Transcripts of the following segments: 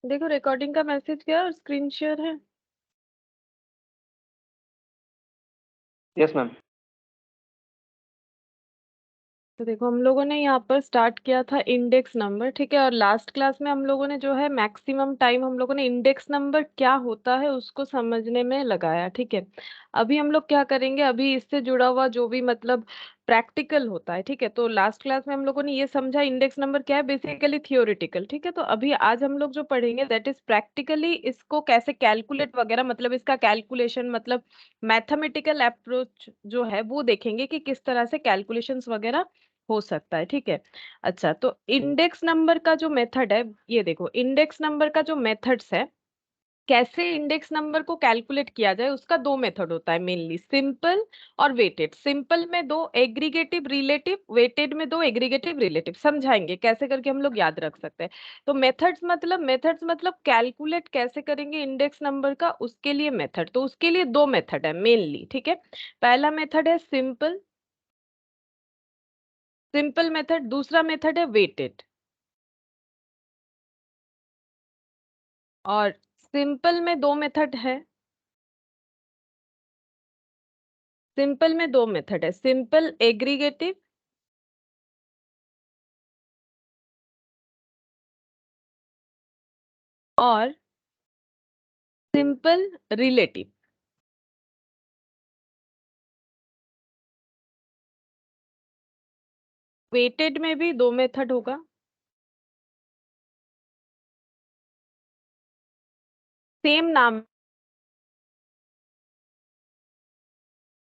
देखो रिकॉर्डिंग का मैसेज गया और स्क्रीन शेयर है। Yes ma'am. तो देखो हम लोगों ने यहाँ पर स्टार्ट किया था इंडेक्स नंबर, ठीक है, और लास्ट क्लास में हम लोगों ने जो है मैक्सिमम टाइम हम लोगों ने इंडेक्स नंबर क्या होता है उसको समझने में लगाया, ठीक है। अभी हम लोग क्या करेंगे, अभी इससे जुड़ा हुआ जो भी मतलब प्रैक्टिकल होता है, ठीक है। तो लास्ट क्लास में हम लोगों ने ये समझा इंडेक्स नंबर क्या है, बेसिकली थियोरिटिकल, ठीक है। तो अभी आज हम लोग जो पढ़ेंगे दैट इज प्रैक्टिकली, इसको कैसे कैलकुलेट वगैरह, मतलब इसका कैलकुलेशन मतलब मैथमेटिकल अप्रोच जो है वो देखेंगे कि किस तरह से कैलकुलेशंस वगैरह हो सकता है, ठीक है। अच्छा, तो इंडेक्स नंबर का जो मेथड है, ये देखो इंडेक्स नंबर का जो मेथड्स है, कैसे इंडेक्स नंबर को कैलकुलेट किया जाए, उसका दो मेथड होता है मेनली, सिंपल और वेटेड। सिंपल में दो, एग्रीगेटिव रिलेटिव, वेटेड में दो, एग्रीगेटिव रिलेटिव। समझाएंगे कैसे करके हम लोग याद रख सकते हैं। तो मेथड्स मतलब कैलकुलेट कैसे करेंगे इंडेक्स नंबर का, उसके लिए मेथड, तो उसके लिए दो मेथड है मेनली, ठीक है। पहला मेथड है सिंपल, सिंपल मेथड, दूसरा मेथड है वेटेड। और सिंपल में दो मेथड है, सिंपल में दो मेथड है, सिंपल एग्रीगेटिव और सिंपल रिलेटिव। वेटेड में भी दो मेथड होगा, सेम नाम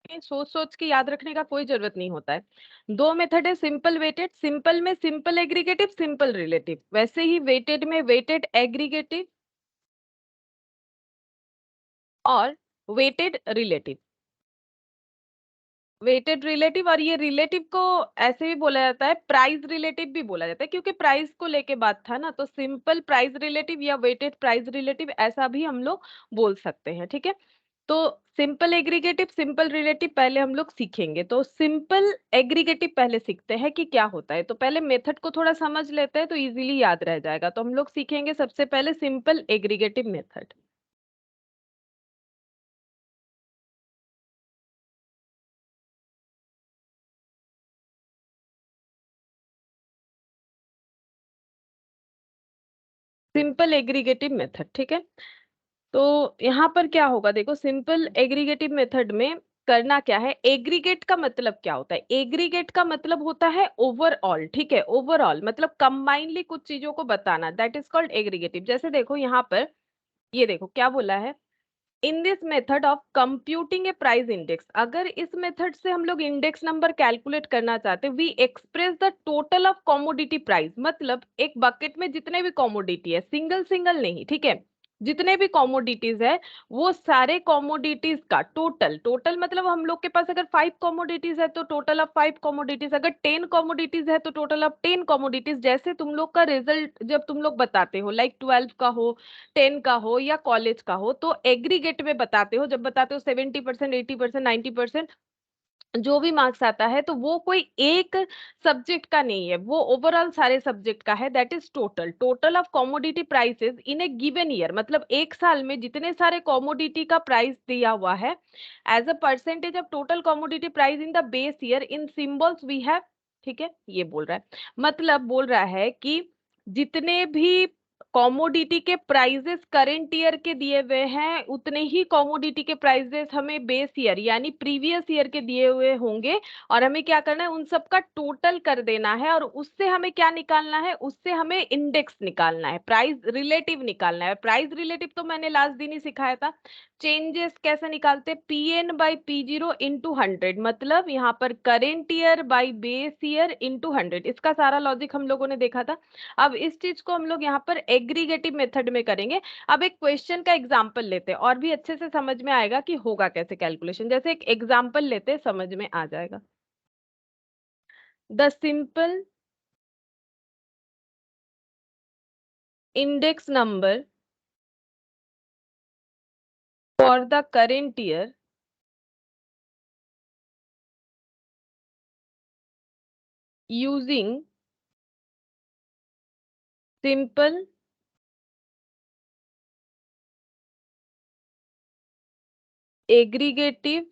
है, सोच सोच के याद रखने का कोई जरूरत नहीं होता है। दो मेथड है सिंपल वेटेड, सिंपल में सिंपल एग्रीगेटिव, सिंपल रिलेटिव, वैसे ही वेटेड में वेटेड एग्रीगेटिव और वेटेड रिलेटिव। वेटेड रिलेटिव, और ये रिलेटिव को ऐसे भी बोला जाता है, प्राइस रिलेटिव भी बोला जाता है, क्योंकि प्राइस को लेके बात था ना, तो सिंपल प्राइस रिलेटिव या वेटेड प्राइस रिलेटिव ऐसा भी हम लोग बोल सकते हैं, ठीक है। तो सिंपल एग्रीगेटिव, सिंपल रिलेटिव पहले हम लोग सीखेंगे। तो सिंपल एग्रीगेटिव पहले सीखते हैं कि क्या होता है। तो पहले मेथड को थोड़ा समझ लेते हैं तो इजीली याद रह जाएगा। तो हम लोग सीखेंगे सबसे पहले simple aggregative method. Simple aggregative method, ठीक है। तो यहाँ पर क्या होगा, देखो सिंपल एग्रीगेटिव मेथड में करना क्या है, एग्रीगेट का मतलब क्या होता है, एग्रीगेट का मतलब होता है ओवरऑल, ठीक है। ओवरऑल मतलब कंबाइनली कुछ चीजों को बताना, दैट इज कॉल्ड एग्रीगेटिव। जैसे देखो यहाँ पर, ये देखो क्या बोला है, in this method of computing A price index. अगर इस मेथड से हम लोग इंडेक्स नंबर कैलकुलेट करना चाहते हैं, we express the total of commodity price, मतलब एक बकेट में जितने भी कॉमोडिटी है, सिंगल सिंगल नहीं, ठीक है, जितने भी कॉमोडिटीज है, वो सारे कॉमोडिटीज का टोटल, टोटल मतलब हम लोग के पास अगर 5 कॉमोडिटीज है तो टोटल ऑफ 5 कॉमोडिटीज, अगर 10 कॉमोडिटीज है तो टोटल ऑफ 10 कॉमोडिटीज। जैसे तुम लोग का रिजल्ट जब तुम लोग बताते हो, लाइक 12 का हो, 10 का हो या कॉलेज का हो, तो एग्रीगेट में बताते हो, जब बताते हो 70%, 80%, 90%, जो भी मार्क्स आता है, तो वो कोई एक सब्जेक्ट का नहीं है, वो ओवरऑल सारे सब्जेक्ट का है, that is total, total of commodity prices in a given year. मतलब एक साल में जितने सारे कॉमोडिटी का प्राइस दिया हुआ है, as a percentage of total commodity price in the base year in symbols we have, ठीक है, ये बोल रहा है। मतलब बोल रहा है कि जितने भी कॉमोडिटी के प्राइजेस करेंट ईयर के दिए हुए हैं, उतने ही कॉमोडिटी के प्राइजेस हमें बेस ईयर यानी प्रीवियस ईयर के दिए हुए होंगे, और हमें क्या करना है, उन सब का टोटल कर देना है, और उससे हमें क्या निकालना है, उससे हमें इंडेक्स निकालना है, प्राइस रिलेटिव निकालना है। प्राइस रिलेटिव तो मैंने लास्ट दिन ही सिखाया था। चेंजेस कैसे निकालते, PN/P0 इंटू 100, मतलब यहाँ पर current year by base year into 100, इसका सारा लॉजिक हम लोगों ने देखा था। अब इस चीज को हम लोग यहाँ पर एग्रीगेटिव मेथड में करेंगे। अब एक क्वेश्चन का एग्जांपल लेते हैं और भी अच्छे से समझ में आएगा कि होगा कैसे कैलकुलेशन। जैसे एक एग्जांपल लेते हैं, समझ में आ जाएगा। The simple index number for the current year using simple aggregative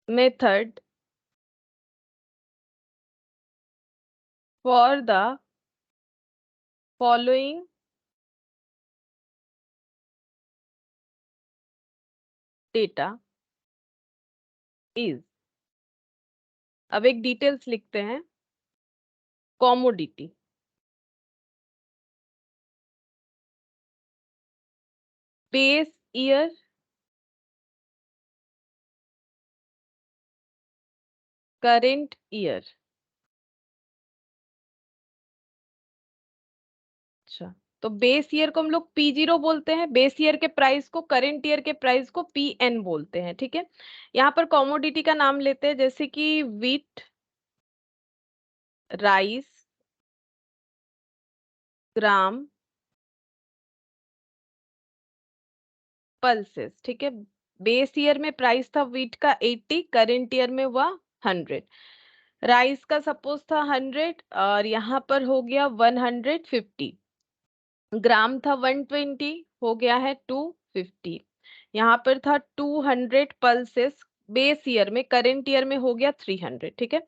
method for the following data is, अब एक डिटेल्स लिखते हैं, commodity, base year, current year. अच्छा, तो बेस ईयर को हम लोग P0 बोलते हैं, बेस ईयर के प्राइस को, करेंट ईयर के प्राइस को PN बोलते हैं, ठीक है। यहाँ पर कॉमोडिटी का नाम लेते हैं, जैसे कि व्हीट, राइस, ग्राम, पल्सेस, ठीक है। बेस ईयर में प्राइस था व्हीट का 80, करेंट ईयर में हुआ 100। राइस का सपोज था 100 और यहाँ पर हो गया 150। ग्राम था 120, हो गया है 250। यहाँ पर था 200 पल्सेस बेस ईयर में, करेंट ईयर में हो गया 300, ठीक है।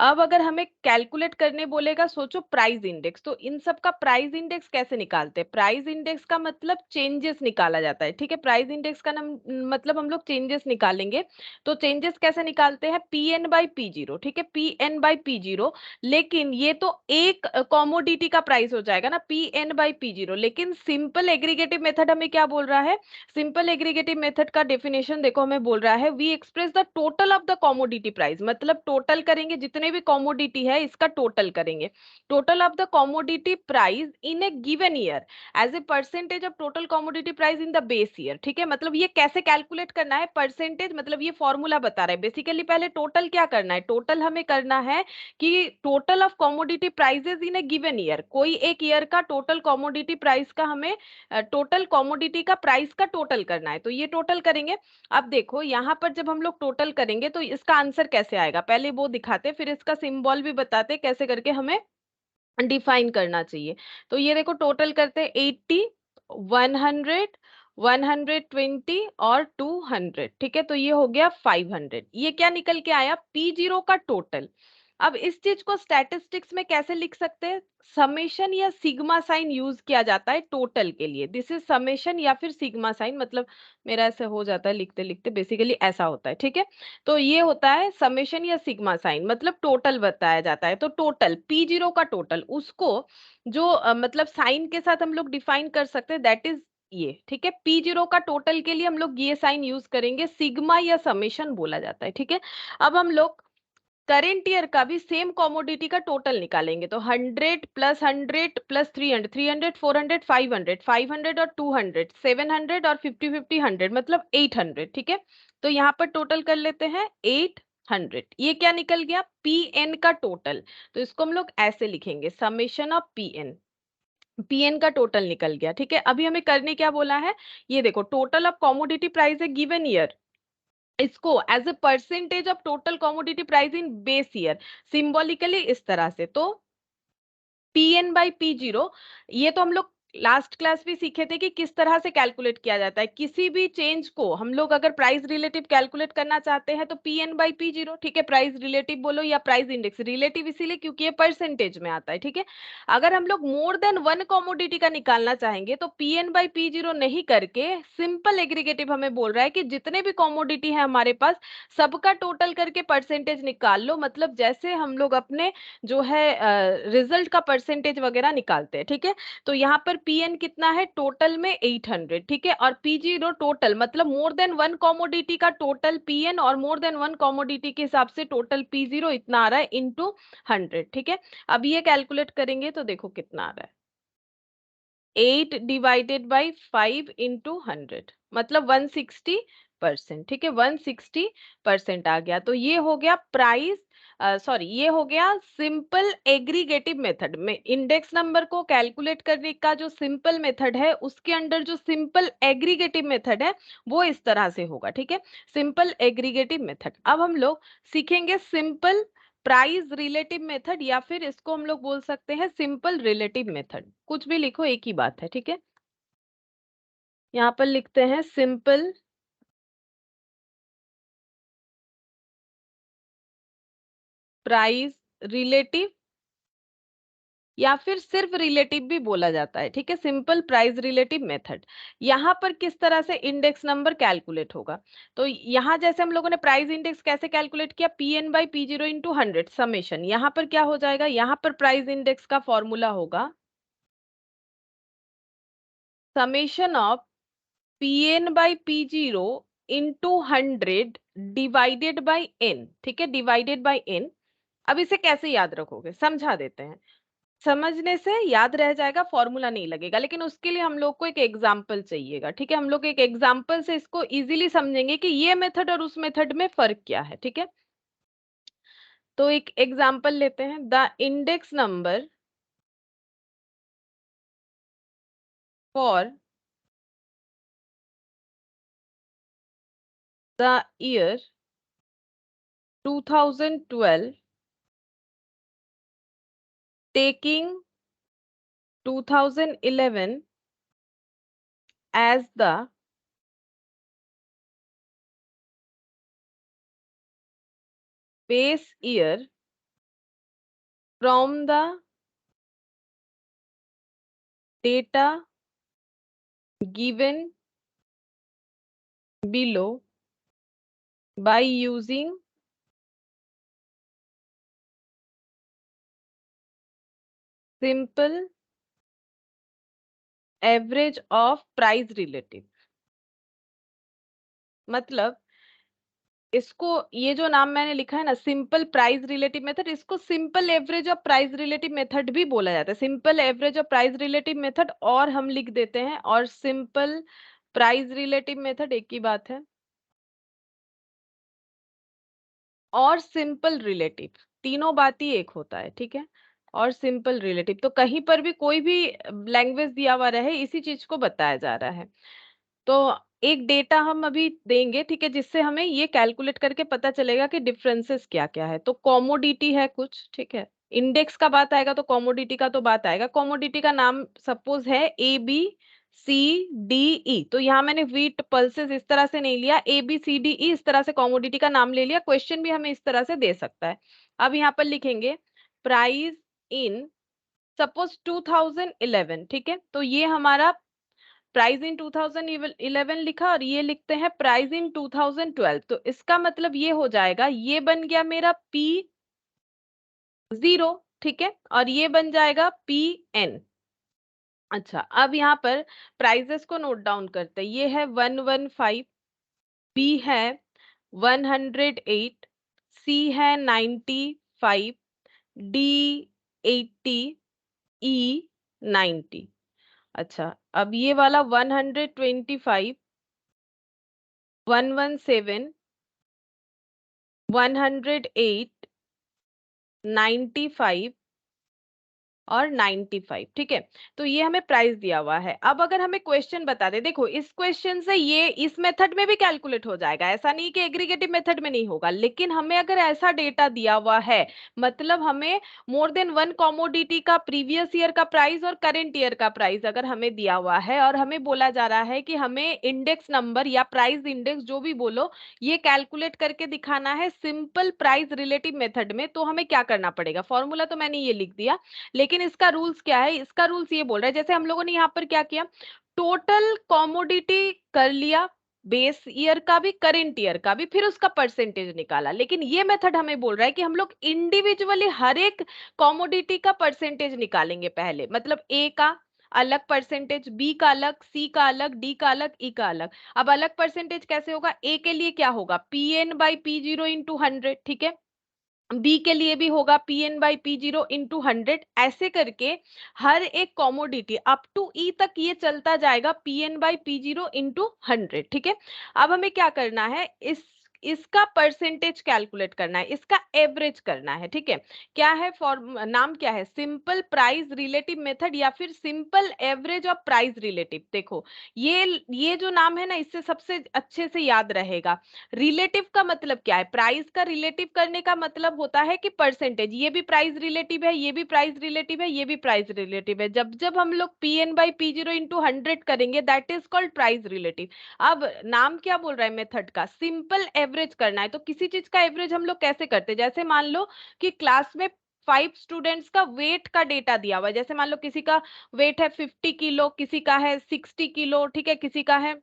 अब अगर हमें कैलकुलेट करने बोलेगा, सोचो प्राइस इंडेक्स, तो इन सब का प्राइस इंडेक्स कैसे निकालते हैं? प्राइस इंडेक्स का मतलब चेंजेस निकाला जाता है, ठीक है। प्राइस इंडेक्स का नाम मतलब हम लोग चेंजेस निकालेंगे। तो चेंजेस कैसे निकालते हैं? Pn बाई P0, ठीक है, Pn बाई P0। लेकिन ये तो एक कॉमोडिटी का प्राइस हो जाएगा ना, Pn बाई P0। लेकिन सिंपल एग्रीगेटिव मेथड हमें क्या बोल रहा है? सिंपल एग्रीगेटिव मेथड का डेफिनेशन देखो, हमें बोल रहा है we express the total of the commodity price, मतलब टोटल करेंगे, जितने भी कॉमोडिटी है इसका टोटल करेंगे, total of the commodity price in a given year as a percentage of total commodity price in the base year, ठीक है। मतलब ये कैसे कैलकुलेट करना है परसेंटेज, मतलब ये फॉर्मूला बता रहा है बेसिकली। पहले टोटल क्या करना है? टोटल हमें करना है कि total of commodity prices in a given year, कोई एक ईयर का टोटल कॉमोडिटी प्राइस का हमें टोटल कॉमोडिटी का प्राइस का टोटल करना है, तो ये टोटल करेंगे। अब देखो यहाँ पर जब हम लोग टोटल करेंगे तो इसका आंसर कैसे आएगा, पहले वो दिखाते, फिर इसका सिंबल भी बताते कैसे करके हमें डिफाइन करना चाहिए। तो ये देखो टोटल करते 80, 100, 120 और 200, ठीक है। तो ये हो गया 500। ये क्या निकल के आया? P0 का टोटल। अब इस चीज को स्टैटिस्टिक्स में कैसे लिख सकते हैं? समेशन या सिग्मा साइन यूज किया जाता है टोटल के लिए। दिस इज समेशन या फिर सिग्मा साइन, मतलब मेरा ऐसे हो जाता है लिखते लिखते, बेसिकली ऐसा होता है, ठीक है। तो ये होता है समेशन या सिग्मा साइन, मतलब टोटल बताया जाता है। तो टोटल P0 का टोटल, उसको जो मतलब साइन के साथ हम लोग डिफाइन कर सकते हैं, दैट इज ये, ठीक है। P0 का टोटल के लिए हम लोग ये साइन यूज करेंगे, सिग्मा या समेशन बोला जाता है, ठीक है। अब हम लोग करेंट ईयर का भी सेम कॉमोडिटी का टोटल निकालेंगे, तो 100 प्लस 100 प्लस 300, 300, 400, 500, 500 और 200, 700 और 50, 50, 100, मतलब 800, ठीक है। तो यहाँ पर टोटल कर लेते हैं 800। ये क्या निकल गया? Pn का टोटल। तो इसको हम लोग ऐसे लिखेंगे, समेशन ऑफ Pn। Pn का टोटल निकल गया, ठीक है। अभी हमें करने क्या बोला है? ये देखो टोटल ऑफ कॉमोडिटी प्राइस है गिवन ईयर, इसको as a percentage of total commodity price in base year, symbolically इस तरह से। तो Pn बाई P0, ये तो हम लोग लास्ट क्लास भी सीखे थे कि किस तरह से कैलकुलेट किया जाता है। किसी भी चेंज को हम लोग अगर प्राइस रिलेटिव कैलकुलेट करना चाहते हैं तो Pn बाई P0, ठीक है। प्राइस रिलेटिव बोलो या प्राइस इंडेक्स, रिलेटिव इसीलिए क्योंकि ये परसेंटेज में आता है, ठीक है। अगर हम लोग मोर देन वन कॉमोडिटी का निकालना चाहेंगे तो Pn बाई P0 नहीं करके सिंपल एग्रीगेटिव हमें बोल रहा है कि जितने भी कॉमोडिटी है हमारे पास, सबका टोटल करके परसेंटेज निकाल लो, मतलब जैसे हम लोग अपने जो है रिजल्ट का परसेंटेज वगैरह निकालते हैं, ठीक है। तो यहाँ पर Pn कितना है? टोटल में 800, ठीक है। और P0 टोटल मतलब मोर देन वन कॉमोडिटी का टोटल Pn और मोर देन वन कॉमोडिटी के हिसाब से टोटल P0 इतना आ रहा है इंटू 100, ठीक है। अब ये कैलकुलेट करेंगे तो देखो कितना आ रहा है, 8 डिवाइडेड बाई 5 इंटू 100, मतलब 160%, ठीक है। 160% आ गया। तो ये हो गया प्राइस, सॉरी, ये हो गया सिंपल एग्रीगेटिव मेथड में इंडेक्स नंबर को कैलकुलेट करने का जो सिंपल मेथड है, उसके अंडर जो सिंपल एग्रीगेटिव मेथड है वो इस तरह से होगा, ठीक है। Simple aggregative method. अब हम लोग सीखेंगे सिंपल प्राइस रिलेटिव मेथड, या फिर इसको हम लोग बोल सकते हैं सिंपल रिलेटिव मेथड, कुछ भी लिखो एक ही बात है, ठीक है। यहाँ पर लिखते हैं सिंपल प्राइस रिलेटिव या फिर सिर्फ रिलेटिव भी बोला जाता है, ठीक है, सिंपल प्राइस रिलेटिव मेथड। यहाँ पर किस तरह से इंडेक्स नंबर कैलकुलेट होगा, तो यहाँ जैसे हम लोगों ने प्राइस इंडेक्स कैसे कैलकुलेट किया, PN/P0 इंटू 100 समेशन, यहाँ पर क्या हो जाएगा, यहाँ पर प्राइस इंडेक्स का फॉर्मूला होगा summation of PN/P0 into 100 divided by n, ठीक है, डिवाइडेड बाई n। अब इसे कैसे याद रखोगे, समझा देते हैं। समझने से याद रह जाएगा, फॉर्मूला नहीं लगेगा, लेकिन उसके लिए हम लोग को एक एग्जाम्पल चाहिएगा, ठीक है, हम लोग एक एग्जाम्पल से इसको इजीली समझेंगे कि ये मेथड और उस मेथड में फर्क क्या है, ठीक है। तो एक एग्जाम्पल लेते हैं, the index number for the year 2012 taking 2011 as the base year from the data given below by using simple average of price relative। मतलब इसको, ये जो नाम मैंने लिखा है ना, सिंपल प्राइस रिलेटिव मेथड, इसको simple average of price relative method भी बोला जाता है, simple average of price relative method, और हम लिख देते हैं और सिंपल प्राइस रिलेटिव मेथड, एक ही बात है, और सिंपल रिलेटिव, तीनों बात ही एक होता है, ठीक है, और सिंपल रिलेटिव। तो कहीं पर भी कोई भी लैंग्वेज दिया हुआ रहे, इसी चीज को बताया जा रहा है। तो एक डेटा हम अभी देंगे, ठीक है, जिससे हमें ये कैलकुलेट करके पता चलेगा कि डिफरेंसेस क्या क्या है। तो कॉमोडिटी है कुछ, ठीक है, इंडेक्स का बात आएगा तो कॉमोडिटी का तो बात आएगा। कॉमोडिटी का नाम सपोज है ABCDE, तो यहाँ मैंने व्हीट पल्सेस इस तरह से नहीं लिया, ABCDE इस तरह से कॉमोडिटी का नाम ले लिया। क्वेश्चन भी हमें इस तरह से दे सकता है। अब यहाँ पर लिखेंगे प्राइस इन सपोज 2011, ठीक है, तो ये हमारा प्राइस इन 2011 लिखा, और ये लिखते हैं प्राइस इन 2012, तो इसका मतलब ये हो जाएगा, ये बन गया मेरा P0, ठीक है, और ये बन जाएगा PN। अच्छा, अब यहाँ पर प्राइजेस को नोट डाउन करते हैं, ये है 115, B है 108, C है 95, D 80, E 90। अच्छा, अब ये वाला 125, 117, 108, 95 और 95, ठीक है, तो ये हमें प्राइस दिया हुआ है। अब अगर हमें क्वेश्चन बता दे, देखो इस क्वेश्चन से ये इस मेथड में भी कैलकुलेट हो जाएगा, ऐसा नहीं कि एग्रीगेटिव मेथड में नहीं होगा, लेकिन हमें अगर ऐसा डेटा दिया हुआ है, मतलब हमें मोर देन वन कॉमोडिटी का प्रीवियस ईयर का प्राइस और करेंट ईयर का प्राइस अगर हमें दिया हुआ है, और हमें बोला जा रहा है कि हमें इंडेक्स नंबर या प्राइस इंडेक्स जो भी बोलो, ये कैलकुलेट करके दिखाना है सिंपल प्राइस रिलेटिव मेथड में, तो हमें क्या करना पड़ेगा, फॉर्मूला तो मैंने ये लिख दिया, लेकिन इसका रूल्स क्या है, इसका रूल्स ये बोल रहा है, जैसे हम लोगों ने यहाँ पर क्या किया, टोटल कॉमोडिटी कर लिया, बेस ईयर का भी करेंट ईयर का भी, फिर उसका परसेंटेज निकाला। लेकिन ये मेथड हमें बोल रहा है कि हम लोग इंडिविजुअली हर एक कॉमोडिटी का परसेंटेज निकालेंगे पहले, मतलब ए का अलग परसेंटेज, बी का अलग, सी का अलग, डी का अलग, ई का अलग। अब अलग परसेंटेज कैसे होगा, ए के लिए क्या होगा, PN/P0 इंटू 100, ठीक है, बी के लिए भी होगा PN/P0 इंटू 100, ऐसे करके हर एक कॉमोडिटी अप टू ई तक ये चलता जाएगा PN/P0 इंटू 100, ठीक है। अब हमें क्या करना है, इसका परसेंटेज कैलकुलेट करना है, इसका एवरेज करना है, ठीक है। क्या है फॉर्म, नाम क्या है, सिंपल प्राइस रिलेटिव मेथड या फिर simple average of price relative. देखो ये जो नाम है ना, इससे सबसे अच्छे से याद रहेगा। रिलेटिव का मतलब क्या है, प्राइस का रिलेटिव करने का मतलब होता है कि परसेंटेज, ये भी प्राइस रिलेटिव है, ये भी प्राइस रिलेटिव है, ये भी प्राइस रिलेटिव है, जब जब हम लोग PN/P0 इंटू 100 करेंगे, that is called price relative. अब नाम क्या बोल रहा है मेथड का, सिंपल एवरेज करना है, तो किसी चीज का एवरेज हम लोग कैसे करते हैं? जैसे मान लो कि क्लास में 5 स्टूडेंट्स का वेट का डेटा दिया हुआ है, जैसे मान लो किसी का वेट है 50 किलो, किसी का है 60 किलो, ठीक है, किसी का है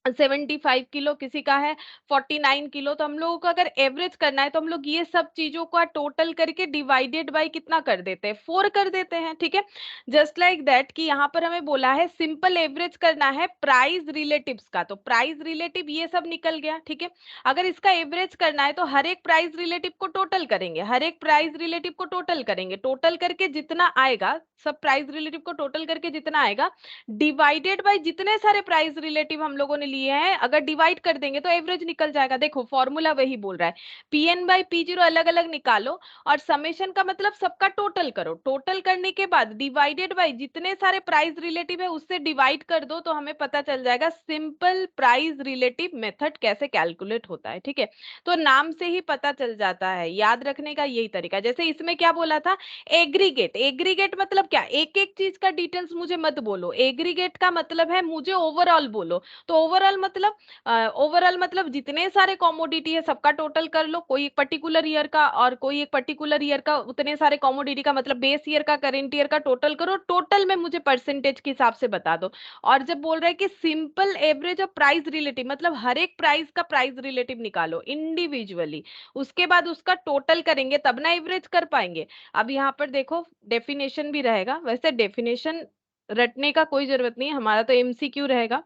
75 किलो, किसी का है 49 किलो। तो हम लोगों को अगर एवरेज करना है तो हम लोग ये सब चीजों का टोटल करके डिवाइडेड बाय कितना कर देते हैं, 4 कर देते हैं, ठीक है। जस्ट लाइक दैट कि यहाँ पर हमें बोला है सिंपल एवरेज करना है प्राइस रिलेटिव्स का, तो प्राइस रिलेटिव ये सब निकल गया, ठीक है। अगर इसका एवरेज करना है तो हर एक प्राइस रिलेटिव को टोटल करेंगे, हर एक प्राइस रिलेटिव को टोटल करेंगे, टोटल करके जितना आएगा, सब प्राइस रिलेटिव को टोटल करके जितना आएगा डिवाइडेड बाय जितने सारे प्राइस रिलेटिव हम लोगों ने लिए हैं, अगर डिवाइड कर देंगे तो एवरेज निकल जाएगा। देखो फॉर्मूला वही बोल रहा है, पीएन बाय पी जीरो अलग अलग निकालो और समेशन का मतलब सबका टोटल करो, टोटल करने के बाद डिवाइडेड बाय जितने सारे प्राइस रिलेटिव है उससे डिवाइड कर दो, तो हमें पता चल जाएगा सिंपल प्राइस रिलेटिव मेथड कैसे कैलकुलेट होता है, ठीक है। तो नाम से ही पता चल जाता है, याद रखने का यही तरीका। जैसे इसमें क्या बोला था, एग्रीगेट, एग्रीगेट मतलब क्या, एक एक चीज का डिटेल्स मुझे मत बोलो, एग्रीगेट का मतलब है मुझे ओवरऑल बोलो। तो ओवरऑल मतलब जितने सारे कॉमोडिटी है सबका टोटल कर लो, कोई एक पर्टिकुलर ईयर का और कोई एक पर्टिकुलर ईयर का, उतने सारे कॉमोडिटी का मतलब बेस ईयर का करेंट ईयर का टोटल करो, टोटल में मुझे परसेंटेज के हिसाब से बता दो। और जब बोल रहे हैं कि simple average of price relative मतलब हर एक प्राइस का प्राइस रिलेटिव निकालो इंडिविजुअली, उसके बाद उसका टोटल करेंगे तब ना एवरेज कर पाएंगे। अब यहाँ पर देखो डेफिनेशन भी रहेगा, वैसे डेफिनेशन रटने का कोई जरूरत नहीं है, हमारा तो एमसीक्यू रहेगा।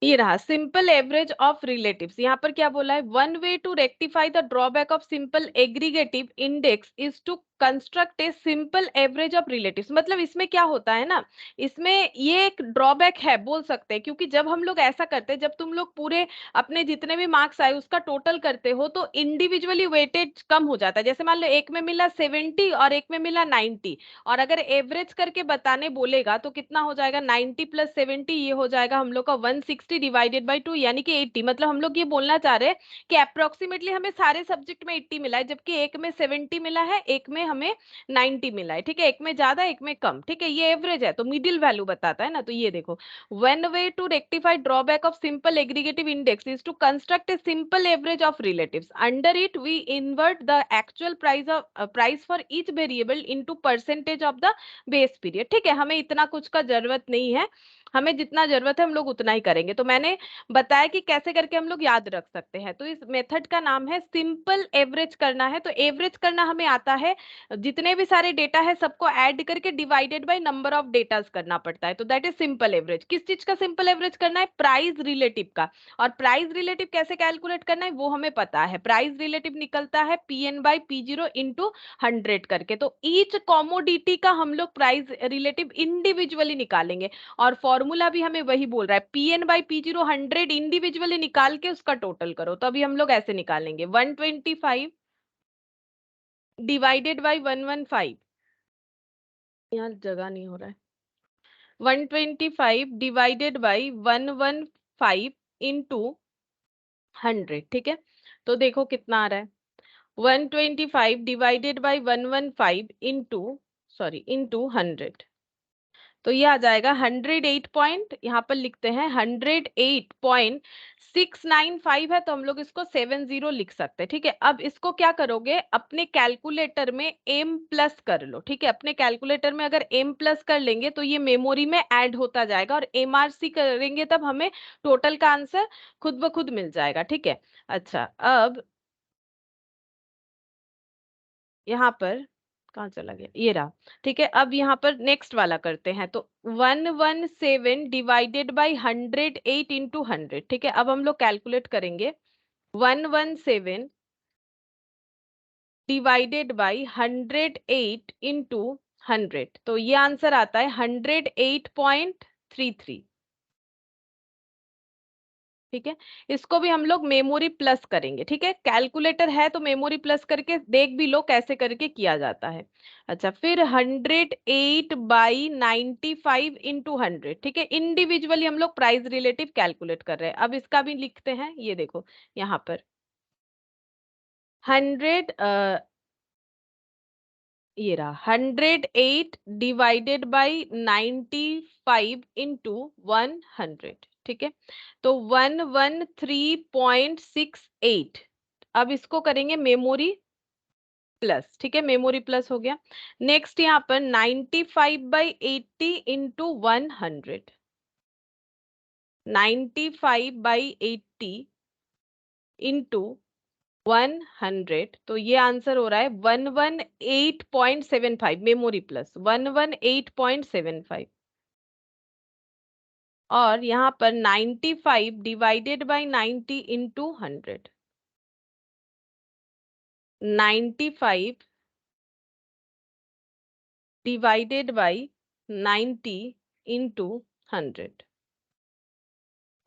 ये रहा सिंपल एवरेज ऑफ रिलेटिव्स, यहाँ पर क्या बोला है, one way to rectify the drawback of simple aggregative index is to construct a simple average of relatives. मतलब इसमें क्या होता है ना, इसमें ये एक ड्रॉबैक है बोल सकते हैं, क्योंकि जब हम लोग ऐसा करते हैं, जब तुम लोग पूरे अपने जितने भी मार्क्स आए उसका टोटल करते हो तो इंडिविजुअली वेटेज कम हो जाता है। जैसे मान लो एक में मिला 70 और एक में मिला 90, और अगर एवरेज करके बताने बोलेगा तो कितना हो जाएगा, 90 प्लस 70 ये हो जाएगा हम लोग का 160 डिवाइडेड बाई 2 यानी कि 80। मतलब हम लोग ये बोलना चाह रहे हैं कि अप्रोक्सीमेटली हमें सारे सब्जेक्ट में 80 मिला है, जबकि एक में 70 मिला है, एक में हमें 90 मिला है, ठीक है, एक में ज्यादा एक में कम, ठीक है, ये एवरेज है तो मिडिल वैल्यू बताता है ना। तो ये देखो, one way to rectify drawback of simple aggregative index is to construct a simple average of relatives, under it we invert the actual price for each variable into percentage of the base period, ठीक है। हमें इतना कुछ का जरूरत नहीं है, हमें जितना जरूरत है हम लोग उतना ही करेंगे। तो मैंने बताया कि कैसे करके हम लोग याद रख सकते हैं। तो इस मेथड का नाम है सिंपल एवरेज करना है। तो एवरेज करना हमें आता है, जितने भी सारे डेटा है सबको ऐड करके divided by number of datas करना पड़ता है, तो दैट इज सिंपल एवरेज। किस चीज का सिंपल एवरेज करना है, प्राइस रिलेटिव का। और प्राइस रिलेटिव कैसे कैलकुलेट करना है वो हमें पता है, प्राइस रिलेटिव निकलता है PN by P zero into 100 करके। तो ईच कॉमोडिटी का हम लोग प्राइस रिलेटिव इंडिविजुअली निकालेंगे, और फॉर्मूला भी हमें वही बोल रहा है, PN by P zero 100 individually निकाल के उसका टोटल करो। तो अभी हम लोग ऐसे निकालेंगे 125 डिवाइडेड बाई 115, यहाँ जगह नहीं हो रहा है, 125 डिवाइडेड बाई 115 इंटू 100, ठीक है। तो देखो कितना आ रहा है, 125 divided by 115 into, sorry into 100, तो ये आ जाएगा 108 पॉइंट, यहाँ पर लिखते हैं 108.695 है, तो हम लोग इसको 70 लिख सकते हैं, ठीक है। अब इसको क्या करोगे, अपने कैलकुलेटर में m प्लस कर लो, ठीक है। अपने कैलकुलेटर में अगर m प्लस कर लेंगे तो ये मेमोरी में ऐड होता जाएगा, और MRC करेंगे तब हमें टोटल का आंसर खुद ब खुद मिल जाएगा, ठीक है। अच्छा अब यहाँ पर कहाँ चला गया, ये रहा, ठीक है। अब यहाँ पर नेक्स्ट वाला करते हैं, तो 117 डिवाइडेड बाई 108 इंटू 100, ठीक है। अब हम लोग कैलकुलेट करेंगे 117 डिवाइडेड बाई 108 इंटू 100, तो ये आंसर आता है 108.33, ठीक है। इसको भी हम लोग मेमोरी प्लस करेंगे, ठीक है। कैलकुलेटर है तो मेमोरी प्लस करके देख भी लो कैसे करके किया जाता है। अच्छा फिर 108/95 इंटू 100, ठीक है। इंडिविजुअली हम लोग प्राइस रिलेटिव कैलकुलेट कर रहे हैं। अब इसका भी लिखते हैं, ये देखो यहाँ पर 100, ये रहा 108 डिवाइडेड बाई 95 इंटू 100, ठीक है, तो 113.68। अब इसको करेंगे मेमोरी प्लस, ठीक है, मेमोरी प्लस हो गया। नेक्स्ट यहाँ पर 95/80 इंटू 100, 95/80 इंटू 100, तो ये आंसर हो रहा है 118.75, मेमोरी प्लस 118.75। और यहाँ पर 95 divided by 90 into 100, 95 divided by 90 into 100,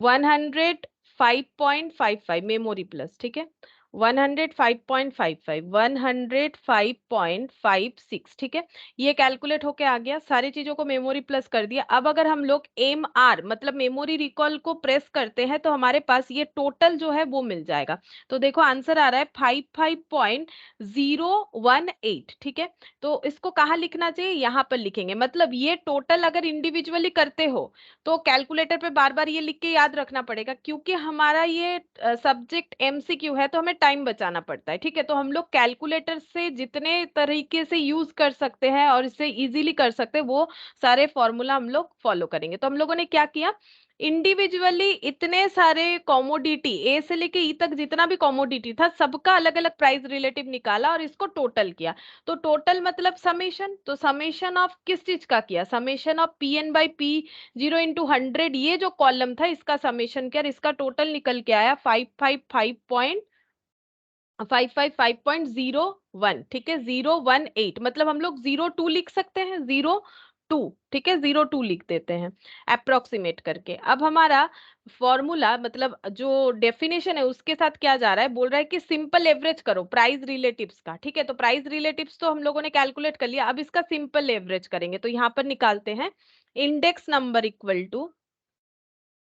105.55 memory plus, ठीक है, 105.55, 105.56, ठीक है, ये कैलकुलेट होके आ गया। सारी चीजों को मेमोरी प्लस कर दिया। अब अगर हम लोग एम आर मतलब मेमोरी रिकॉल को प्रेस करते हैं तो हमारे पास ये टोटल जो है वो मिल जाएगा। तो देखो आंसर आ रहा है 55.018, ठीक है। तो इसको कहाँ लिखना चाहिए, यहाँ पर लिखेंगे। मतलब ये टोटल अगर इंडिविजुअली करते हो तो कैलकुलेटर पे बार बार ये लिख के याद रखना पड़ेगा, क्योंकि हमारा ये सब्जेक्ट एमसीक्यू है तो हमें टाइम बचाना पड़ता है, ठीक है। तो हम लोग कैलकुलेटर से जितने तरीके से यूज कर सकते हैं और इससे इजीली कर सकते हैं वो सारे फॉर्मूला हम लोग फॉलो करेंगे। तो हम लोगों ने क्या किया, इंडिविजुअली इतने सारे कॉमोडिटी ए से लेके ई तक जितना भी कॉमोडिटी था सबका अलग अलग प्राइस रिलेटिव निकाला और इसको टोटल किया। तो टोटल मतलब समेशन, तो समेशन ऑफ किस चीज का किया, summation of P N by P 0 into 100, ये जो कॉलम था इसका समेशन किया, इसका टोटल निकल के आया 555.0 1, ठीक है, 018। मतलब हम लोग 02 लिख सकते हैं, 02, ठीक है, 02 लिख देते हैं अप्रोक्सीमेट करके। अब हमारा फॉर्मूला मतलब जो डेफिनेशन है उसके साथ क्या जा रहा है, बोल रहा है कि सिंपल एवरेज करो प्राइस रिलेटिव्स का, ठीक है। तो प्राइस रिलेटिव्स तो हम लोगों ने कैलकुलेट कर लिया, अब इसका सिंपल एवरेज करेंगे। तो यहाँ पर निकालते हैं इंडेक्स नंबर इक्वल टू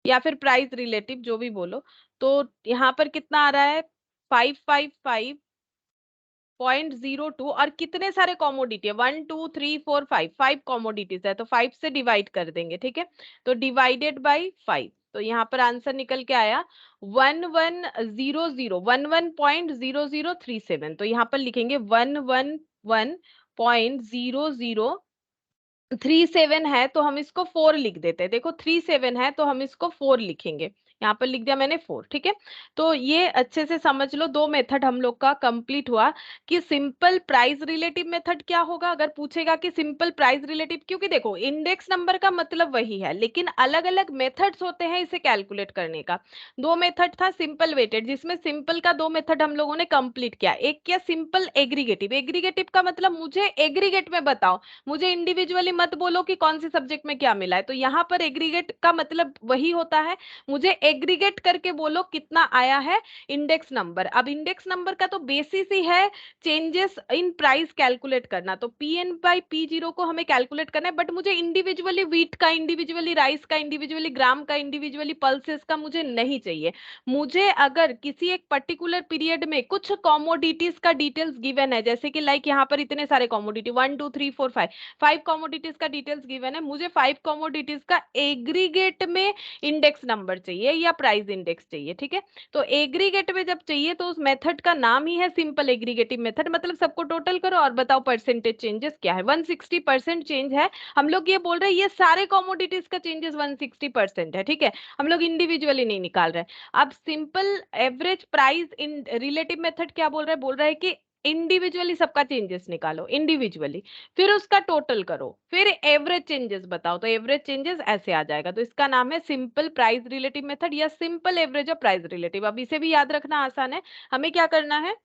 या फिर प्राइस रिलेटिव जो भी बोलो। तो यहाँ पर कितना आ रहा है 555.02, और कितने सारे कॉमोडिटी है 1 2 3 4 5, 5 कॉमोडिटीज है तो 5 से डिवाइड कर देंगे, ठीक है। तो डिवाइडेड बाई 5, तो यहाँ पर आंसर निकल के आया 1100 11.0037। तो यहाँ पर लिखेंगे 111.0037 है तो हम इसको 4 लिख देते हैं। देखो 37 है तो हम इसको 4 लिखेंगे, यहाँ पर लिख दिया मैंने 4, ठीक है। तो ये अच्छे से समझ लो, दो मेथड हम लोग का कंप्लीट हुआ कि सिंपल प्राइस रिलेटिव मेथड क्या होगा अगर पूछेगा कि सिंपल प्राइस रिलेटिव, क्योंकि देखो इंडेक्स नंबर का मतलब वही है लेकिन अलग अलग मेथड्स होते हैं इसे कैलकुलेट करने का। दो मेथड था सिंपल वेटेड, जिसमें सिंपल का दो मेथड हम लोगों ने कंप्लीट किया। एक किया सिंपल एग्रीगेटिव, एग्रीगेटिव का मतलब मुझे एग्रीगेट में बताओ, मुझे इंडिविजुअली मत बोलो कि कौन से सब्जेक्ट में क्या मिला है। तो यहाँ पर एग्रीगेट का मतलब वही होता है, मुझे एग्रीगेट करके बोलो कितना आया है इंडेक्स नंबर। अब इंडेक्स नंबर का तो बेसिस ही है चेंजेस इन प्राइस कैलकुलेट करना, तो P N by P zero को हमें कैलकुलेट करना है, बट मुझे इंडिविजुअली व्हीट का, इंडिविजुअली राइस का, इंडिविजुअली ग्राम का, इंडिविजुअली पल्सेस का मुझे नहीं चाहिए। मुझे अगर किसी एक पर्टिकुलर पीरियड में कुछ कॉमोडिटीज का डिटेल्स गिवन है, जैसे कि लाइक यहाँ पर इतने सारे कॉमोडिटी 1 2 3 4 5, 5 कॉमोडिटीज का डिटेल्स गिवन है, मुझे 5 कॉमोडिटीज का एग्रीगेट में इंडेक्स नंबर चाहिए या प्राइस इंडेक्स चाहिए, ठीक है। तो एग्रीगेट में जब चाहिए तो उस मेथड का नाम ही है सिंपल एग्रीगेटिव मेथड, मतलब सबको टोटल करो और बताओ परसेंटेज चेंजेस क्या है। 160% चेंज है, हम लोग ये बोल रहे हैं ये सारे कॉमोडिटीज का चेंजेस 160% है, ठीक है, हम लोग इंडिविजुअली नहीं निकाल रहे। अब simple average price in relative method क्या बोल रहा है, बोल रहा है कि इंडिविजुअली सबका चेंजेस निकालो इंडिविजुअली, फिर उसका टोटल करो, फिर एवरेज चेंजेस बताओ, तो एवरेज चेंजेस ऐसे आ जाएगा। तो इसका नाम है सिंपल प्राइस रिलेटिव मेथड या simple average of price relative. अब इसे भी याद रखना आसान है, हमें क्या करना है,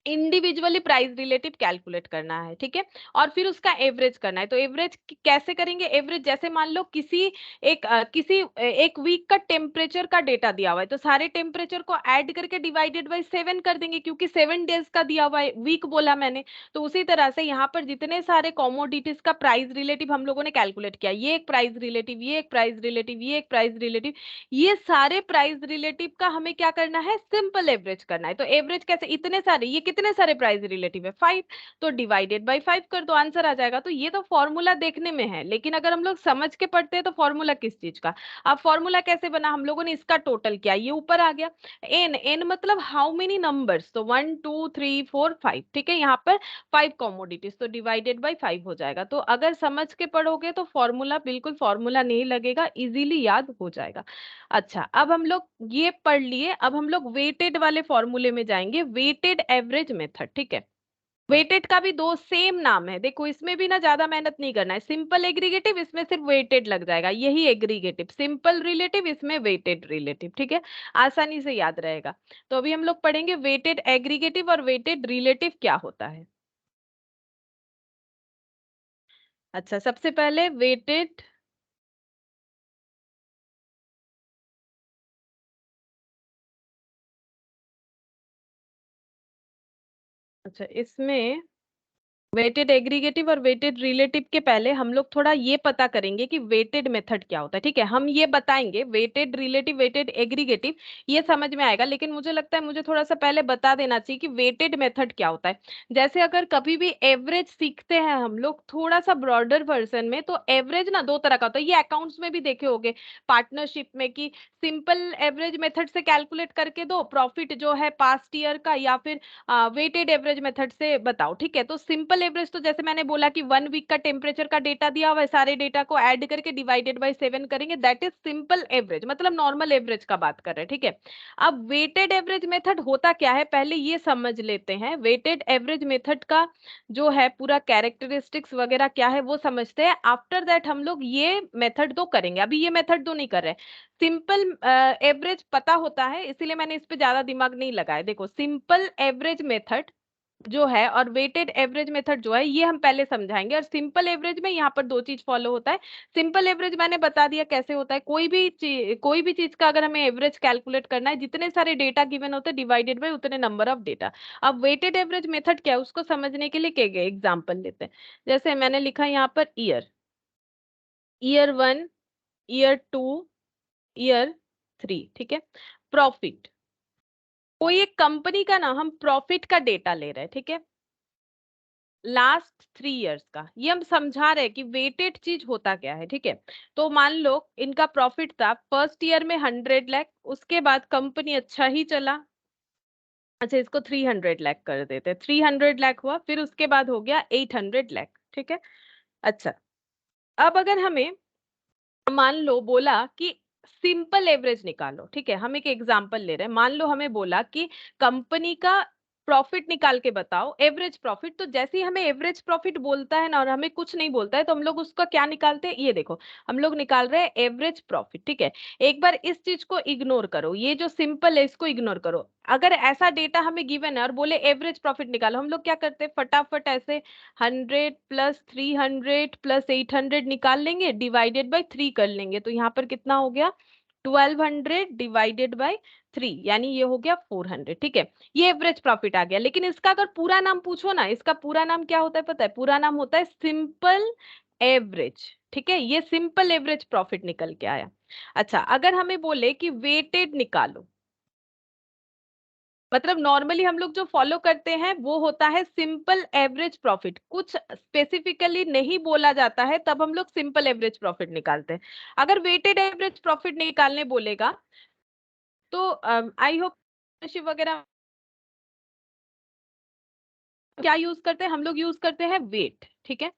इंडिविजुअली प्राइस रिलेटिव कैलकुलेट करना है, ठीक है, और फिर उसका एवरेज करना है। तो एवरेज कैसे करेंगे, एवरेज जैसे मान लो किसी एक वीक का टेम्परेचर का डेटा दिया हुआ है तो सारे टेम्परेचर को ऐड करके डिवाइडेड बाई 7 कर देंगे, क्योंकि 7 डेज का दिया हुआ है, वीक बोला मैंने। तो उसी तरह से यहाँ पर जितने सारे कॉमोडिटीज का प्राइस रिलेटिव हम लोगों ने कैलकुलेट किया, ये एक प्राइस रिलेटिव, ये एक प्राइस रिलेटिव, ये एक प्राइस रिलेटिव, ये सारे प्राइस रिलेटिव का हमें क्या करना है, सिंपल एवरेज करना है। तो एवरेज कैसे, इतने सारे, ये कितने सारे प्राइस रिलेटिव है 5, तो डिवाइडेड बाय 5 कर दो, आंसर आ जाएगा। तो ये तो फॉर्मूला देखने में है, लेकिन अगर हम लोग समझ के पढ़ते हैं तो फॉर्मूला किस चीज का। अब फॉर्मूला कैसे बना, हम लोगों ने इसका टोटल किया, ये ऊपर आ गया। एन, एन मतलब हाउ मेनी नंबर्स, तो 1 2 3 4 5, ठीक है, यहाँ पर 5 कॉमोडिटीज, तो डिवाइडेड बाय 5 हो जाएगा। तो अगर समझ के पढ़ोगे तो फॉर्मूला बिल्कुल फॉर्मूला नहीं लगेगा, इजीली याद हो जाएगा। अच्छा, अब हम लोग ये पढ़ लिए, अब हम लोग वेटेड वाले फॉर्मूले में जाएंगे, वेटेड एवरेज मेथड, ठीक है। वेटेड का भी दो सेम नाम है, देखो इसमें भी ना ज्यादा मेहनत नहीं करना है, सिंपल एग्रीगेटिव, इसमें सिर्फ वेटेड लग जाएगा, यही एग्रीगेटिव, सिंपल रिलेटिव, इसमें वेटेड रिलेटिव, ठीक है, आसानी से याद रहेगा। तो अभी हम लोग पढ़ेंगे वेटेड एग्रीगेटिव और वेटेड रिलेटिव क्या होता है। अच्छा, सबसे पहले वेटेड, अच्छा इसमें वेटेड एग्रीगेटिव और वेटेड रिलेटिव के पहले हम लोग थोड़ा ये पता करेंगे कि वेटेड मेथड क्या होता है, ठीक है। हम ये बताएंगे वेटेड रिलेटिव वेटेड एग्रीगेटिव, ये समझ में आएगा, लेकिन मुझे लगता है मुझे थोड़ा सा पहले बता देना चाहिए कि वेटेड मेथड क्या होता है। जैसे अगर कभी भी एवरेज सीखते हैं हम लोग थोड़ा सा ब्रॉडर वर्जन में, तो एवरेज ना दो तरह का होता है, ये अकाउंट्स में भी देखे होंगे पार्टनरशिप में, कि सिंपल एवरेज मेथड से कैलकुलेट करके दो प्रॉफिट जो है पास्ट ईयर का, या फिर वेटेड एवरेज मेथड से बताओ, ठीक है। तो सिंपल एवरेज तो जैसे मैंने बोला कि 1 वीक का टेम्परेचर का डेटा दिया हुआ है, सारे डेटा को ऐड करके डिवाइडेड बाय 7 करेंगे, दैट इज सिंपल एवरेज, मतलब नॉर्मल एवरेज का बात कर रहे हैं, ठीक है। अब वेटेड एवरेज मेथड होता क्या है, पहले ये समझ लेते हैं। वेटेड एवरेज मेथड का जो है पूरा कैरेक्टरिस्टिक्स वगैरह क्या है वो समझते हैं, आफ्टर दैट हम लोग ये मेथड दो करेंगे, अभी ये मेथड दो नहीं कर रहे। सिंपल एवरेज पता होता है, इसीलिए मैंने इस पे ज्यादा दिमाग नहीं लगाया। देखो सिंपल एवरेज मेथड जो है और वेटेड एवरेज मेथड जो है, ये हम पहले समझाएंगे। और सिंपल एवरेज में यहाँ पर दो चीज फॉलो होता है। सिंपल एवरेज मैंने बता दिया कैसे होता है, कोई भी चीज का अगर हमें एवरेज कैलकुलेट करना है, जितने सारे डेटा गिवन होते हैं डिवाइडेड बाय उतने नंबर ऑफ डेटा। अब वेटेड एवरेज मेथड क्या है उसको समझने के लिए क्या एग्जाम्पल लेते हैं। जैसे मैंने लिखा यहाँ per year, year 1, year 2, year 3, ठीक है। प्रॉफिट, कोई एक कंपनी का ना हम प्रॉफिट का डेटा ले रहे हैं, ठीक है, लास्ट 3 इयर्स का, ये हम समझा रहे हैं कि वेटेड चीज होता क्या है, ठीक है। तो मान लो इनका प्रॉफिट था फर्स्ट ईयर में 100 लाख, उसके बाद कंपनी अच्छा ही चला, अच्छा इसको 300 लाख कर देते, 300 लाख हुआ, फिर उसके बाद हो गया 800 लाख, ठीक है। अच्छा, अब अगर हमें मान लो बोला कि सिंपल एवरेज निकालो, ठीक है, हम एक एग्जांपल ले रहे हैं, मान लो हमें बोला कि कंपनी का प्रॉफिट निकाल के बताओ, एवरेज प्रॉफिट। तो जैसे ही हमें एवरेज प्रॉफिट बोलता है ना और हमें कुछ नहीं बोलता है, तो हम लोग उसका क्या निकालते हैं, ये देखो हम लोग निकाल रहे हैं एवरेज प्रॉफिट, ठीक है। एक बार इस चीज को इग्नोर करो, ये जो सिंपल है इसको इग्नोर करो। अगर ऐसा डेटा हमें गिवन है और बोले एवरेज प्रॉफिट निकालो, हम लोग क्या करते हैं, फटाफट ऐसे 100 + 300 + 800 निकाल लेंगे, डिवाइडेड बाय 3 कर लेंगे, तो यहाँ पर कितना हो गया 1200 डिवाइडेड बाय 3, यानी ये हो गया 400, ठीक है। ये एवरेज प्रॉफिट आ गया। लेकिन इसका अगर पूरा नाम पूछो ना, इसका पूरा नाम क्या होता है पता है, पूरा नाम होता है सिंपल एवरेज, ठीक है। ये सिंपल एवरेज प्रॉफिट निकल के आया। अच्छा, अगर हमें बोले कि वेटेड निकालो, मतलब नॉर्मली हम लोग जो फॉलो करते हैं वो होता है सिंपल एवरेज प्रॉफिट, कुछ स्पेसिफिकली नहीं बोला जाता है तब हम लोग सिंपल एवरेज प्रॉफिट निकालते हैं। अगर वेटेड एवरेज प्रॉफिट निकालने बोलेगा तो आई होप वगैरह क्या यूज करते हैं, हम लोग यूज करते हैं वेट, ठीक है।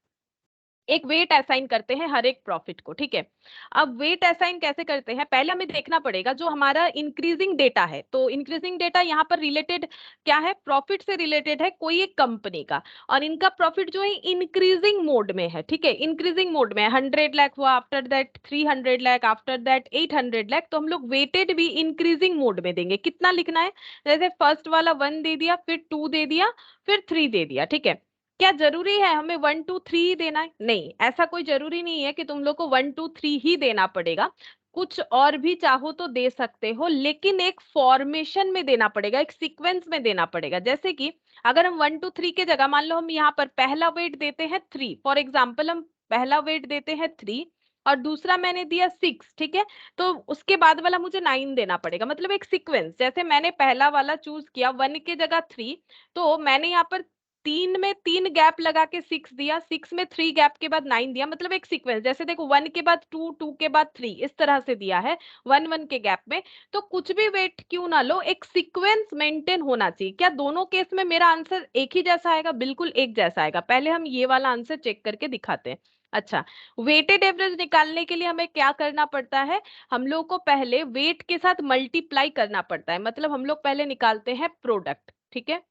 एक वेट असाइन करते हैं हर एक प्रॉफिट को, ठीक है। अब वेट असाइन कैसे करते हैं, पहले हमें देखना पड़ेगा जो हमारा इंक्रीजिंग डेटा है, तो इंक्रीजिंग डेटा यहाँ पर रिलेटेड क्या है, प्रॉफिट से रिलेटेड है कोई एक कंपनी का, और इनका प्रॉफिट जो है इंक्रीजिंग मोड में है, ठीक है, इंक्रीजिंग मोड में है। 100 लाख हुआ, after that 300 lakh, after that 800 lakh, तो हम लोग वेटेड भी इंक्रीजिंग मोड में देंगे। कितना लिखना है, जैसे फर्स्ट वाला 1 दे दिया, फिर 2 दे दिया, फिर 3 दे दिया, ठीक है। क्या जरूरी है हमें 1 2 3 ही देना है, नहीं, ऐसा कोई जरूरी नहीं है कि तुम लोग को 1 2 3 ही देना पड़ेगा, कुछ और भी चाहो तो दे सकते हो, लेकिन एक फॉर्मेशन में देना पड़ेगा, एक सीक्वेंस में देना पड़ेगा। जैसे कि अगर हम 1 2 3 के जगह मान लो हम यहाँ पर पहला वेट देते हैं 3, फॉर एग्जाम्पल हम पहला वेट देते हैं 3, और दूसरा मैंने दिया 6, ठीक है। तो उसके बाद वाला मुझे 9 देना पड़ेगा, मतलब एक सीक्वेंस। जैसे मैंने पहला वाला चूज किया 1 की जगह 3, तो मैंने यहाँ पर 3 में 3 गैप लगा के 6 दिया, 6 में 3 गैप के बाद 9 दिया, मतलब एक सीक्वेंस। जैसे देखो 1 के बाद 2, 2 के बाद 3, इस तरह से दिया है 1 1 के गैप में। तो कुछ भी वेट क्यों ना लो, एक सीक्वेंस मेंटेन होना चाहिए। क्या दोनों केस में मेरा आंसर एक ही जैसा आएगा? बिल्कुल एक जैसा आएगा। पहले हम ये वाला आंसर चेक करके दिखाते हैं। अच्छा, वेटेड एवरेज निकालने के लिए हमें क्या करना पड़ता है? हम लोग को पहले वेट के साथ मल्टीप्लाई करना पड़ता है, मतलब हम लोग पहले निकालते हैं प्रोडक्ट, ठीक है।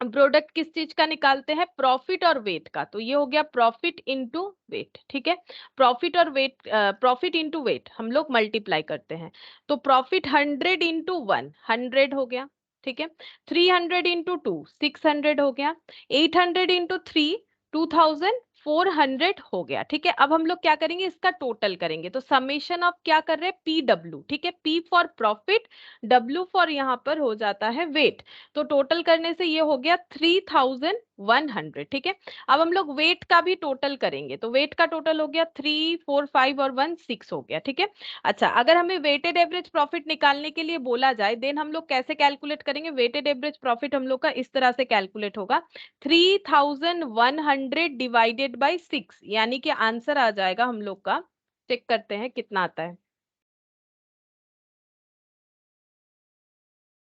प्रोडक्ट किस चीज का निकालते हैं? प्रॉफिट और वेट का। तो ये हो गया प्रॉफिट इंटू वेट, ठीक है। प्रॉफिट और वेट, प्रॉफिट इंटू वेट हम लोग मल्टीप्लाई करते हैं। तो प्रॉफिट 100 इंटू 1 100 हो गया, ठीक है। 300 इंटू 2 600 हो गया। 800 इंटू 3 2400 हो गया, ठीक है। अब हम लोग क्या करेंगे? इसका टोटल करेंगे। तो समेशन ऑफ क्या कर रहे हैं? पी डब्ल्यू, ठीक है। P for profit, W for यहाँ पर हो जाता है वेट। तो टोटल करने से ये हो गया 3100, ठीक है। अब हम लोग वेट का भी टोटल करेंगे। तो वेट का टोटल हो गया 3 4 5 और 1 6 हो गया, ठीक है। अच्छा, अगर हमें वेटेड एवरेज प्रॉफिट निकालने के लिए बोला जाए, देन हम लोग कैसे कैलकुलेट करेंगे? वेटेड एवरेज प्रॉफिट हम लोग का इस तरह से कैलकुलेट होगा, 3100 डिवाइडेड बाई 6, यानी कि आंसर आ जाएगा हम लोग का, चेक करते हैं कितना आता है।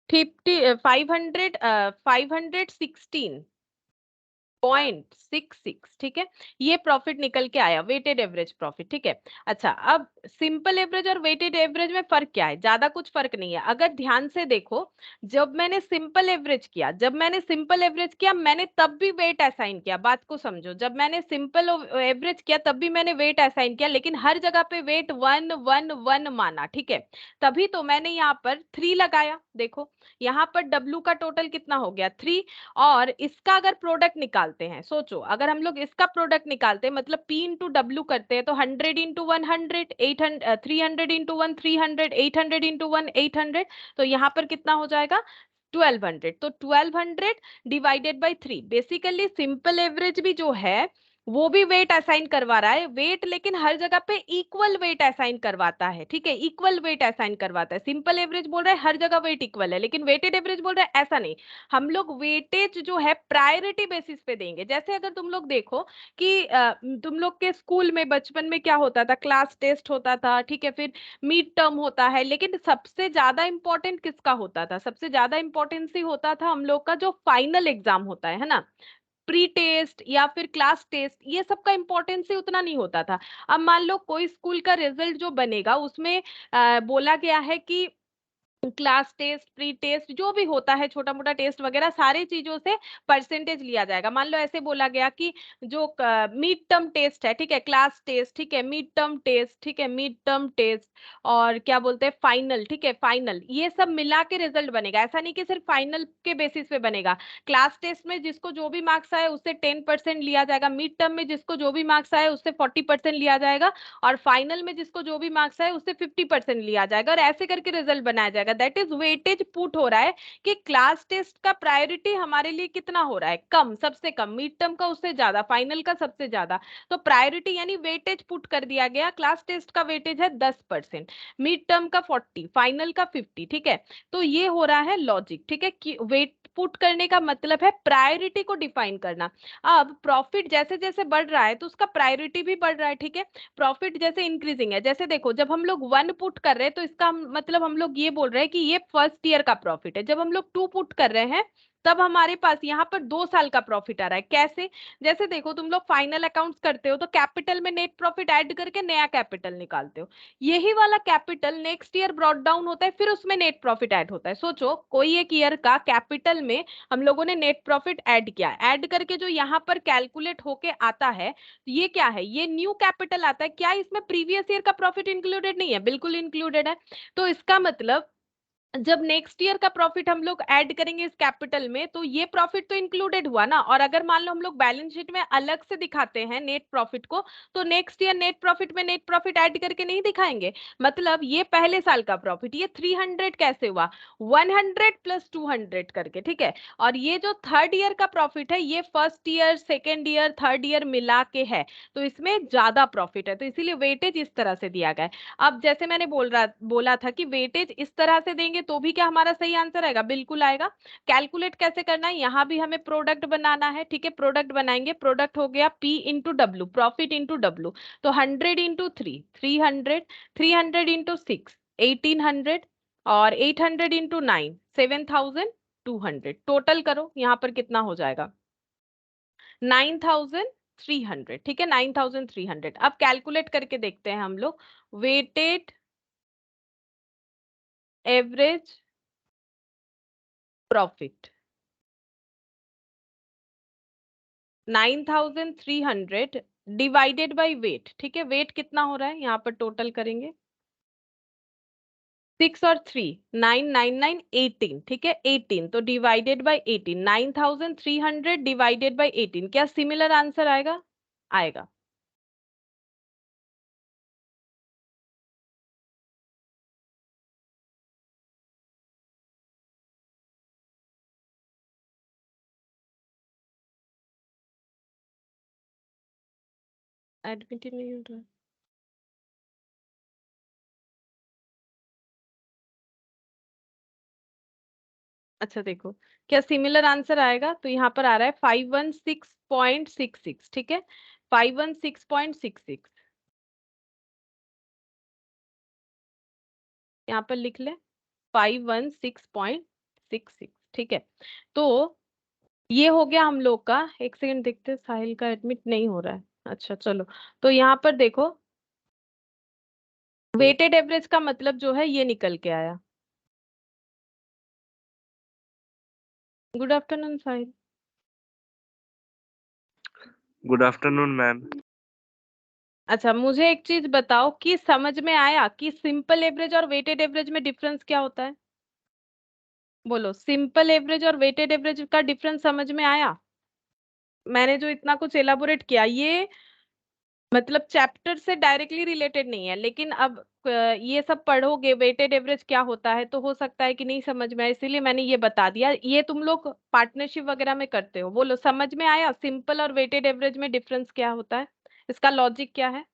516.66, ठीक है। ये प्रॉफिट निकल के आया, वेटेड एवरेज प्रॉफिट, ठीक है। अच्छा, अब सिंपल एवरेज और वेटेड एवरेज में फर्क क्या है? ज्यादा कुछ फर्क नहीं है। अगर ध्यान से देखो, जब मैंने सिंपल एवरेज किया मैंने तब भी वेट असाइन किया। बात को समझो, जब मैंने सिंपल एवरेज किया तब भी मैंने वेट असाइन किया, लेकिन हर जगह पे वेट 1 1 1 माना, ठीक है। तभी तो मैंने यहाँ पर 3 लगाया। देखो यहाँ पर डब्ल्यू का टोटल कितना हो गया? 3। और इसका अगर प्रोडक्ट निकालते हैं, सोचो अगर हम लोग इसका प्रोडक्ट निकालते हैं, मतलब पी इंटू डब्ल्यू करते हैं, तो 100 इंटू 100, 800, 300 इंटू 1 300, 800 इंटू 1 800। तो यहाँ पर कितना हो जाएगा? 1200। तो 1200 divided by 3, basically simple average भी जो है वो भी वेट असाइन करवा रहा है, वेट लेकिन हर जगह पे इक्वल वेट असाइन करवाता है, ठीक है। इक्वल वेट असाइन करवाता है। सिंपल एवरेज बोल रहा है हर जगह वेट इक्वल है, लेकिन वेटेड एवरेज बोल रहा है ऐसा नहीं। हम लोग वेटेज जो है प्रायोरिटी बेसिस पे देंगे। जैसे अगर तुम लोग देखो कि तुम लोग के स्कूल में बचपन में क्या होता था? क्लास टेस्ट होता था, ठीक है, फिर मिड टर्म होता है, लेकिन सबसे ज्यादा इंपॉर्टेंट किसका होता था? सबसे ज्यादा इंपॉर्टेंस ही होता था हम लोग का जो फाइनल एग्जाम होता है ना। प्री टेस्ट या फिर क्लास टेस्ट, ये सब का इंपॉर्टेंस ही उतना नहीं होता था। अब मान लो कोई स्कूल का रिजल्ट जो बनेगा उसमें बोला गया है कि क्लास टेस्ट, प्री टेस्ट, जो भी होता है छोटा मोटा टेस्ट वगैरह, सारी चीजों से परसेंटेज लिया जाएगा। मान लो ऐसे बोला गया कि जो मिड टर्म टेस्ट है, ठीक है, क्लास टेस्ट, ठीक है, मिड टर्म टेस्ट, ठीक है, मिड टर्म टेस्ट, और क्या बोलते हैं फाइनल, ठीक है, फाइनल, ये सब मिला के रिजल्ट बनेगा। ऐसा नहीं कि सिर्फ फाइनल के बेसिस पे बनेगा। क्लास टेस्ट में जिसको जो भी मार्क्स आए उससे 10% लिया जाएगा, मिड टर्म में जिसको जो भी मार्क्स आए उससे 40% लिया जाएगा, और फाइनल में जिसको जो भी मार्क्स आए उससे 50% लिया जाएगा, और ऐसे करके रिजल्ट बनाया जाएगा। दैट इज वेटेज पुट हो रहा है कि क्लास टेस्ट का प्रायोरिटी हमारे लिए कितना हो रहा है? कम, सबसे कम। मिड टर्म का उससे ज्यादा, फाइनल का सबसे ज्यादा। तो प्रायोरिटी यानी वेटेज पुट कर दिया गया। क्लास टेस्ट का वेटेज है 10%, मिड टर्म का 40, फाइनल का 50, ठीक है। तो ये हो रहा है लॉजिक, ठीक है, कि वेट पुट करने का मतलब है प्रायोरिटी को डिफाइन करना। अब प्रॉफिट जैसे जैसे बढ़ रहा है तो उसका प्रायोरिटी भी बढ़ रहा है, ठीक है। प्रॉफिट जैसे इंक्रीजिंग है, जैसे देखो जब हम लोग 1 पुट कर रहे हैं तो इसका मतलब हम लोग ये बोल रहे हैं कि ये फर्स्ट ईयर का प्रॉफिट है। जब हम लोग 2 पुट कर रहे हैं तब हमारे पास यहाँ पर 2 साल का प्रॉफिट आ रहा है। कैसे? जैसे देखो तुम लोग फाइनल अकाउंट्स करते हो तो कैपिटल में नेट प्रॉफिट ऐड करके नया कैपिटल निकालते हो। यही वाला capital next year brought down होता है, फिर उसमें नेट प्रॉफिट ऐड होता है। सोचो कोई एक ईयर का कैपिटल में हम लोगों ने नेट प्रॉफिट ऐड किया, ऐड करके जो यहाँ पर कैलकुलेट होके आता है, ये क्या है? ये न्यू कैपिटल आता है। क्या इसमें प्रीवियस ईयर का प्रॉफिट इंक्लूडेड नहीं है? बिल्कुल इंक्लूडेड है। तो इसका मतलब जब नेक्स्ट ईयर का प्रॉफिट हम लोग ऐड करेंगे इस कैपिटल में, तो ये प्रॉफिट तो इंक्लूडेड हुआ ना। और अगर मान लो हम लोग बैलेंस शीट में अलग से दिखाते हैं नेट प्रॉफिट को, तो नेक्स्ट ईयर नेट प्रॉफिट में नेट प्रॉफिट ऐड करके नहीं दिखाएंगे। मतलब ये पहले साल का प्रॉफिट, ये 300 कैसे हुआ, 100 प्लस 200 करके, ठीक है। और ये जो थर्ड ईयर का प्रॉफिट है, ये first year, second year, third year मिला के है, तो इसमें ज्यादा प्रॉफिट है, तो इसीलिए वेटेज इस तरह से दिया गया है। अब जैसे मैंने बोला था कि वेटेज इस तरह से देंगे तो भी क्या हमारा सही आंसर आएगा, बिल्कुल आएगा। कैलकुलेट कैसे करना है, यहाँ भी हमें प्रोडक्ट बनाना है, ठीक है। प्रोडक्ट बनाएंगे, प्रोडक्ट हो गया P into W, profit into W. तो 100 इंटू 3, 300, 300 इंटू 6, 1800, और 800 इंटू 9, 7200। टोटल करो यहाँ पर कितना हो जाएगा, 9300, ठीक है, 9300। अब कैलकुलेट करके देखते हैं हम लोग, weighted average profit 9300 divided by weight, ठीक है। वेट कितना हो रहा है यहाँ पर, टोटल करेंगे 6 और 3, 9, 9, 9, 18, ठीक है, 18। तो डिवाइडेड बाय 18, 9300 डिवाइडेड बाय 18, क्या सिमिलर आंसर आएगा, आएगा। एडमिट ही नहीं हो रहा है। अच्छा देखो, क्या सिमिलर आंसर आएगा, तो यहाँ पर आ रहा है 516.66, ठीक है, 516.66। यहाँ पर लिख ले 516.66, ठीक है। तो ये हो गया हम लोग का। एक सेकंड देखते हैं, साहिल का एडमिट नहीं हो रहा है, अच्छा चलो। तो यहाँ पर देखो, वेटेड एवरेज का मतलब जो है ये निकल के आया। Good afternoon Sahil. Good afternoon ma'am. अच्छा, मुझे एक चीज बताओ कि समझ में आया कि सिंपल एवरेज और वेटेड एवरेज में डिफरेंस क्या होता है, बोलो। सिंपल एवरेज और वेटेड एवरेज का डिफरेंस समझ में आया। मैंने जो इतना कुछ एलाबोरेट किया, ये मतलब चैप्टर से डायरेक्टली रिलेटेड नहीं है, लेकिन अब ये सब पढ़ोगे वेटेड एवरेज क्या होता है, तो हो सकता है कि नहीं समझ में आए, इसीलिए मैंने ये बता दिया। ये तुम लोग पार्टनरशिप वगैरह में करते हो, बोलो समझ में आया सिंपल और वेटेड एवरेज में डिफरेंस क्या होता है, इसका लॉजिक क्या है।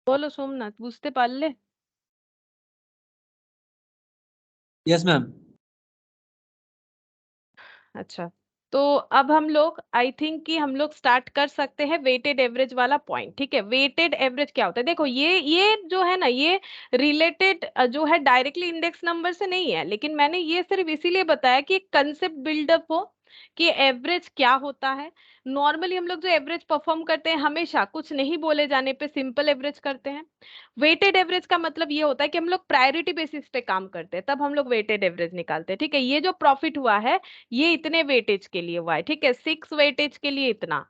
बोलो सोमनाथ, बुझते पारले। Yes ma'am. अच्छा, तो अब हम लोग आई थिंक कि हम लोग स्टार्ट कर सकते हैं वेटेड एवरेज वाला पॉइंट, ठीक है। वेटेड एवरेज क्या होता है, देखो ये जो है ना, ये रिलेटेड जो है डायरेक्टली इंडेक्स नंबर से नहीं है, लेकिन मैंने ये सिर्फ इसीलिए बताया कि कंसेप्ट बिल्डअप हो कि एवरेज क्या होता है। नॉर्मली हम लोग जो एवरेज परफॉर्म करते हैं, हमेशा कुछ नहीं बोले जाने पे सिंपल एवरेज करते हैं। वेटेड एवरेज का मतलब ये होता है कि हम लोग प्रायोरिटी बेसिस पे काम करते हैं, तब हम लोग वेटेड एवरेज निकालते हैं, ठीक है। ये जो प्रॉफिट हुआ है, ये इतने वेटेज के लिए हुआ है, ठीक है, 6 वेटेज के लिए इतना,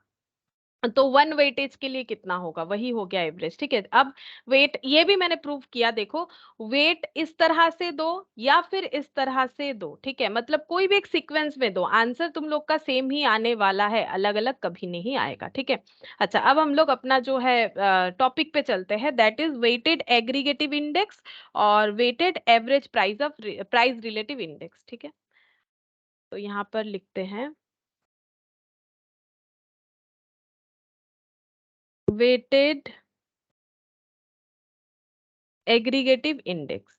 तो 1 वेटेज के लिए कितना होगा, वही हो गया एवरेज, ठीक है। अब वेट ये भी मैंने प्रूव किया, देखो वेट इस तरह से दो या फिर इस तरह से दो, ठीक है, मतलब कोई भी एक सीक्वेंस में दो, आंसर तुम लोग का सेम ही आने वाला है, अलग अलग कभी नहीं आएगा, ठीक है। अच्छा, अब हम लोग अपना जो है टॉपिक पे चलते हैं, that is weighted aggregative index और weighted average price relative index, ठीक है। तो यहाँ पर लिखते हैं वेटेड एग्रीगेटिव इंडेक्स,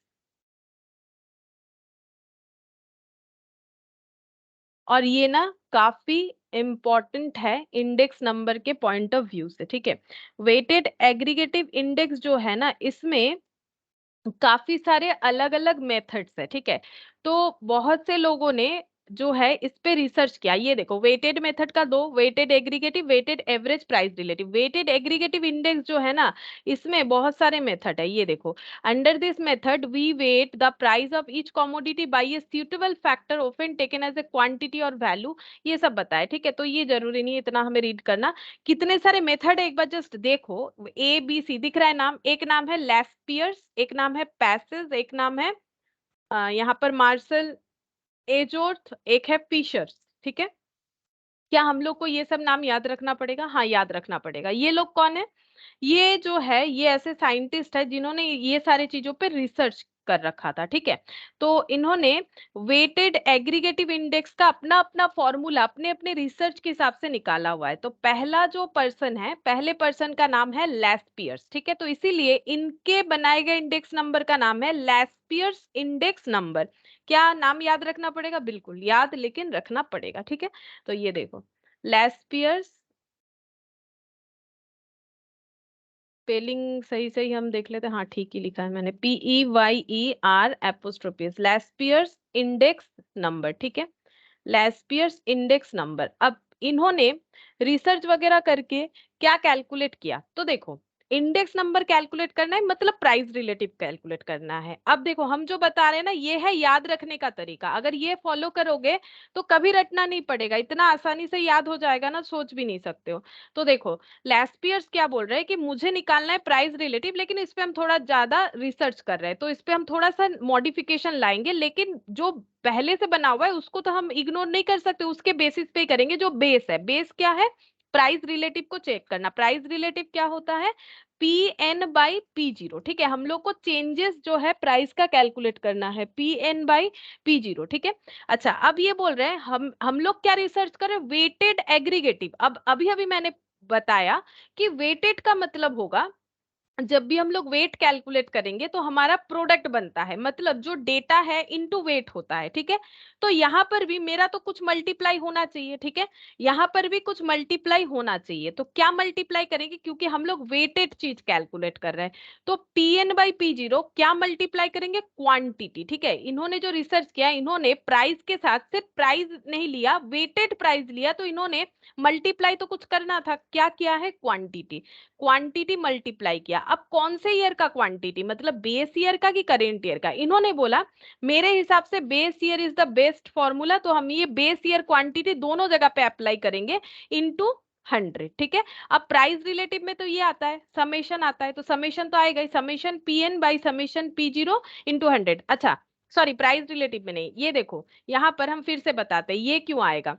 और ये ना काफी इंपॉर्टेंट है इंडेक्स नंबर के पॉइंट ऑफ व्यू से, ठीक है। वेटेड एग्रीगेटिव इंडेक्स जो है ना, इसमें काफी सारे अलग अलग मेथड्स है, ठीक है। तो बहुत से लोगों ने जो है इस पे रिसर्च किया। ये देखो वेटेड मेथड का दो, weighted aggregative, weighted average, price relative. Weighted aggregative index जो है ना, इसमें बहुत सारे मेथड है। ये देखो, under this method we weight the price of each commodity by a suitable factor often taken as a quantity और वैल्यू, ये सब बताए। ठीक है, तो ये जरूरी नहीं है इतना हमें रीड करना। कितने सारे मेथड है एक बार जस्ट देखो, ए बी सी दिख रहा है नाम। एक नाम है लैस्पियर्स, एक नाम है पैसेज, एक नाम है यहाँ पर मार्शल एजोर्थ, एक है फिशर्स। ठीक है, क्या हम लोग को ये सब नाम याद रखना पड़ेगा? हाँ, याद रखना पड़ेगा। ये लोग कौन है? ये जो है ये ऐसे साइंटिस्ट है जिन्होंने ये सारे चीजों पे रिसर्च कर रखा था। ठीक है, तो इन्होंने वेटेड एग्रीगेटिव इंडेक्स का अपना अपना फॉर्मूला अपने अपने रिसर्च के हिसाब से निकाला हुआ है। तो पहला जो पर्सन है, पहले पर्सन का नाम है लैस्पियर्स। ठीक है, तो इसीलिए इनके बनाए गए इंडेक्स नंबर का नाम है लैस्पियर्स इंडेक्स नंबर। क्या नाम याद रखना पड़ेगा? बिल्कुल याद लेकिन रखना पड़ेगा। ठीक है, तो ये देखो लैस्पियर्स, स्पेलिंग सही सही हम देख लेते हैं। हाँ ठीक ही लिखा है मैंने, PEYER एपोस्ट्रोफिस, लैस्पियर्स इंडेक्स नंबर। ठीक है, लैस्पियर्स इंडेक्स नंबर। अब इन्होंने रिसर्च वगैरह करके क्या कैलकुलेट किया, तो देखो इंडेक्स नंबर कैलकुलेट करना है मतलब प्राइस रिलेटिव कैलकुलेट करना है। अब देखो हम जो बता रहे हैं ना, ये है याद रखने का तरीका। अगर ये फॉलो करोगे तो कभी रटना नहीं पड़ेगा, इतना आसानी से याद हो जाएगा ना, सोच भी नहीं सकते हो। तो देखो लैस्पियर्स क्या बोल रहे हैं कि मुझे निकालना है प्राइस रिलेटिव, लेकिन इस पे हम थोड़ा ज्यादा रिसर्च कर रहे हैं, तो इस पे हम थोड़ा सा मॉडिफिकेशन लाएंगे। लेकिन जो पहले से बना हुआ है उसको तो हम इग्नोर नहीं कर सकते, उसके बेसिस पे ही करेंगे। जो बेस है, बेस क्या है? प्राइस रिलेटिव को चेक करना। प्राइस रिलेटिव क्या होता है? PN/P0। ठीक है, हम लोग को चेंजेस जो है प्राइस का कैलकुलेट करना है, PN/P0। ठीक है, अच्छा अब ये बोल रहे हैं हम लोग क्या रिसर्च करें? Weighted aggregative. अब अभी अभी मैंने बताया कि वेटेड का मतलब होगा, जब भी हम लोग वेट कैलकुलेट करेंगे तो हमारा प्रोडक्ट बनता है, मतलब जो डेटा है इनटू वेट होता है। ठीक है, तो यहाँ पर भी मेरा तो कुछ मल्टीप्लाई होना चाहिए। ठीक है, यहाँ पर भी कुछ मल्टीप्लाई होना चाहिए। तो क्या मल्टीप्लाई करेंगे? क्योंकि हम लोग वेटेड चीज कैलकुलेट कर रहे हैं, तो PN/P0 क्या मल्टीप्लाई करेंगे? क्वांटिटी। ठीक है, इन्होंने जो रिसर्च किया, इन्होंने प्राइस के साथ सिर्फ प्राइस नहीं लिया, वेटेड प्राइस लिया, तो इन्होंने मल्टीप्लाई तो कुछ करना था, क्या किया है? क्वांटिटी। क्वांटिटी मल्टीप्लाई किया। अब कौन से ईयर का क्वांटिटी, मतलब बेस ईयर का कि करेंट ईयर का? इन्होंने बोला मेरे हिसाब से base year is the best formula, तो हम ये बेस ईयर क्वांटिटी दोनों जगह पे अप्लाई करेंगे इनटू 100। ठीक है, अब प्राइस रिलेटिव में तो ये आता है, समेशन आता है, तो समेशन तो आएगा ही, समेशन PN/P0 इंटू 100। अच्छा सॉरी, प्राइस रिलेटिव में नहीं, ये देखो यहाँ पर हम फिर से बताते हैं ये क्यों आएगा।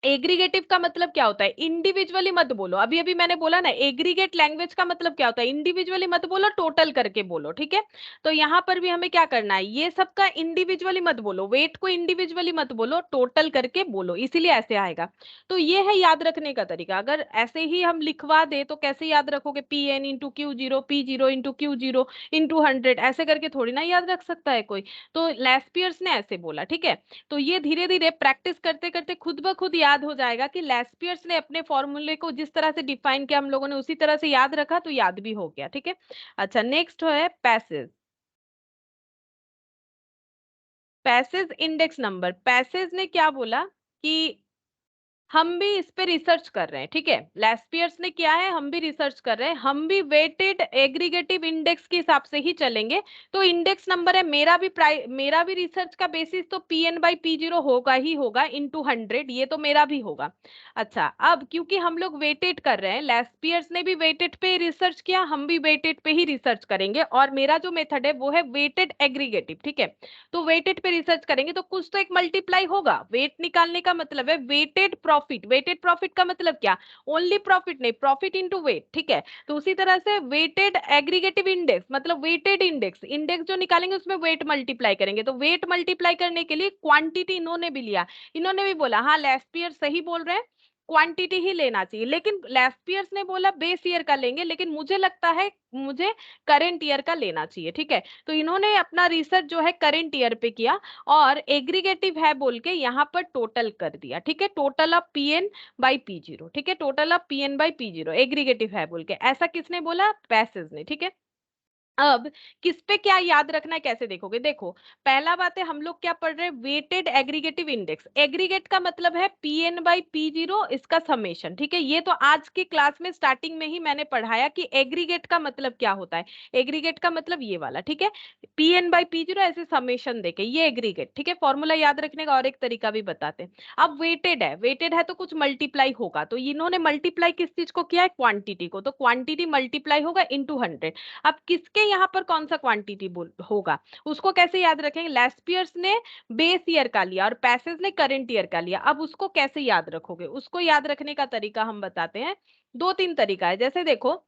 एग्रीगेटिव का मतलब क्या होता है? इंडिविजुअली मत बोलो। अभी अभी मैंने बोला ना, एग्रीगेट लैंग्वेज का मतलब क्या होता है? इंडिविजुअली मत बोलो, टोटल करके बोलो। ठीक है, तो यहाँ पर भी हमें क्या करना है? ये सबका इंडिविजुअली मत बोलो, वेट को इंडिविजुअली मत बोलो, टोटल करके बोलो, इसीलिए ऐसे आएगा। तो ये है याद रखने का तरीका। अगर ऐसे ही हम लिखवा दे तो कैसे याद रखोगे? PN/Q0, P0/Q0 इंटू 100, ऐसे करके थोड़ी ना याद रख सकता है कोई। तो लैस्पियर्स ने ऐसे बोला। ठीक है, तो ये धीरे धीरे प्रैक्टिस करते करते खुद ब खुद याद हो जाएगा कि लैस्पियर्स ने अपने फॉर्मूले को जिस तरह से डिफाइन किया, हम लोगों ने उसी तरह से याद रखा, तो याद भी हो गया। ठीक है, अच्छा नेक्स्ट है passage. Passage index number. Passage ने क्या बोला कि हम भी इस पे रिसर्च कर रहे हैं। ठीक है, लैस्पियर्स ने किया है, हम भी रिसर्च कर रहे हैं, हम भी वेटेड एग्रीगेटिव इंडेक्स के हिसाब से ही चलेंगे। तो इंडेक्स नंबर है, मेरा भी रिसर्च का बेसिस तो PN/P0 होगा ही होगा इंटू 100, ये तो मेरा भी होगा। अच्छा अब क्योंकि हम लोग वेटेड कर रहे हैं, लैस्पियर्स ने भी वेटेड पे रिसर्च किया, हम भी वेटेड पे ही रिसर्च करेंगे, और मेरा जो मेथड है वो है वेटेड एग्रीगेटिव। ठीक है, तो वेटेड पे रिसर्च करेंगे तो कुछ तो एक मल्टीप्लाई होगा। वेट निकालने का मतलब है वेटेड प्रॉफिट। वेटेड प्रॉफिट का मतलब क्या? ओनली प्रॉफिट नहीं, प्रॉफिट इनटू वेट। ठीक है, तो उसी तरह से वेटेड एग्रीगेटिव इंडेक्स मतलब वेटेड इंडेक्स, इंडेक्स जो निकालेंगे उसमें वेट मल्टीप्लाई करेंगे। तो वेट मल्टीप्लाई करने के लिए क्वांटिटी इन्होंने भी लिया। इन्होंने भी बोला हाँ लैस्पियर सही बोल रहे हैं, क्वांटिटी ही लेना चाहिए, लेकिन लैस्पियर्स ने बोला बेस ईयर का लेंगे, लेकिन मुझे लगता है मुझे करंट ईयर का लेना चाहिए। ठीक है, तो इन्होंने अपना रिसर्च जो है करंट ईयर पे किया, और एग्रीगेटिव है बोल के यहाँ पर टोटल कर दिया। ठीक है, टोटल ऑफ PN/P0। ठीक है, टोटल ऑफ PN/P0 एग्रीगेटिव है बोल के, ऐसा किसने बोला? पैसेज ने। ठीक है, अब किस पे क्या याद रखना है, कैसे देखोगे? देखो, पहला बात है हम लोग क्या पढ़ रहे हैं, वेटेड एग्रीगेटिव इंडेक्स। एग्रीगेट का मतलब है Pn बाई P0, इसका समेशन, ठीक है। ये तो आज की क्लास में स्टार्टिंग में ही मैंने पढ़ाया कि एग्रीगेट का मतलब क्या होता है। एग्रीगेट का मतलब ये वाला, ठीक है, Pn बाई P0 ऐसे समेशन देके, ये एग्रीगेट, ठीक है। फॉर्मूला याद रखने का और एक तरीका भी बताते हैं। अब वेटेड है तो कुछ मल्टीप्लाई होगा, तो इन्होंने मल्टीप्लाई किस चीज को किया है, क्वांटिटी को, तो क्वांटिटी मल्टीप्लाई होगा इंटू 100। अब किसके यहाँ पर कौन सा क्वांटिटी होगा, उसको कैसे याद रखेंगे? लेस्पियर्स ने बेस ईयर का लिया और पैसेज ने करंट ईयर का लिया। अब उसको कैसे याद रखोगे, उसको याद रखने का तरीका हम बताते हैं। 2-3 तरीका है। जैसे देखो,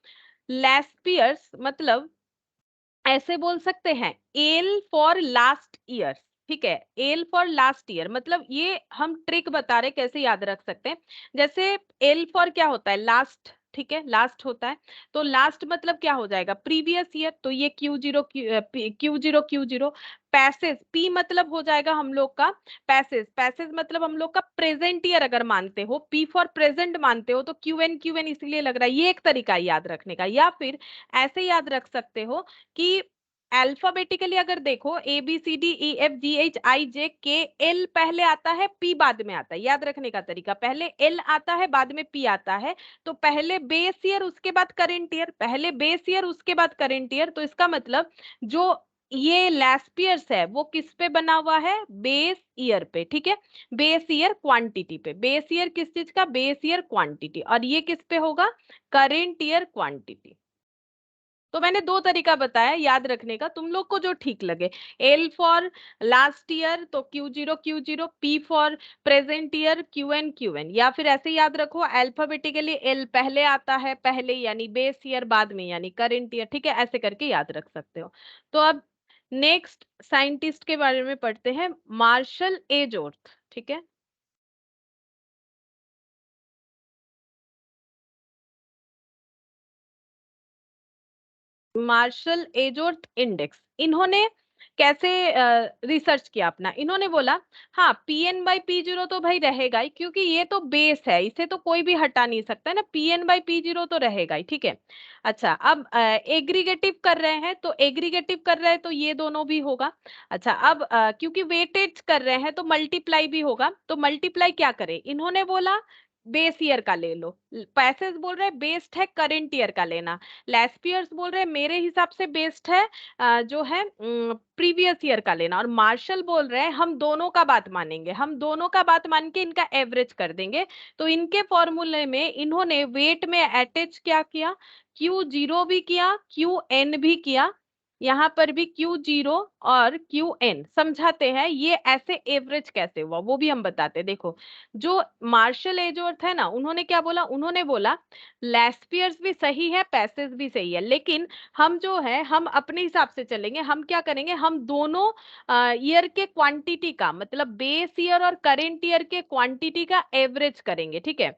लेस्पियर्स मतलब ऐसे बोल सकते हैं, एल फॉर लास्ट ईयर, ठीक है। एल फॉर लास्ट ईयर मतलब ये हम ट्रिक बता रहे कैसे याद रख सकते हैं। जैसे एल फॉर क्या होता है, लास्ट, ठीक है, लास्ट होता है। तो लास्ट मतलब क्या हो जाएगा, प्रीवियस ईयर, तो ये Q0 पैसेज, पी मतलब हो जाएगा हम लोग का पैसेज मतलब हम लोग का प्रेजेंट ईयर अगर मानते हो, पी फॉर प्रेजेंट मानते हो तो क्यूएन इसलिए लग रहा है। ये एक तरीका है याद रखने का। या फिर ऐसे याद रख सकते हो कि अल्फाबेटिकली अगर देखो, ABCDEFGHIJK, एल पहले आता है, पी बाद में आता है। याद रखने का तरीका, पहले एल आता है बाद में पी आता है, तो पहले बेस ईयर उसके बाद करेंट ईयर, पहले बेस ईयर उसके बाद करेंट ईयर। तो इसका मतलब जो ये लेस्पियर्स है वो किस पे बना हुआ है, बेस ईयर पे, ठीक है, बेस ईयर क्वांटिटी पे। बेस ईयर किस चीज का, बेस ईयर क्वांटिटी। और ये किस पे होगा, करेंट ईयर क्वांटिटी। तो मैंने 2 तरीका बताया याद रखने का, तुम लोग को जो ठीक लगे। एल फॉर लास्ट ईयर तो Q0, P for present year QN, या फिर ऐसे याद रखो अल्फाबेटिकली, एल पहले आता है, पहले यानी बेस ईयर, बाद में यानी करेंट ईयर, ठीक है, ऐसे करके याद रख सकते हो। तो अब नेक्स्ट साइंटिस्ट के बारे में पढ़ते हैं, मार्शल एजोर्थ, ठीक है। मार्शल एजोर्थ इंडेक्स, इन्होंने कैसे रिसर्च किया अपना, इन्होंने बोला हाँ Pn बाई P0 तो भाई रहेगा ही, क्योंकि ये तो बेस है, इसे तो कोई भी हटा नहीं सकता है ना, Pn बाई P0 तो रहेगा ही, ठीक है। अच्छा, अब एग्रीगेटिव कर रहे हैं, तो एग्रीगेटिव कर रहे हैं तो ये दोनों भी होगा। अच्छा, अब क्योंकि वेटेज कर रहे हैं तो मल्टीप्लाई भी होगा, तो मल्टीप्लाई क्या करें, इन्होंने बोला बेस ईयर का ले लो, पैसेज बोल रहे हैं बेस्ड है करंट ईयर का लेना, लेस्पियर्स बोल रहे हैं मेरे हिसाब से बेस्ड है जो है प्रीवियस ईयर का लेना, और मार्शल बोल रहे हैं हम दोनों का बात मानेंगे, हम दोनों का बात मान के इनका एवरेज कर देंगे। तो इनके फॉर्मूले में इन्होंने वेट में अटैच क्या किया, Q0 भी किया, QN भी किया, यहाँ पर भी Q0 और QN समझाते हैं ये ऐसे एवरेज कैसे हुआ वो भी हम बताते हैं। देखो, जो मार्शल एजोर्थ है ना, उन्होंने क्या बोला, उन्होंने बोला लेस्पियर्स भी सही है, पैसेज भी सही है, लेकिन हम जो है हम अपने हिसाब से चलेंगे। हम क्या करेंगे, हम दोनों ईयर के क्वांटिटी का मतलब बेस ईयर और करेंट ईयर के क्वांटिटी का एवरेज करेंगे, ठीक है।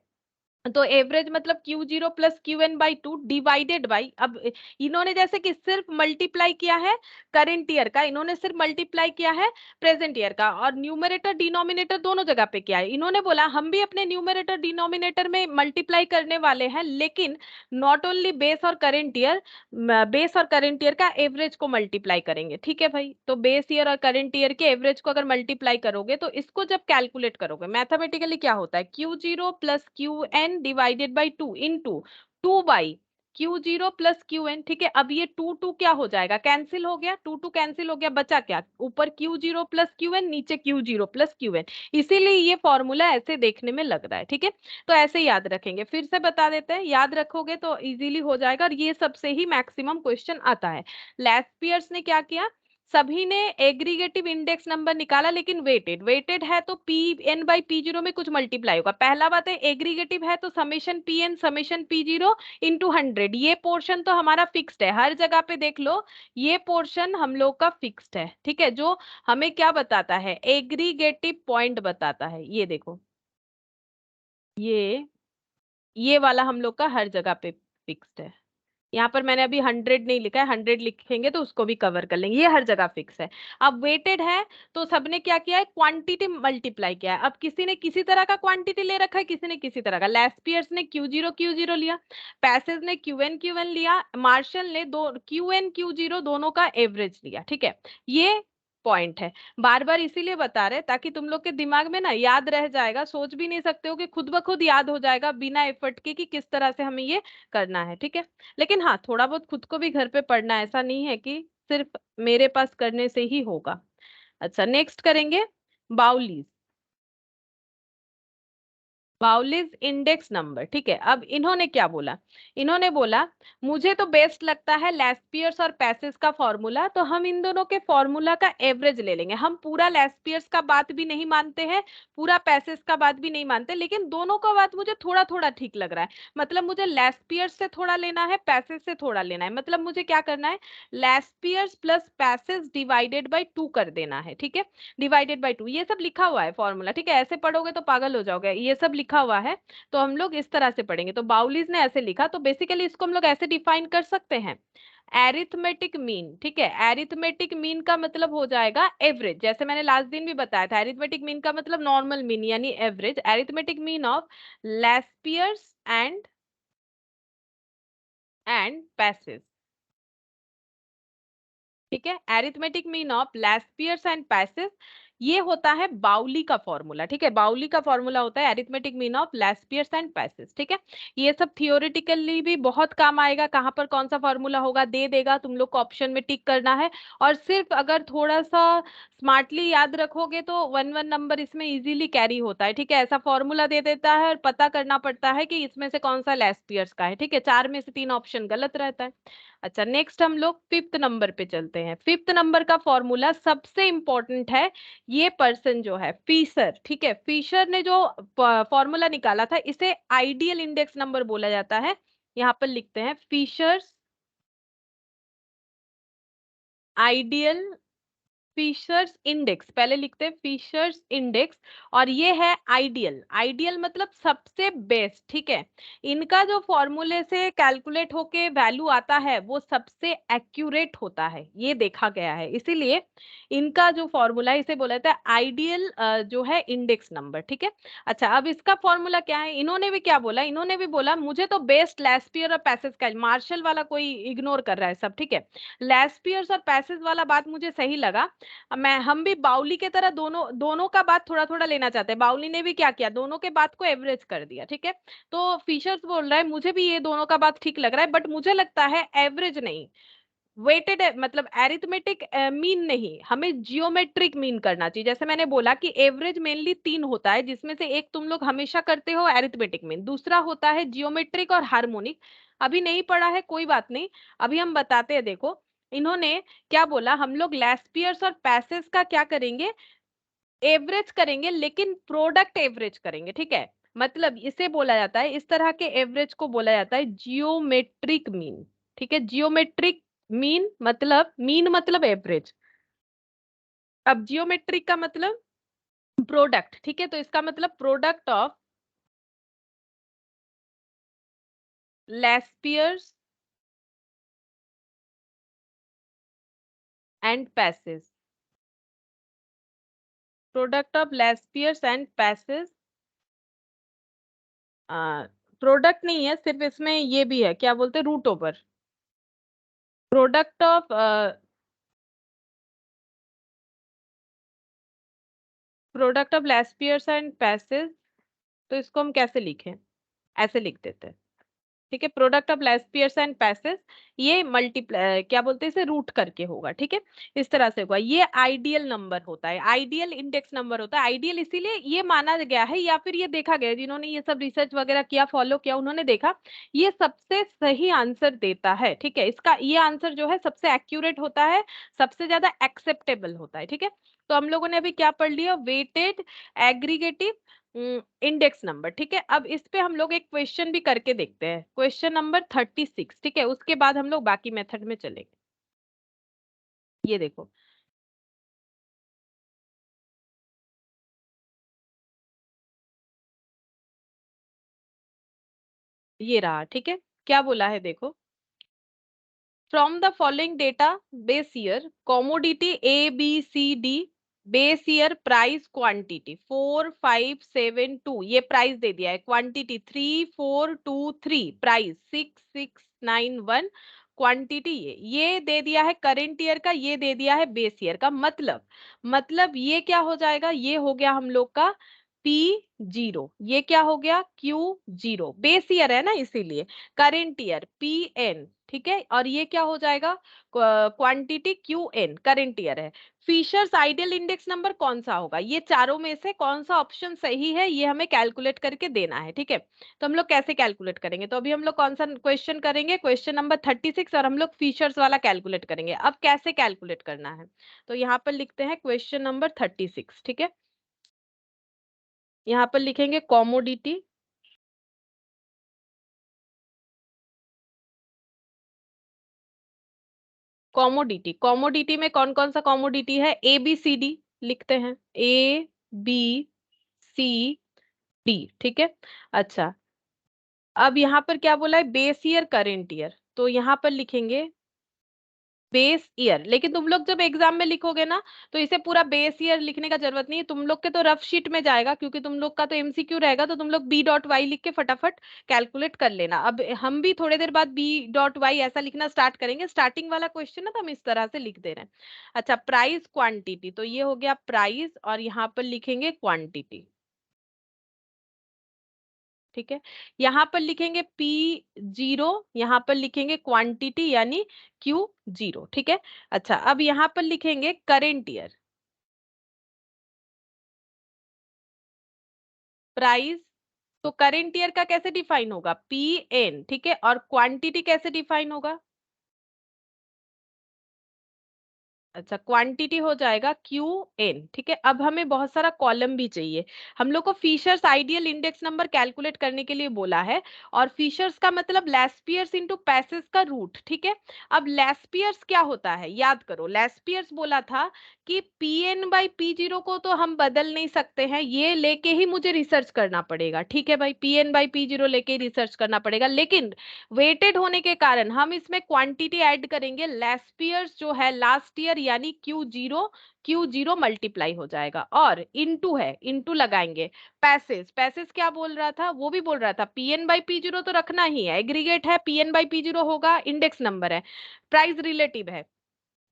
तो एवरेज मतलब Q0 plus QN/2 divided by, अब इन्होंने जैसे कि सिर्फ मल्टीप्लाई किया है करेंट ईयर का, इन्होंने सिर्फ मल्टीप्लाई किया है प्रेजेंट ईयर का, और न्यूमरेटर डिनोमिनेटर दोनों जगह पे किया है। इन्होंने बोला हम भी अपने न्यूमरेटर डिनोमिनेटर में मल्टीप्लाई करने वाले हैं, लेकिन नॉट ओनली बेस और करेंट ईयर, बेस और करेंट ईयर का एवरेज को मल्टीप्लाई करेंगे, ठीक है भाई। तो बेस ईयर और करेंट ईयर के एवरेज को अगर मल्टीप्लाई करोगे तो इसको जब कैलकुलेट करोगे मैथमेटिकली क्या होता है, Q0 plus QN divided by 2 into 2 by Q0 plus QN, ठीक है। अब ये 2 क्या हो जाएगा, कैंसिल हो गया, 2 कैंसिल हो गया, बचा क्या, ऊपर Q0 प्लस QN, नीचे Q0 प्लस QN, इसीलिए ये फॉर्मूला ऐसे देखने में लग रहा है, ठीक है। तो ऐसे याद रखेंगे, फिर से बता देते हैं, याद रखोगे तो इजीली हो जाएगा, और ये सबसे ही मैक्सिमम क्वेश्चन आता है। लेस्पियर्स ने क्या किया, सभी ने एग्रीगेटिव इंडेक्स नंबर निकाला, लेकिन वेटेड है तो Pn बाई P0 में कुछ मल्टीप्लाई होगा। पहला बात है एग्रीगेटिव है तो summation Pn summation P0 into 100, ये पोर्शन तो हमारा फिक्स्ड है, हर जगह पे देख लो, ये पोर्शन हम लोग का फिक्स्ड है, ठीक है। जो हमें क्या बताता है, एग्रीगेटिव पॉइंट बताता है, ये देखो, ये वाला हम लोग का हर जगह पे फिक्स्ड है, यहाँ पर मैंने अभी 100 नहीं लिखा है, 100 लिखेंगे तो उसको भी कवर कर लेंगे, ये हर जगह फिक्स है। अब वेटेड है तो सबने क्या किया है, क्वांटिटी मल्टीप्लाई किया है। अब किसी ने किसी तरह का क्वांटिटी ले रखा है, किसी ने किसी तरह का। लेस्पियर्स ने Q0 लिया, पैसेज ने Q1 लिया, मार्शल ने दो Q0 दोनों का एवरेज लिया। ठीक है, ये पॉइंट है। बार बार इसीलिए बता रहे ताकि तुम लोग के दिमाग में ना याद रह जाएगा, सोच भी नहीं सकते हो कि खुद ब खुद याद हो जाएगा बिना एफर्ट के कि किस तरह से हमें ये करना है। ठीक है, लेकिन हाँ थोड़ा बहुत खुद को भी घर पे पढ़ना है, ऐसा नहीं है कि सिर्फ मेरे पास करने से ही होगा। अच्छा, नेक्स्ट करेंगे बाउलीज। Baolis index number. ठीक है, अब इन्होंने क्या बोला, इन्होंने बोला मुझे तो बेस्ट लगता है लेस्पियर्स और पैसेज का फॉर्मूला, तो हम इन दोनों के फॉर्मूला का एवरेज ले लेंगे। हम पूरा लेस्पियर्स का बात भी नहीं मानते हैं, पूरा पैसेज का बात भी नहीं मानते, लेकिन दोनों का बात मुझे थोड़ा थोड़ा ठीक लग रहा है। मतलब मुझे लेस्पियर्स से थोड़ा लेना है, पैसेज से थोड़ा लेना है। मतलब मुझे क्या करना है, Laspeyres plus Paasche's divided by 2 कर देना है। ठीक है, डिवाइडेड बाई 2 ये सब लिखा हुआ है फॉर्मूला। ठीक है, ऐसे पढ़ोगे तो पागल हो जाओगे, ये सब लिखा हुआ है तो हम लोग इस तरह से पढ़ेंगे। तो बाउलीज ने ऐसे लिखा, तो बेसिकली इसको हम लोग ऐसे डिफाइन कर सकते हैं, एरिथमेटिक मीन। ठीक है, एरिथमेटिक मीन का मतलब हो जाएगा एवरेज, जैसे मैंने लास्ट दिन भी बताया था, एरिथमेटिक मीन का मतलब नॉर्मल मीन यानी average. Arithmetic mean of Laspeyres and Paasche's. ठीक है, arithmetic mean of Laspeyres and Paasche's, ये होता है बाउली का फॉर्मूला। ठीक है, बाउली का फॉर्मूला होता है arithmetic mean of Laspeyres and Paasche's. ठीक है, ये सब थियोरेटिकली भी बहुत काम आएगा, कहाँ पर कौन सा फॉर्मूला होगा दे देगा, तुम लोग को ऑप्शन में टिक करना है। और सिर्फ अगर थोड़ा सा स्मार्टली याद रखोगे तो 1 1 नंबर इसमें इजीली कैरी होता है। ठीक है, ऐसा फॉर्मूला दे देता है और पता करना पड़ता है कि इसमें से कौन सा लेस्पियर्स का है। ठीक है, 4 में से 3 ऑप्शन गलत रहता है। अच्छा, नेक्स्ट हम लोग 5th नंबर पे चलते हैं। 5th नंबर का फॉर्मूला सबसे इंपॉर्टेंट है, ये पर्सन जो है फिशर। ठीक है, फिशर ने जो फॉर्मूला निकाला था इसे आइडियल इंडेक्स नंबर बोला जाता है। यहाँ पर लिखते हैं फिशर्स आइडियल, फिशर्स इंडेक्स पहले लिखते हैं, फिशर्स इंडेक्स। और ये है आइडियल, आइडियल मतलब सबसे बेस्ट। ठीक है, इनका जो फॉर्मूले से कैलकुलेट होके वैल्यू आता है वो सबसे एक्यूरेट होता है, ये देखा गया है। इसीलिए इनका जो फॉर्मूला है इसे बोला जाता है आइडियल जो है इंडेक्स नंबर। ठीक है, अच्छा अब इसका फॉर्मूला क्या है, इन्होंने भी क्या बोला, इन्होंने भी बोला मुझे तो बेस्ट लेस्पियर और पैसेज का, मार्शल वाला कोई इग्नोर कर रहा है सब। ठीक है, लेस्पियर्स और पैसेज वाला बात मुझे सही लगा। अब मैं हम भी बाउली के तरह दोनों दोनों का बात थोड़ा थोड़ा लेना चाहते हैं। बाउली ने भी क्या किया, दोनों के बात को एवरेज कर दिया। ठीक है, तो फिशर्स बोल रहा है मुझे भी ये दोनों का बात ठीक लग रहा है, बट मुझे लगता है एवरेज नहीं, वेटेड मतलब एरिथमेटिक मीन नहीं, हमें जियोमेट्रिक मीन करना चाहिए। जैसे मैंने बोला कि एवरेज मेनली 3 होता है, जिसमें से एक तुम लोग हमेशा करते हो एरिथमेटिक मीन, दूसरा होता है जियोमेट्रिक और हार्मोनिक। अभी नहीं पढ़ा है कोई बात नहीं, अभी हम बताते हैं। देखो इन्होंने क्या बोला, हम लोग लेस्पियर्स और पैसेज का क्या करेंगे, एवरेज करेंगे, लेकिन प्रोडक्ट एवरेज करेंगे। ठीक है, मतलब इसे बोला जाता है, इस तरह के एवरेज को बोला जाता है जियोमेट्रिक मीन। ठीक है, जियोमेट्रिक मीन मतलब एवरेज, अब जियोमेट्रिक का मतलब प्रोडक्ट। ठीक है, तो इसका मतलब product of Laspeyres and Paasche's, product of Laspeyres and Paasche's. Product नहीं है सिर्फ, इसमें ये भी है, क्या बोलते हैं, root over, product of product of Laspeyres and Paasche's. तो इसको हम कैसे लिखें, ऐसे लिख देते हैं। ठीक है, product of Laspeyres and Paasche's, ये मल्टीप्लाई क्या बोलते हैं, इसे रूट करके होगा। ठीक है, इस तरह से होगा। ये आइडियल नंबर होता है, आइडियल इंडेक्स नंबर होता है। आइडियल इसीलिए ये माना गया है, या फिर ये देखा गया, जिन्होंने ये सब रिसर्च वगैरह किया, फॉलो किया, उन्होंने देखा ये सबसे सही आंसर देता है। ठीक है, इसका ये आंसर जो है सबसे एक्यूरेट होता है, सबसे ज्यादा एक्सेप्टेबल होता है। ठीक है, तो हम लोगों ने अभी क्या पढ़ लिया, वेटेड एग्रीगेटिव इंडेक्स नंबर। ठीक है, अब इस पे हम लोग एक क्वेश्चन भी करके देखते हैं, क्वेश्चन नंबर 36। ठीक है, उसके बाद हम लोग बाकी मेथड में चलेंगे। ये देखो, ये रहा। ठीक है, क्या बोला है देखो, from the following data base year commodity A B C D base year price quantity 4572 ये प्राइस दे दिया है, क्वांटिटी 3423 प्राइस 6691 क्वांटिटी ये दे दिया है करंट ईयर का, ये दे दिया है बेस ईयर का। मतलब ये क्या हो जाएगा, ये हो गया हम लोग का P0, ये क्या हो गया Q0, बेस ईयर है ना इसीलिए, करंट ईयर PN, ठीक है, और ये क्या हो जाएगा क्वांटिटी QN, करंट ईयर है। फिशर्स आइडियल इंडेक्स नंबर कौन सा होगा, ये चारों में से कौन सा ऑप्शन सही है ये हमें कैलकुलेट करके देना है, ठीक है। तो हम लोग कैसे कैलकुलेट करेंगे, तो अभी हम लोग कौन सा क्वेश्चन करेंगे, क्वेश्चन नंबर 36, और हम लोग फिशर्स वाला कैलकुलेट करेंगे। अब कैसे कैलकुलेट करना है, तो यहाँ पर लिखते हैं क्वेश्चन नंबर 36, ठीक है। यहाँ पर लिखेंगे कॉमोडिटी, कॉमोडिटी में कौन कौन सा कॉमोडिटी है, ए बी सी डी लिखते हैं, ए बी सी डी, ठीक है। अच्छा, अब यहाँ पर क्या बोला है, बेस ईयर करेंट ईयर, तो यहाँ पर लिखेंगे बेस ईयर। लेकिन तुम लोग जब एग्जाम में लिखोगे ना, तो इसे पूरा बेस ईयर लिखने का जरूरत नहीं है, तुम लोग के तो रफ शीट में जाएगा, क्योंकि तुम लोग का तो एमसीक्यू रहेगा, तो तुम लोग B.Y लिख के फटाफट कैलकुलेट कर लेना। अब हम भी थोड़ी देर बाद B.Y ऐसा लिखना स्टार्ट करेंगे, स्टार्टिंग वाला क्वेश्चन ना तो हम इस तरह से लिख दे रहे हैं। अच्छा, प्राइस क्वांटिटी, तो ये हो गया प्राइस, और यहाँ पर लिखेंगे क्वांटिटी, ठीक है। यहाँ पर लिखेंगे P0, यहाँ पर लिखेंगे क्वांटिटी यानी Q0, ठीक है। अच्छा, अब यहाँ पर लिखेंगे करेंट ईयर प्राइस, तो करेंट ईयर का कैसे डिफाइन होगा, PN, ठीक है, और क्वांटिटी कैसे डिफाइन होगा, अच्छा क्वांटिटी हो जाएगा QN, ठीक है। अब हमें बहुत सारा कॉलम भी चाहिए, हम लोग को Fisher's ideal index number calculate करने के लिए बोला है, और फिशर्स का मतलब लेस्पियर्स इनटू पैसेज का रूट, ठीक है। अब लेस्पियर्स क्या होता है, याद करो, लेस्पियर्स बोला था कि PN/P0 को तो हम बदल नहीं सकते हैं, ये लेके ही मुझे रिसर्च करना पड़ेगा, ठीक है भाई, PN/P0 लेके ही रिसर्च करना पड़ेगा, लेकिन वेटेड होने के कारण हम इसमें क्वांटिटी ऐड करेंगे, लेस्पियर्स जो है लास्ट ईयर यानी Q0 मल्टीप्लाई हो जाएगा, और इनटू है, इनटू लगाएंगे पैसेज क्या बोल रहा था, वो भी बोल रहा था PN/P0 तो रखना ही है, एग्रीगेट है, PN/P0 होगा, इंडेक्स नंबर है, प्राइस रिलेटिव है,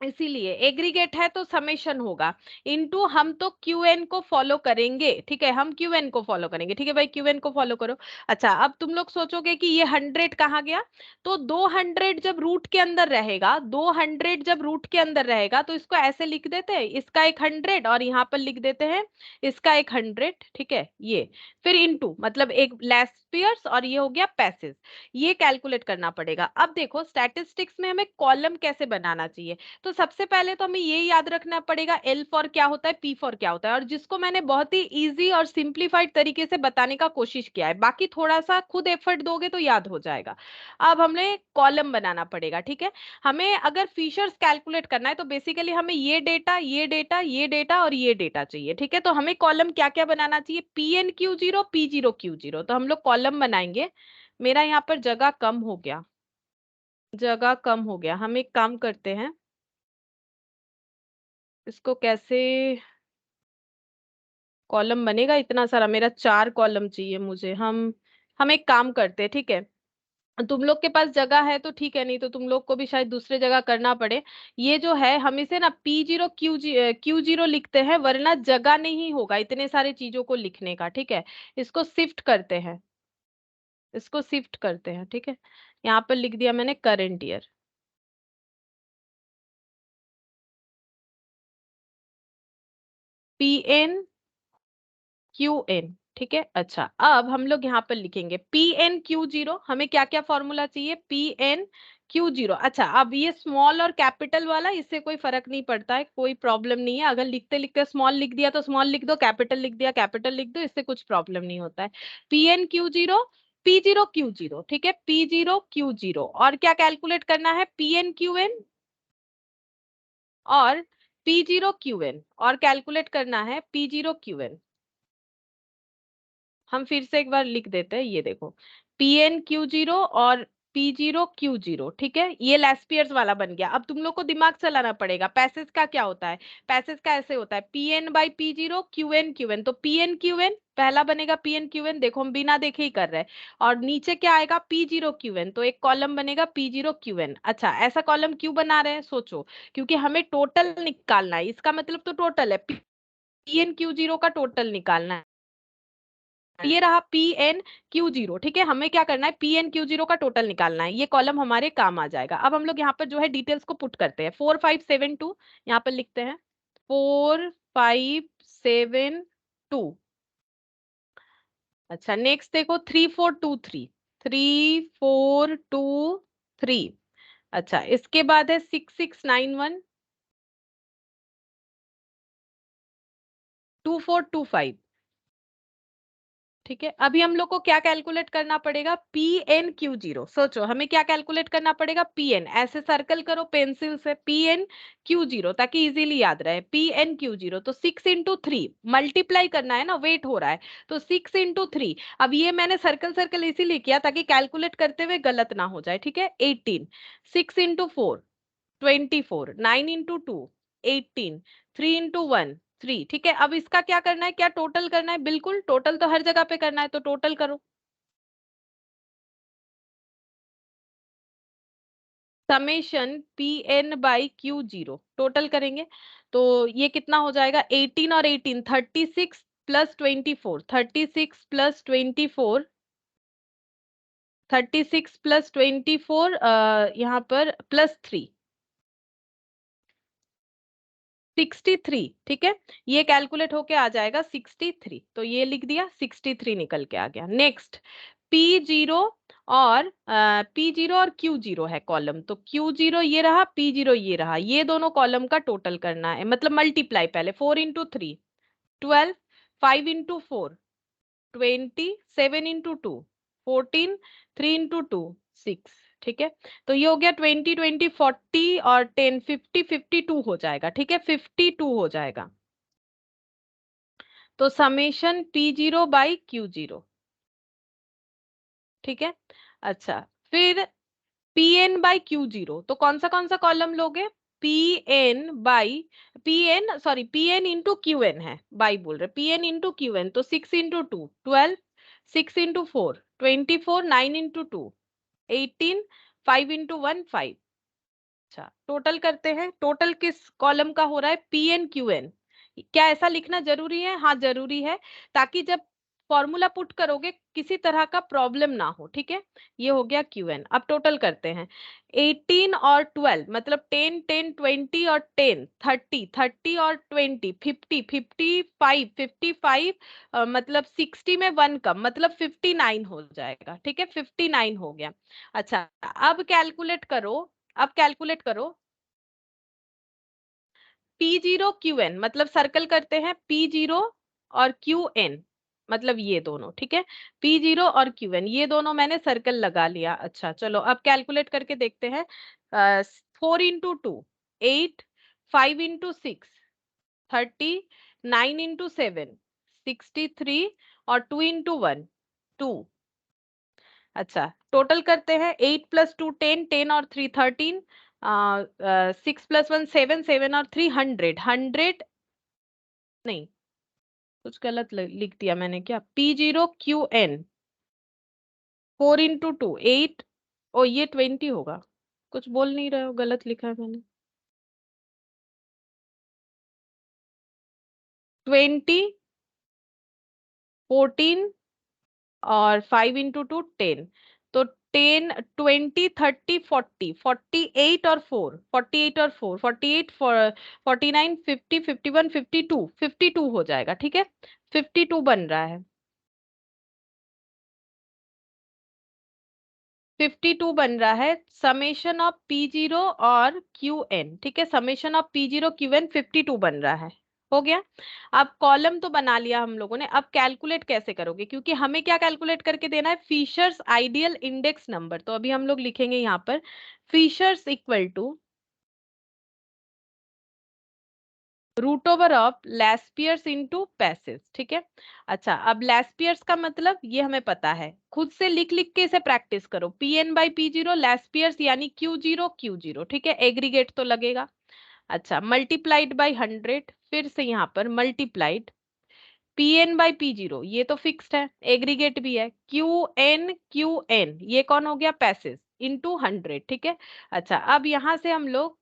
इसीलिए एग्रीगेट है तो समेशन होगा, इनटू हम तो क्यूएन को फॉलो करेंगे, ठीक है, हम क्यूएन को फॉलो करेंगे, ठीक है भाई, क्यूएन को फॉलो करो। अच्छा, अब तुम लोग सोचोगे कि ये 100 कहाँ गया, तो 200 जब रूट के अंदर रहेगा, 200 जब रूट के अंदर रहेगा, तो इसको ऐसे लिख देते हैं, इसका एक 100 और यहाँ पर लिख देते हैं इसका एक 100, ठीक है, ये फिर इनटू मतलब एक लेस्पियर्स, और ये हो गया पैसेज, ये कैलकुलेट करना पड़ेगा। अब देखो स्टैटिस्टिक्स में हमें कॉलम कैसे बनाना चाहिए, तो सबसे पहले तो हमें ये याद रखना पड़ेगा L फॉर क्या होता है, P फॉर क्या होता है, और जिसको मैंने बहुत ही इजी और सिंप्लीफाइड तरीके से बताने का कोशिश किया है, बाकी थोड़ा सा खुद एफर्ट दोगे तो याद हो जाएगा। अब हमें कॉलम बनाना पड़ेगा, ठीक है। हमें अगर फीचर्स कैलकुलेट करना है तो बेसिकली हमें ये डेटा, ये डेटा, ये डेटा और ये डेटा चाहिए, ठीक है। तो हमें कॉलम क्या क्या बनाना चाहिए, PN/Q0 P0/Q0, तो हम लोग कॉलम बनाएंगे। मेरा यहाँ पर जगह कम हो गया, हम एक काम करते हैं, इसको कैसे कॉलम बनेगा, इतना सारा मेरा 4 कॉलम चाहिए मुझे, हम एक काम करते हैं, ठीक है, तुम लोग के पास जगह है तो ठीक है, नहीं तो तुम लोग को भी शायद दूसरे जगह करना पड़े। ये जो है हम इसे ना P0 Q0 लिखते हैं, वरना जगह नहीं होगा इतने सारे चीजों को लिखने का, ठीक है। इसको शिफ्ट करते हैं, ठीक है। यहाँ पर लिख दिया मैंने करंट ईयर, PN/QN, ठीक है। अच्छा, अब हम लोग यहाँ पर लिखेंगे PN/Q0, हमें क्या क्या फॉर्मूला चाहिए, PN/Q0। अच्छा, अब ये स्मॉल और कैपिटल वाला, इससे कोई फर्क नहीं पड़ता है, कोई प्रॉब्लम नहीं है, अगर लिखते लिखते स्मॉल लिख दिया तो स्मॉल लिख दो, कैपिटल लिख दिया कैपिटल लिख दो, इससे कुछ प्रॉब्लम नहीं होता है। PN/Q0 P0/Q0, ठीक है, P0/Q0, और क्या कैलकुलेट करना है, PN/QN और P0/QN, और कैलकुलेट करना है P0/QN। हम फिर से एक बार लिख देते हैं, ये देखो PN/Q0 और P0 Q0, ठीक है, ये लेस्पियर्स वाला बन गया। अब तुम लोग को दिमाग चलाना पड़ेगा। पैसेज का क्या होता है? पैसेज का ऐसे होता है Pn by P0 Qn Qn, तो Pn Qn पहला बनेगा Pn Qn, देखो हम बिना देखे ही कर रहे हैं। और नीचे क्या आएगा? P0 Qn, तो एक कॉलम बनेगा P0 Qn। अच्छा, ऐसा कॉलम क्यों बना रहे हैं सोचो, क्योंकि हमें टोटल निकालना है, इसका मतलब तो टोटल है, Pn Q0 का टोटल निकालना है। ये रहा Pn Q0, ठीक है, हमें क्या करना है? Pn Q0 का टोटल निकालना है, ये कॉलम हमारे काम आ जाएगा। अब हम लोग यहाँ पर जो है डिटेल्स को पुट करते हैं। 4572 यहाँ पर लिखते हैं, 4572। अच्छा, नेक्स्ट देखो 3423, 3423। अच्छा, इसके बाद है 6691, 2425। ठीक है, अभी हम लोग को क्या कैलकुलेट करना पड़ेगा? Pn Q0। सोचो हमें क्या कैलकुलेट करना पड़ेगा? Pn, ऐसे सर्कल करो पेंसिल से, Pn Q0, ताकि इजीली याद रहे। Pn Q0 तो 6 इंटू 3 मल्टीप्लाई करना है ना, वेट हो रहा है, तो 6 इंटू 3। अब ये मैंने सर्कल सर्कल इसीलिए किया ताकि कैलकुलेट करते हुए गलत ना हो जाए, ठीक है। 18, 6 इंटू 4 24, 9 इंटू 2 18, 3 इंटू 1 3, ठीक है। अब इसका क्या करना है? क्या टोटल करना है? बिल्कुल, टोटल तो हर जगह पे करना है, तो टोटल करो। Summation Pn by Q0 total करेंगे तो ये कितना हो जाएगा? 18 और 18 36 प्लस 24, 36 प्लस 24, 36 प्लस 24, यहाँ पर प्लस 3, 63, ठीक है। ये कैलकुलेट होके आ जाएगा 63, तो ये लिख दिया, 63 निकल के आ गया। नेक्स्ट P0 और P0 और Q0 है कॉलम, तो Q0 ये रहा, P0 ये रहा, ये दोनों कॉलम का टोटल करना है, मतलब मल्टीप्लाई। पहले 4 इंटू 3 12, 5 इंटू 4 20, 7 इंटू 2 14, 3 इंटू 2 6, ठीक है। तो ये हो गया 20 20 40 और 10 50 52 हो जाएगा, ठीक है, 52 हो जाएगा। तो समेशन P0 बाई Q0, ठीक है। अच्छा, फिर Pn बाई Q0, तो कौन सा कॉलम लोगे? Pn by Pn, sorry Pn into Qn है, बाई बोल रहे, Pn इंटू Qn, तो 6 इंटू 2 12, 6 इंटू 4 24, 9 इंटू 2 18, 5 इंटू 1 5। अच्छा, टोटल करते हैं। टोटल किस कॉलम का हो रहा है? Pn Qn। क्या ऐसा लिखना जरूरी है? हाँ जरूरी है, ताकि जब फॉर्मूला पुट करोगे किसी तरह का प्रॉब्लम ना हो, ठीक है। ये हो गया Qn। अब टोटल करते हैं। 18 और 12 मतलब 10 10 20 और 10 30 30 और 20 50 55 55, मतलब 60 में 1 कम, मतलब 59 हो जाएगा, ठीक है, 59 हो गया। अच्छा, अब कैलकुलेट करो, अब कैलकुलेट करो P0 Qn, मतलब सर्कल करते हैं P0 और Qn, मतलब ये दोनों, ठीक है। P0 और Qn ये दोनों मैंने सर्कल लगा लिया। अच्छा चलो, अब कैलकुलेट करके देखते हैं। 4 इंटू 2 8, 5 इंटू 6 30, 9 इंटू 7 63 और 2 इंटू 1 2। अच्छा, टोटल करते हैं। 8 प्लस 2 10, 10 और 3 13, 6 प्लस 1 7, 7 और 3 100 100, नहीं कुछ गलत लिख दिया मैंने क्या? P0 Qn 4 इंटू 2 8, ओ ये 20 होगा, कुछ बोल नहीं रहे हो, गलत लिखा है मैंने। 20 14 और 5 इंटू 2 10, तो 10 20 30 40 48 और 4 48 और 4 48 49 50 51 52 52 हो जाएगा, ठीक है, 52 बन रहा है, 52 बन रहा है। समेशन ऑफ P0 और Qn, ठीक है, समेशन ऑफ P0 Qn 52 बन रहा है। हो गया। अब कॉलम तो बना लिया हम लोगों ने, अब कैलकुलेट कैसे करोगे? क्योंकि हमें क्या कैलकुलेट करके देना है? Fisher's ideal index number. तो अभी हम लोग लिखेंगे यहाँ पर Fisher's equal to root over of Laspeyres into Paasche's, ठीक है। अच्छा, अब लैस्पियर्स का मतलब ये हमें पता है, खुद से लिख लिख के इसे प्रैक्टिस करो। Pn बाई P0 लैस्पियर्स यानी Q0 Q0, ठीक है, एग्रीगेट तो लगेगा। अच्छा, मल्टीप्लाइड बाई 100, फिर से यहाँ पर मल्टीप्लाइड Pn बाई P0, ये तो फिक्स्ड है, एग्रीगेट भी है। Qn ये कौन हो गया, पैसेज, इनटू 100, ठीक है। अच्छा, अब यहाँ से हम लोग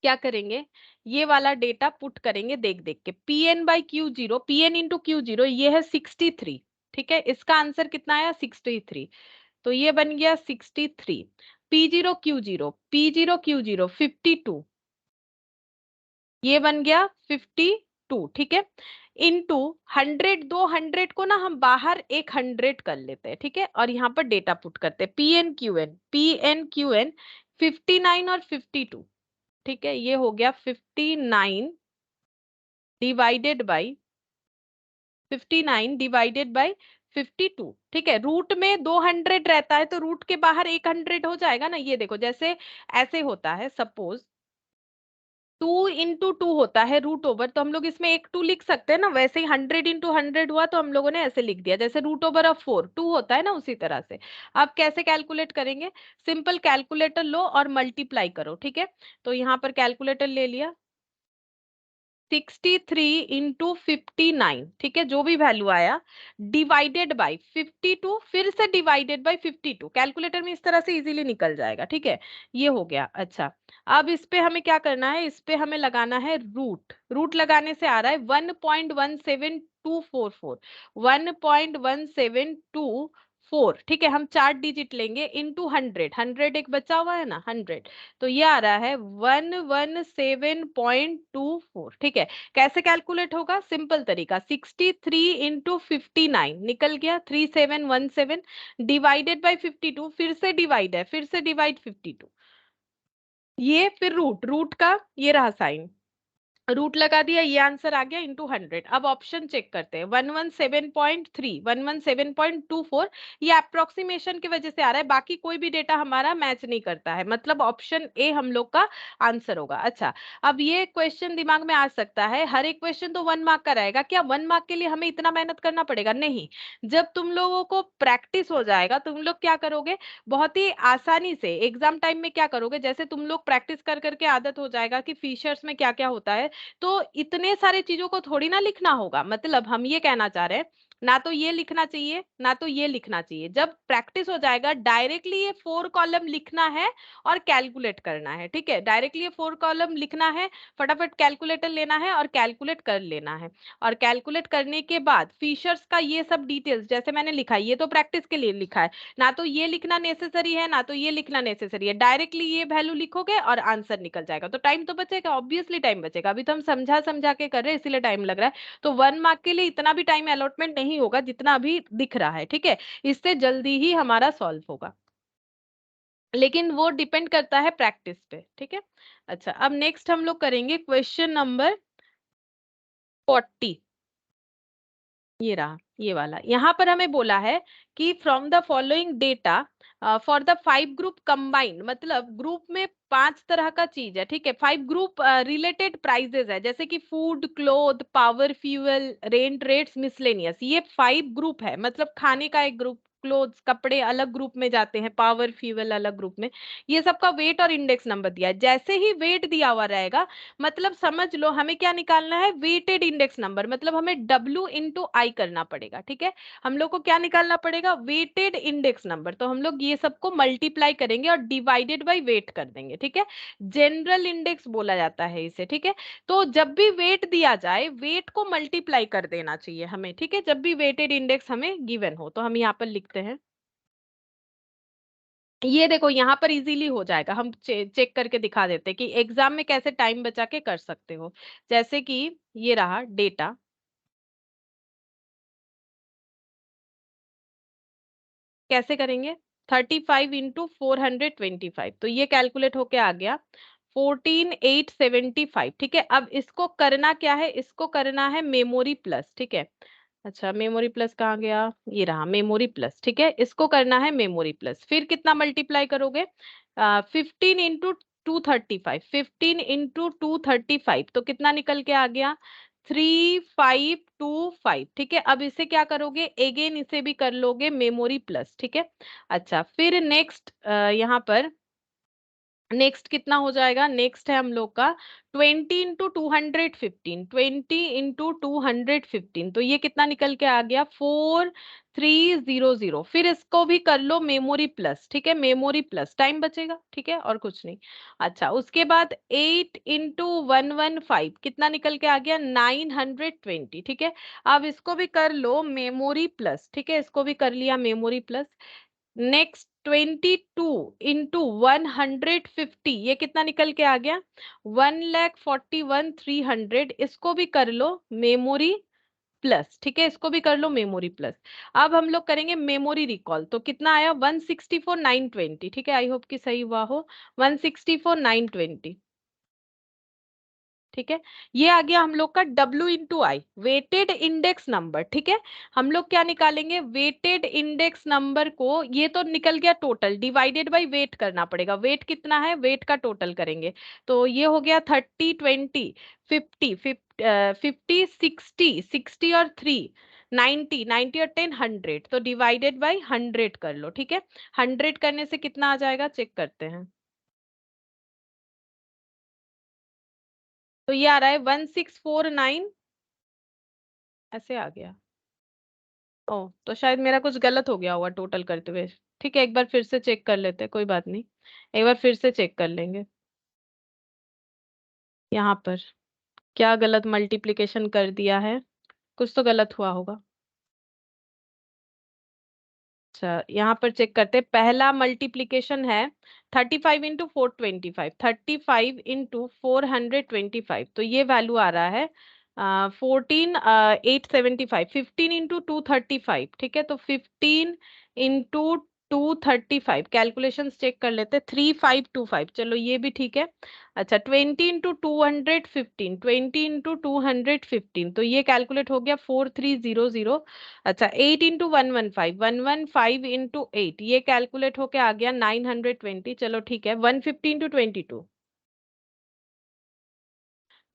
क्या करेंगे, ये वाला डेटा पुट करेंगे देख देख के। Pn by Q0, Pn into Q0 ये है 63, ठीक है। इसका आंसर कितना आया, 63, तो ये बन गया 63। P0 Q0, P0 Q0 52, ये बन गया 52, ठीक है। इंटू 100, 200 को ना हम बाहर एक 100 कर लेते हैं, ठीक है, और यहाँ पर डेटा पुट करते हैं। Pn Qn 59 और 52, ठीक है, ये हो गया 59 डिवाइडेड बाई 52, ठीक है। रूट में 200 रहता है तो रूट के बाहर 100 हो जाएगा ना, ये देखो जैसे ऐसे होता है, सपोज 2 into 2 होता है रूट ओवर, तो हम लोग इसमें एक 2 लिख सकते हैं ना, वैसे ही 100 into 100 हुआ तो हम लोगों ने ऐसे लिख दिया, जैसे रूट ओवर ऑफ 4 2 होता है ना, उसी तरह से। अब कैसे कैलकुलेट करेंगे, सिंपल कैलकुलेटर लो और मल्टीप्लाई करो, ठीक है। तो यहाँ पर कैलकुलेटर ले लिया, 63 इंटू 59, ठीक है, जो भी वैल्यू आया, डिवाइडेड बाई 52, फिर से डिवाइडेड बाई 52। कैलकुलेटर में इस तरह से इजीली निकल जाएगा, ठीक है, ये हो गया। अच्छा, अब इस पे हमें क्या करना है, इस पे हमें लगाना है रूट। रूट लगाने से आ रहा है 1.17244, 1.1724, ठीक है। हम 4 डिजिट लेंगे इंटू 100, 100 एक बचा हुआ है ना, 100, तो ये आ रहा है 117.24, ठीक है। कैसे कैलकुलेट होगा, सिंपल तरीका, 63 इंटू 59 निकल गया 3717, डिवाइडेड बाई 52, फिर से डिवाइड है, फिर से डिवाइड 52, ये फिर रूट, रूट का ये रहा साइन, रूट लगा दिया, ये आंसर आ गया इंटू 100। अब ऑप्शन चेक करते हैं, 117.3, 117.24, ये अप्रोक्सीमेशन की वजह से आ रहा है, बाकी कोई भी डेटा हमारा मैच नहीं करता है, मतलब ऑप्शन ए हम लोग का आंसर होगा। अच्छा, अब ये क्वेश्चन दिमाग में आ सकता है, हर एक क्वेश्चन तो 1 मार्क का रहेगा क्या, 1 मार्क के लिए हमें इतना मेहनत करना पड़ेगा, नहीं। जब तुम लोगों को प्रैक्टिस हो जाएगा, तुम लोग क्या करोगे, बहुत ही आसानी से एग्जाम टाइम में क्या करोगे, जैसे तुम लोग प्रैक्टिस कर करके आदत हो जाएगा कि फीचर्स में क्या क्या होता है, तो इतने सारे चीजों को थोड़ी ना लिखना होगा। मतलब हम ये कहना चाह रहे हैं, ना तो ये लिखना चाहिए ना तो ये लिखना चाहिए। जब प्रैक्टिस हो जाएगा, डायरेक्टली ये 4 कॉलम लिखना है और कैलकुलेट करना है, ठीक है, डायरेक्टली ये 4 कॉलम लिखना है, फटाफट कैलकुलेटर लेना है और कैलकुलेट कर लेना है। और कैलकुलेट करने के बाद फीचर्स का ये सब डिटेल्स जैसे मैंने लिखा है, ये तो प्रैक्टिस के लिए लिखा है, ना तो ये लिखना नेसेसरी है ना तो ये लिखना नेसेसरी है, डायरेक्टली ये वैल्यू लिखोगे और आंसर निकल जाएगा। तो टाइम तो बचेगा, ऑब्वियसली टाइम बचेगा, अभी तो हम समझा समझा के कर रहे हैं इसीलिए टाइम लग रहा है। तो 1 मार्क के लिए इतना भी टाइम अलॉटमेंट नहीं होगा जितना अभी दिख रहा है, ठीक है, इससे जल्दी ही हमारा सॉल्व होगा, लेकिन वो डिपेंड करता है प्रैक्टिस पे, ठीक है। अच्छा, अब नेक्स्ट हम लोग करेंगे क्वेश्चन नंबर 40, ये रहा, ये वाला। यहाँ पर हमें बोला है कि from the following data for the 5 group combined, मतलब ग्रुप में 5 तरह का चीज है, ठीक है, 5 ग्रुप रिलेटेड प्राइजेस है, जैसे कि food, cloth, power, fuel, rent, rates, miscellaneous, ये 5 ग्रुप है, मतलब खाने का एक ग्रुप, क्लोथ्स कपड़े अलग ग्रुप में जाते हैं, पावर फ्यूल अलग ग्रुप में। ये सबका वेट और इंडेक्स नंबर दिया है, जैसे ही वेट दिया हुआ रहेगा, मतलब समझ लो हमें क्या निकालना है, वेटेड इंडेक्स नंबर, मतलब हमें W इंटू आई करना पड़ेगा, ठीक है। हम लोग को क्या निकालना पड़ेगा, वेटेड इंडेक्स नंबर, तो हम लोग ये सबको मल्टीप्लाई करेंगे और डिवाइडेड बाय वेट कर देंगे, ठीक है। जनरल इंडेक्स बोला जाता है इसे, ठीक है। तो जब भी वेट दिया जाए, वेट को मल्टीप्लाई कर देना चाहिए हमें, ठीक है, जब भी वेटेड इंडेक्स हमें गिवन हो। तो हम यहाँ पर लिखते हैं, ये देखो यहाँ पर इजीली हो जाएगा, हम चेक करके दिखा देते हैं कि एग्जाम में कैसे टाइम बचा के कर सकते हो। जैसे कि ये रहा डेटा, कैसे करेंगे, 35 इंटू 425, तो ये कैलकुलेट होके आ गया 14875, ठीक है। अब इसको करना क्या है, इसको करना है मेमोरी प्लस, ठीक है। अच्छा, मेमोरी प्लस कहाँ गया, ये रहा मेमोरी प्लस, ठीक है, इसको करना है मेमोरी प्लस। फिर कितना मल्टीप्लाई करोगे, 15 इंटू 235, 15 इंटू 235 तो कितना निकल के आ गया 3525। ठीक है, अब इसे क्या करोगे, अगेन इसे भी कर लोगे मेमोरी प्लस। ठीक है, अच्छा फिर नेक्स्ट यहाँ पर नेक्स्ट कितना हो जाएगा, नेक्स्ट है हम लोग का 20 इंटू 215, 20 इंटू 215 तो ये कितना निकल के आ गया 4300। फिर इसको भी कर लो मेमोरी प्लस। ठीक है, मेमोरी प्लस, टाइम बचेगा। ठीक है, और कुछ नहीं। अच्छा उसके बाद 8 इंटू 115 कितना निकल के आ गया 920। ठीक है, अब इसको भी कर लो मेमोरी प्लस। ठीक है, इसको भी कर लिया मेमोरी प्लस। नेक्स्ट 22 इंटू 150 ये कितना निकल के आ गया 1,41,300। इसको भी कर लो मेमोरी प्लस। ठीक है, इसको भी कर लो मेमोरी प्लस। अब हम लोग करेंगे मेमोरी रिकॉल, तो कितना आया 164,920। ठीक है, आई होप कि सही हुआ हो 164,920। ठीक है, ये आ गया हम लोग का W इंटू आई, वेटेड इंडेक्स नंबर। ठीक है, हम लोग क्या निकालेंगे, वेटेड इंडेक्स नंबर को, ये तो निकल गया टोटल, डिवाइडेड बाय वेट करना पड़ेगा। वेट कितना है, वेट का टोटल करेंगे तो ये हो गया 30, 20, 50, 50, 60, 60 और 3, 90, 90 और 10, 100 तो डिवाइडेड बाय 100 कर लो। ठीक है, 100 करने से कितना आ जाएगा, चेक करते हैं। तो ये आ रहा है 1649 ऐसे आ गया। ओ, तो शायद मेरा कुछ गलत हो गया होगा टोटल करते हुए। ठीक है, एक बार फिर से चेक कर लेते हैं, कोई बात नहीं, एक बार फिर से चेक कर लेंगे। यहाँ पर क्या गलत मल्टीप्लिकेशन कर दिया है, कुछ तो गलत हुआ होगा। अच्छा यहाँ पर चेक करते हैं, पहला मल्टीप्लिकेशन है 35 इंटू 425, 35 इंटू 425 तो ये वैल्यू आ रहा है 14,875, 15 इंटू 235। ठीक है, तो 15 इंटू 235 कैलकुलेशंस चेक कर लेते हैं 3525, चलो ये भी ठीक है। अच्छा 20 इंटू 215, 20 इंटू 215 तो ये कैलकुलेट हो गया 4300। अच्छा 8 इंटू 115, 115 इंटू 8 ये कैलकुलेट होके आ गया 920। चलो ठीक है, 150 इंटू 22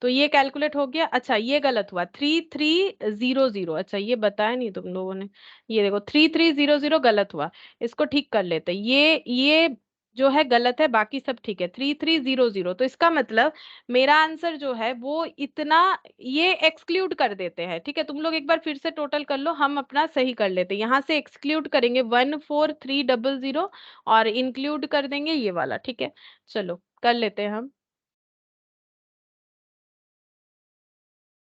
तो ये कैलकुलेट हो गया। अच्छा ये गलत हुआ 3300, अच्छा ये बताया नहीं तुम लोगों ने, ये देखो 3300 गलत हुआ, इसको ठीक कर लेते हैं। ये जो है गलत है, बाकी सब ठीक है 3300। तो इसका मतलब मेरा आंसर जो है वो इतना, ये एक्सक्लूड कर देते हैं। ठीक है, तुम लोग एक बार फिर से टोटल कर लो, हम अपना सही कर लेते हैं। यहाँ से एक्सक्लूड करेंगे 14300 और इंक्लूड कर देंगे ये वाला। ठीक है, चलो कर लेते हैं हम।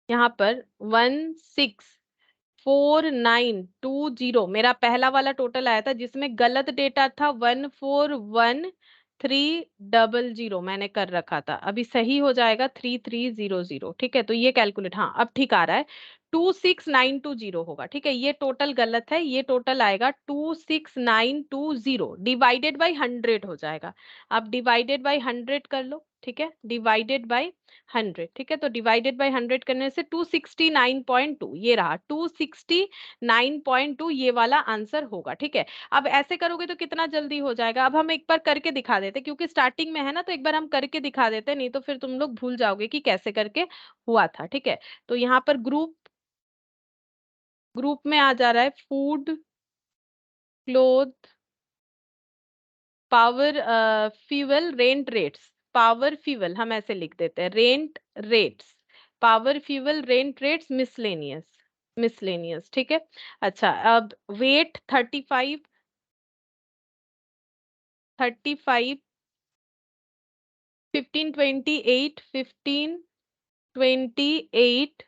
यहाँ पर 164920 मेरा पहला वाला टोटल आया था, जिसमें गलत डेटा था 141,300 मैंने कर रखा था, अभी सही हो जाएगा 3300। ठीक है, तो ये कैलकुलेट, हाँ अब ठीक आ रहा है 26920 होगा। ठीक है, ये टोटल गलत है, ये टोटल आएगा 26920 डिवाइडेड बाई 100 हो जाएगा। आप डिवाइडेड बाई 100 कर लो। ठीक है, डिवाइडेड बाई 100। ठीक है, तो डिवाइडेड बाय 100 करने से 269.2 ये रहा 269.2 ये वाला आंसर होगा। ठीक है, अब ऐसे करोगे तो कितना जल्दी हो जाएगा। अब हम एक बार करके दिखा देते, क्योंकि स्टार्टिंग में है ना, तो एक बार हम करके दिखा देते, नहीं तो फिर तुम लोग भूल जाओगे कि कैसे करके हुआ था। ठीक है, तो यहाँ पर ग्रुप में आ जा रहा है food, cloth, power, fuel, rent rates. Power fuel हम ऐसे लिख देते हैं, rent rates, power fuel rent rates, miscellaneous, miscellaneous. ठीक है, अच्छा अब वेट 35, 35, 1528, 1528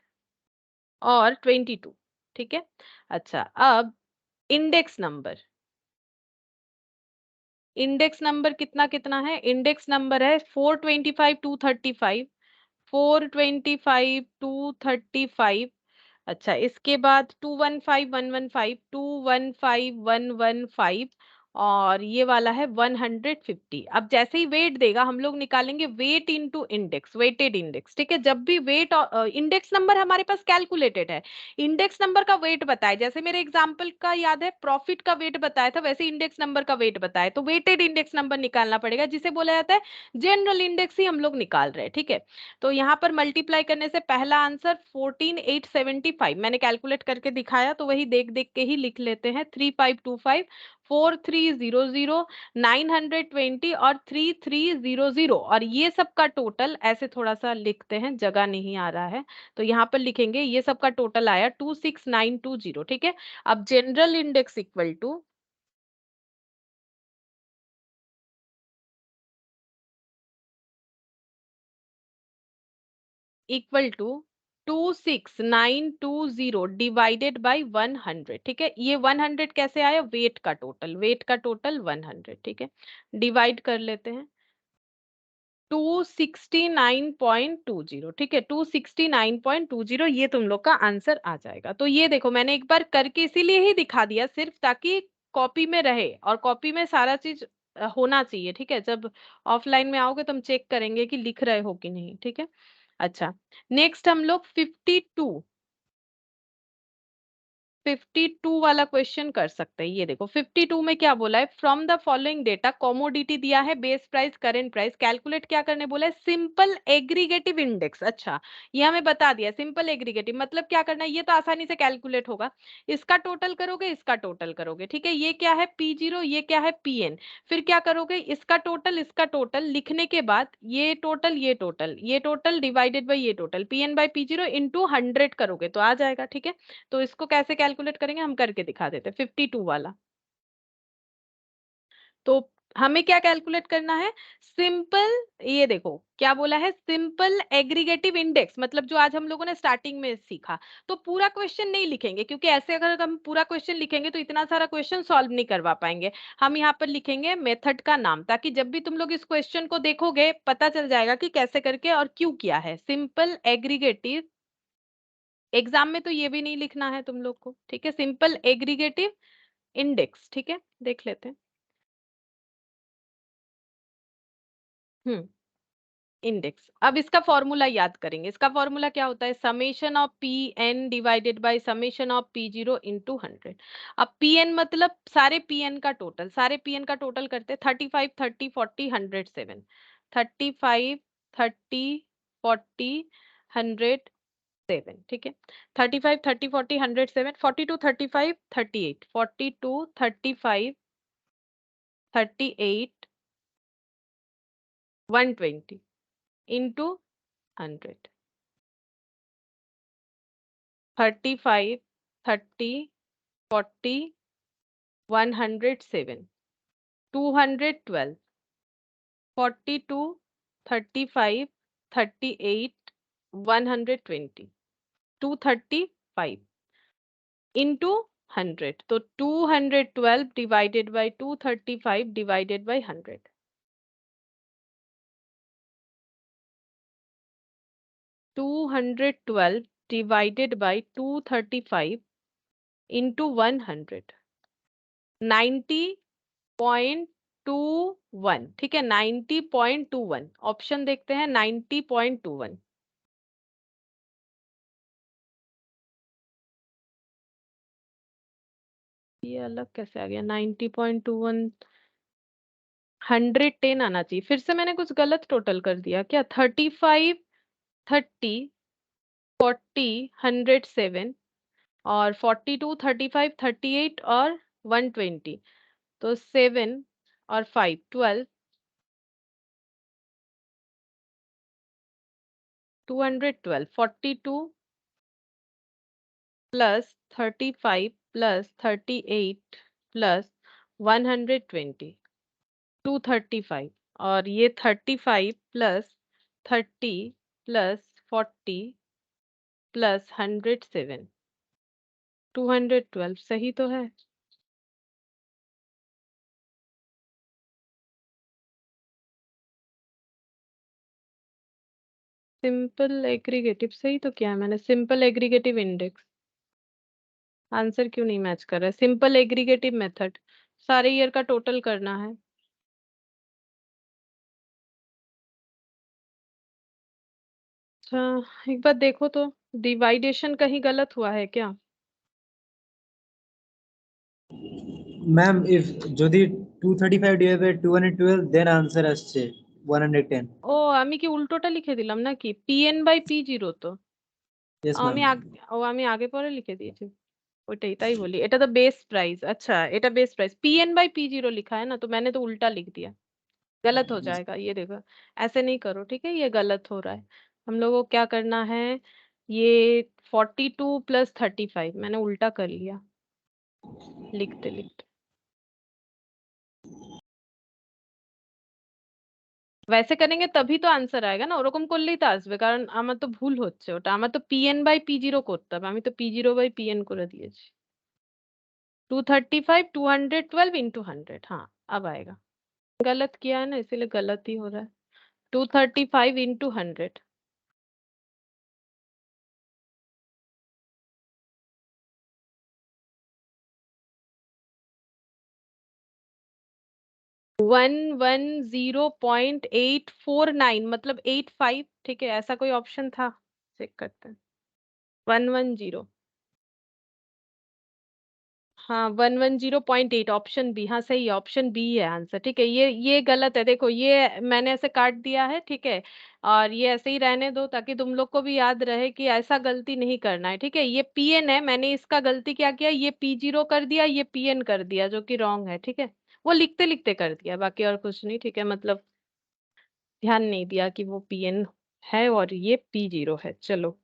और 22। ठीक है, अच्छा अब इंडेक्स नंबर, इंडेक्स नंबर कितना कितना है, इंडेक्स नंबर है 425, 235, 425, 235। अच्छा इसके बाद 215, 115, 215, 115 और ये वाला है 150। अब जैसे ही वेट देगा हम लोग निकालेंगे weight into index, weighted index, ठीक है। जब भी वेट इंडेक्स नंबर हमारे पास कैलकुलेटेड है, इंडेक्स नंबर का वेट बताए, जैसे मेरे एग्जांपल का याद है प्रॉफिट का वेट बताया था, वैसे इंडेक्स नंबर का वेट बताए तो वेटेड इंडेक्स नंबर निकालना पड़ेगा, जिसे बोला जाता है जनरल इंडेक्स ही हम लोग निकाल रहे हैं, ठीक है। तो यहाँ पर मल्टीप्लाई करने से पहला आंसर 14875 मैंने कैलकुलेट करके दिखाया, तो वही देख देख के ही लिख लेते हैं। 3525 4300 920 और 3300, और ये सब का टोटल ऐसे थोड़ा सा लिखते हैं, जगह नहीं आ रहा है तो यहाँ पर लिखेंगे, ये सब का टोटल आया 26920, ठीक है। अब general index equal to 26920 divided by 100, ठीक है। ये 100 कैसे आया, वेट का टोटल, वेट का टोटल 100, ठीक है। डिवाइड कर लेते हैं 269.20, ठीक है। 269.20 ये तुम लोग का आंसर आ जाएगा। तो ये देखो मैंने एक बार करके इसीलिए ही दिखा दिया, सिर्फ ताकि कॉपी में रहे, और कॉपी में सारा चीज होना चाहिए, ठीक है। जब ऑफलाइन में आओगे तो हम चेक करेंगे कि लिख रहे हो कि नहीं, ठीक है। अच्छा, नेक्स्ट हम लोग 52 वाला क्वेश्चन कर सकते हैं। ये देखो 52 में क्या बोला है, from the following data commodity दिया है, base price, current price, calculate क्या करने बोला है, सिंपल एग्रीगेटिव इंडेक्स। अच्छा, ये हमें बता दिया सिंपल एग्रीगेटिव मतलब क्या करना है, ये तो आसानी से कैलकुलेट होगा। इसका टोटल करोगे, इसका टोटल करोगे, ठीक है। ये क्या है P0, ये क्या है PN, फिर क्या करोगे, इसका टोटल लिखने के बाद ये टोटल ये टोटल ये टोटल डिवाइडेड बाई ये total PN by P0 into 100 करोगे तो आ जाएगा, ठीक है। तो इसको कैसे कैलकुलेट करेंगे, हम करके दिखा देते हैं 52 वाला। तो हमें क्या कैलकुलेट करना है, सिंपल, ये देखो क्या बोला है, सिंपल एग्रीगेटिव इंडेक्स, मतलब जो आज हम लोगों ने स्टार्टिंग में सीखा। तो पूरा क्वेश्चन नहीं लिखेंगे, क्योंकि ऐसे अगर हम पूरा क्वेश्चन लिखेंगे तो इतना सारा क्वेश्चन सॉल्व नहीं करवा पाएंगे। हम यहाँ पर लिखेंगे मेथड का नाम, ताकि जब भी तुम लोग इस क्वेश्चन को देखोगे पता चल जाएगा कि कैसे करके और क्यों किया है। सिंपल एग्रीगेटिव, एग्जाम में तो ये भी नहीं लिखना है तुम लोग को, ठीक है। सिंपल एग्रीगेटिव इंडेक्स, ठीक है, देख लेते हैं। इंडेक्स, अब इसका फॉर्मूला याद करेंगे। इसका फॉर्मूला क्या होता है, summation of P N divided by summation of P0 into 100। अब PN मतलब सारे PN का टोटल, सारे PN का टोटल करते हैं 35 30 40 100 7, 35 30 40 100 7, ठीक है। 35 30 40 100 7, 42 35 38, 42 35 38 120 into 100, 35 30 40 107, 212, 42 35 38 120, 235 into 100, तो 212 divided by 235 divided by 100, 212 divided by 235 into 100, 90.21, ठीक है। 90.21 ऑप्शन देखते हैं, 90.21। ये अलग कैसे आ गया 90.21, 110 आना चाहिए। फिर से मैंने कुछ गलत टोटल कर दिया क्या, 35 30 40 107 और 42 35 38 और 120, तो 7 और 5 12, 212, 42 प्लस 35 प्लस 38 प्लस 120, 235, और ये 35 प्लस 30 प्लस 40 प्लस 107, 212 सही तो है। सिंपल एग्रीगेटिव सही तो किया है मैंने, सिंपल एग्रीगेटिव इंडेक्स। आंसर क्यों नहीं मैच कर रहा है, सिंपल एग्रीगेटिव मेथड, सारे ईयर का टोटल करना है। अच्छा एक बार देखो तो डिवाइडेशन कहीं गलत हुआ है क्या? ম্যাম if যদি 235 divided by 212 then answer আসছে 110. ও আমি কি উল্টোটা লিখে দিলাম নাকি? PN/P0 তো। Yes আমি ma'am. আমি আগে পরে লিখে দিয়েছি। ওইটাই তাই বলি। এটা तो बेस प्राइस। अच्छा এটা बेस प्राइस PN/P0 लिखा है ना, तो मैंने तो उल्टा लिख दिया। गलत हो जाएगा ये देखो। ऐसे नहीं करो ठीक है, ये गलत हो रहा है। हम लोगों को क्या करना है, ये 42 प्लस 35 मैंने उल्टा कर लिया लिखते लिखते। वैसे करेंगे तभी तो आंसर आएगा ना, ওরকম করলেই তো আসবে, কারণ আমার তো ভুল হচ্ছে ওটা। আমার তো PN/P0 করতে হবে, আমি তো P0/PN করে দিয়েছি। 235 212 into 100। हाँ अब आएगा। गलत किया है ना इसीलिए गलत ही हो रहा है। 235 into 100। 110.849 मतलब 85। ठीक है, ऐसा कोई ऑप्शन था? चेक करते हैं। 110। हाँ 110.8 ऑप्शन बी। हाँ सही है, ऑप्शन बी है आंसर। ठीक है, ये गलत है। देखो ये मैंने ऐसे काट दिया है ठीक है, और ये ऐसे ही रहने दो ताकि तुम लोग को भी याद रहे कि ऐसा गलती नहीं करना है। ठीक है, ये पीएन है, मैंने इसका गलती क्या किया, ये P0 कर दिया, ये पीएन कर दिया, जो कि रॉन्ग है। ठीक है, वो लिखते लिखते कर दिया, बाकी और कुछ नहीं। ठीक है, मतलब ध्यान नहीं दिया कि वो पीएन है और ये P0 है। चलो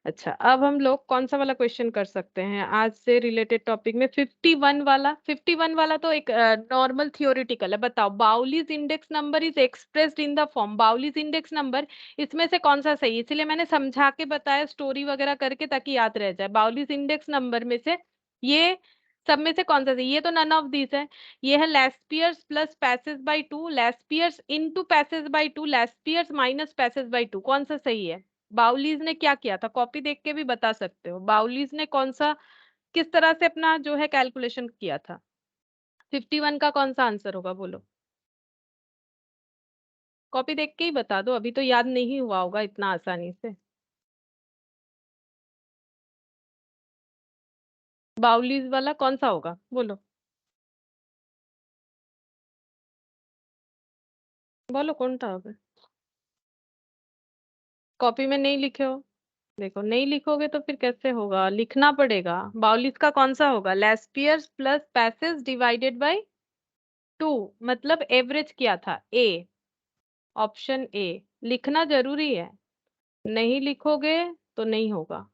अच्छा, अब हम लोग कौन सा वाला क्वेश्चन कर सकते हैं आज से रिलेटेड टॉपिक में? 51 वाला। 51 वाला तो एक नॉर्मल थियोरिटिकल है। बताओ, Bowley's index number is expressed in the form. Bowley's index number इसमें से कौन सा सही है? इसलिए मैंने समझा के बताया स्टोरी वगैरह करके, ताकि याद रह जाए। बाउलीज इंडेक्स नंबर में से ये सब में से कौन सा सही? ये तो नन ऑफ दिस है। ये है Laspeyres plus Paasche's by 2, Laspeyres into Paasche's by 2, Laspeyres minus Paasche's by 2। कौन सा सही है? बाउलीज ने क्या किया था, कॉपी देख के भी बता सकते हो। बाउलीज ने कौन सा, किस तरह से अपना जो है कैलकुलेशन किया था? 51 का कौन सा आंसर होगा बोलो? कॉपी देख के ही बता दो, अभी तो याद नहीं हुआ होगा इतना आसानी से। बाउलीज वाला कौन सा होगा बोलो? बोलो कौन सा होगा? कॉपी में नहीं लिखे हो? देखो नहीं लिखोगे तो फिर कैसे होगा, लिखना पड़ेगा। बाउलीज का कौन सा होगा? Laspeyres plus Paasche's divided by 2, मतलब एवरेज किया था ए। ऑप्शन ए लिखना जरूरी है, नहीं लिखोगे तो नहीं होगा।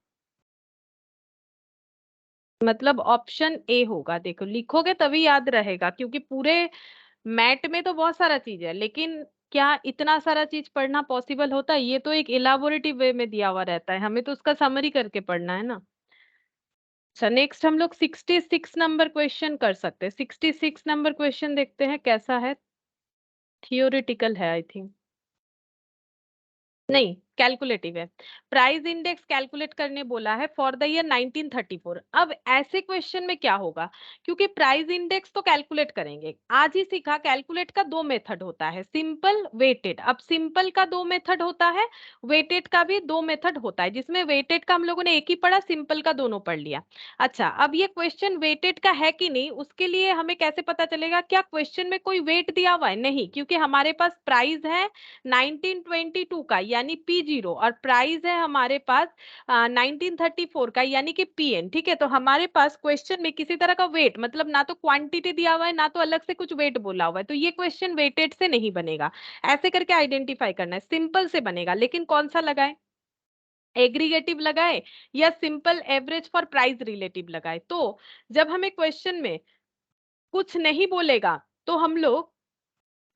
मतलब ऑप्शन ए होगा। देखो लिखोगे तभी याद रहेगा, क्योंकि पूरे मैट में तो बहुत सारा चीज है, लेकिन क्या इतना सारा चीज पढ़ना पॉसिबल होता है? ये तो एक इलाबोरेटिव वे में दिया हुआ रहता है, हमें तो उसका समरी करके पढ़ना है ना। अच्छा नेक्स्ट हम लोग 66 नंबर क्वेश्चन कर सकते हैं। 66 नंबर क्वेश्चन देखते हैं कैसा है। थियोरिटिकल है आई थिंक, नहीं कैलकुलेटिव है। प्राइस इंडेक्स कैलकुलेट करने बोला है फॉर द ईयर 1934। अब ऐसे क्वेश्चन में क्या होगा, क्योंकि प्राइस इंडेक्स तो कैलकुलेट करेंगे, आज ही सीखा कैलकुलेट का दो मेथड होता है, सिंपल वेटेड। अब सिंपल का दो मेथड होता है, वेटेड का भी दो मेथड होता है, जिसमें वेटेड का हम लोगों ने एक ही पढ़ा, सिंपल का दोनों पढ़ लिया। अच्छा अब ये क्वेश्चन वेटेड का है कि नहीं, उसके लिए हमें कैसे पता चलेगा? क्या क्वेश्चन में कोई वेट दिया हुआ है? नहीं, क्योंकि हमारे पास प्राइस है 1922 का यानी P0, और प्राइस है हमारे पास 1934 का यानी कि PN। ठीक है, तो हमारे पास क्वेश्चन में किसी तरह का वेट, मतलब ना तो क्वांटिटी दिया हुआ है ना तो अलग से कुछ वेट बोला हुआ है, तो ये क्वेश्चन वेटेड से नहीं बनेगा। ऐसे करके आइडेंटिफाई करना है, सिंपल से बनेगा। लेकिन कौन सा लगाए, एग्रीगेटिव लगाए या simple average for price relative लगाए? तो जब हमें क्वेश्चन में कुछ नहीं बोलेगा तो हम लोग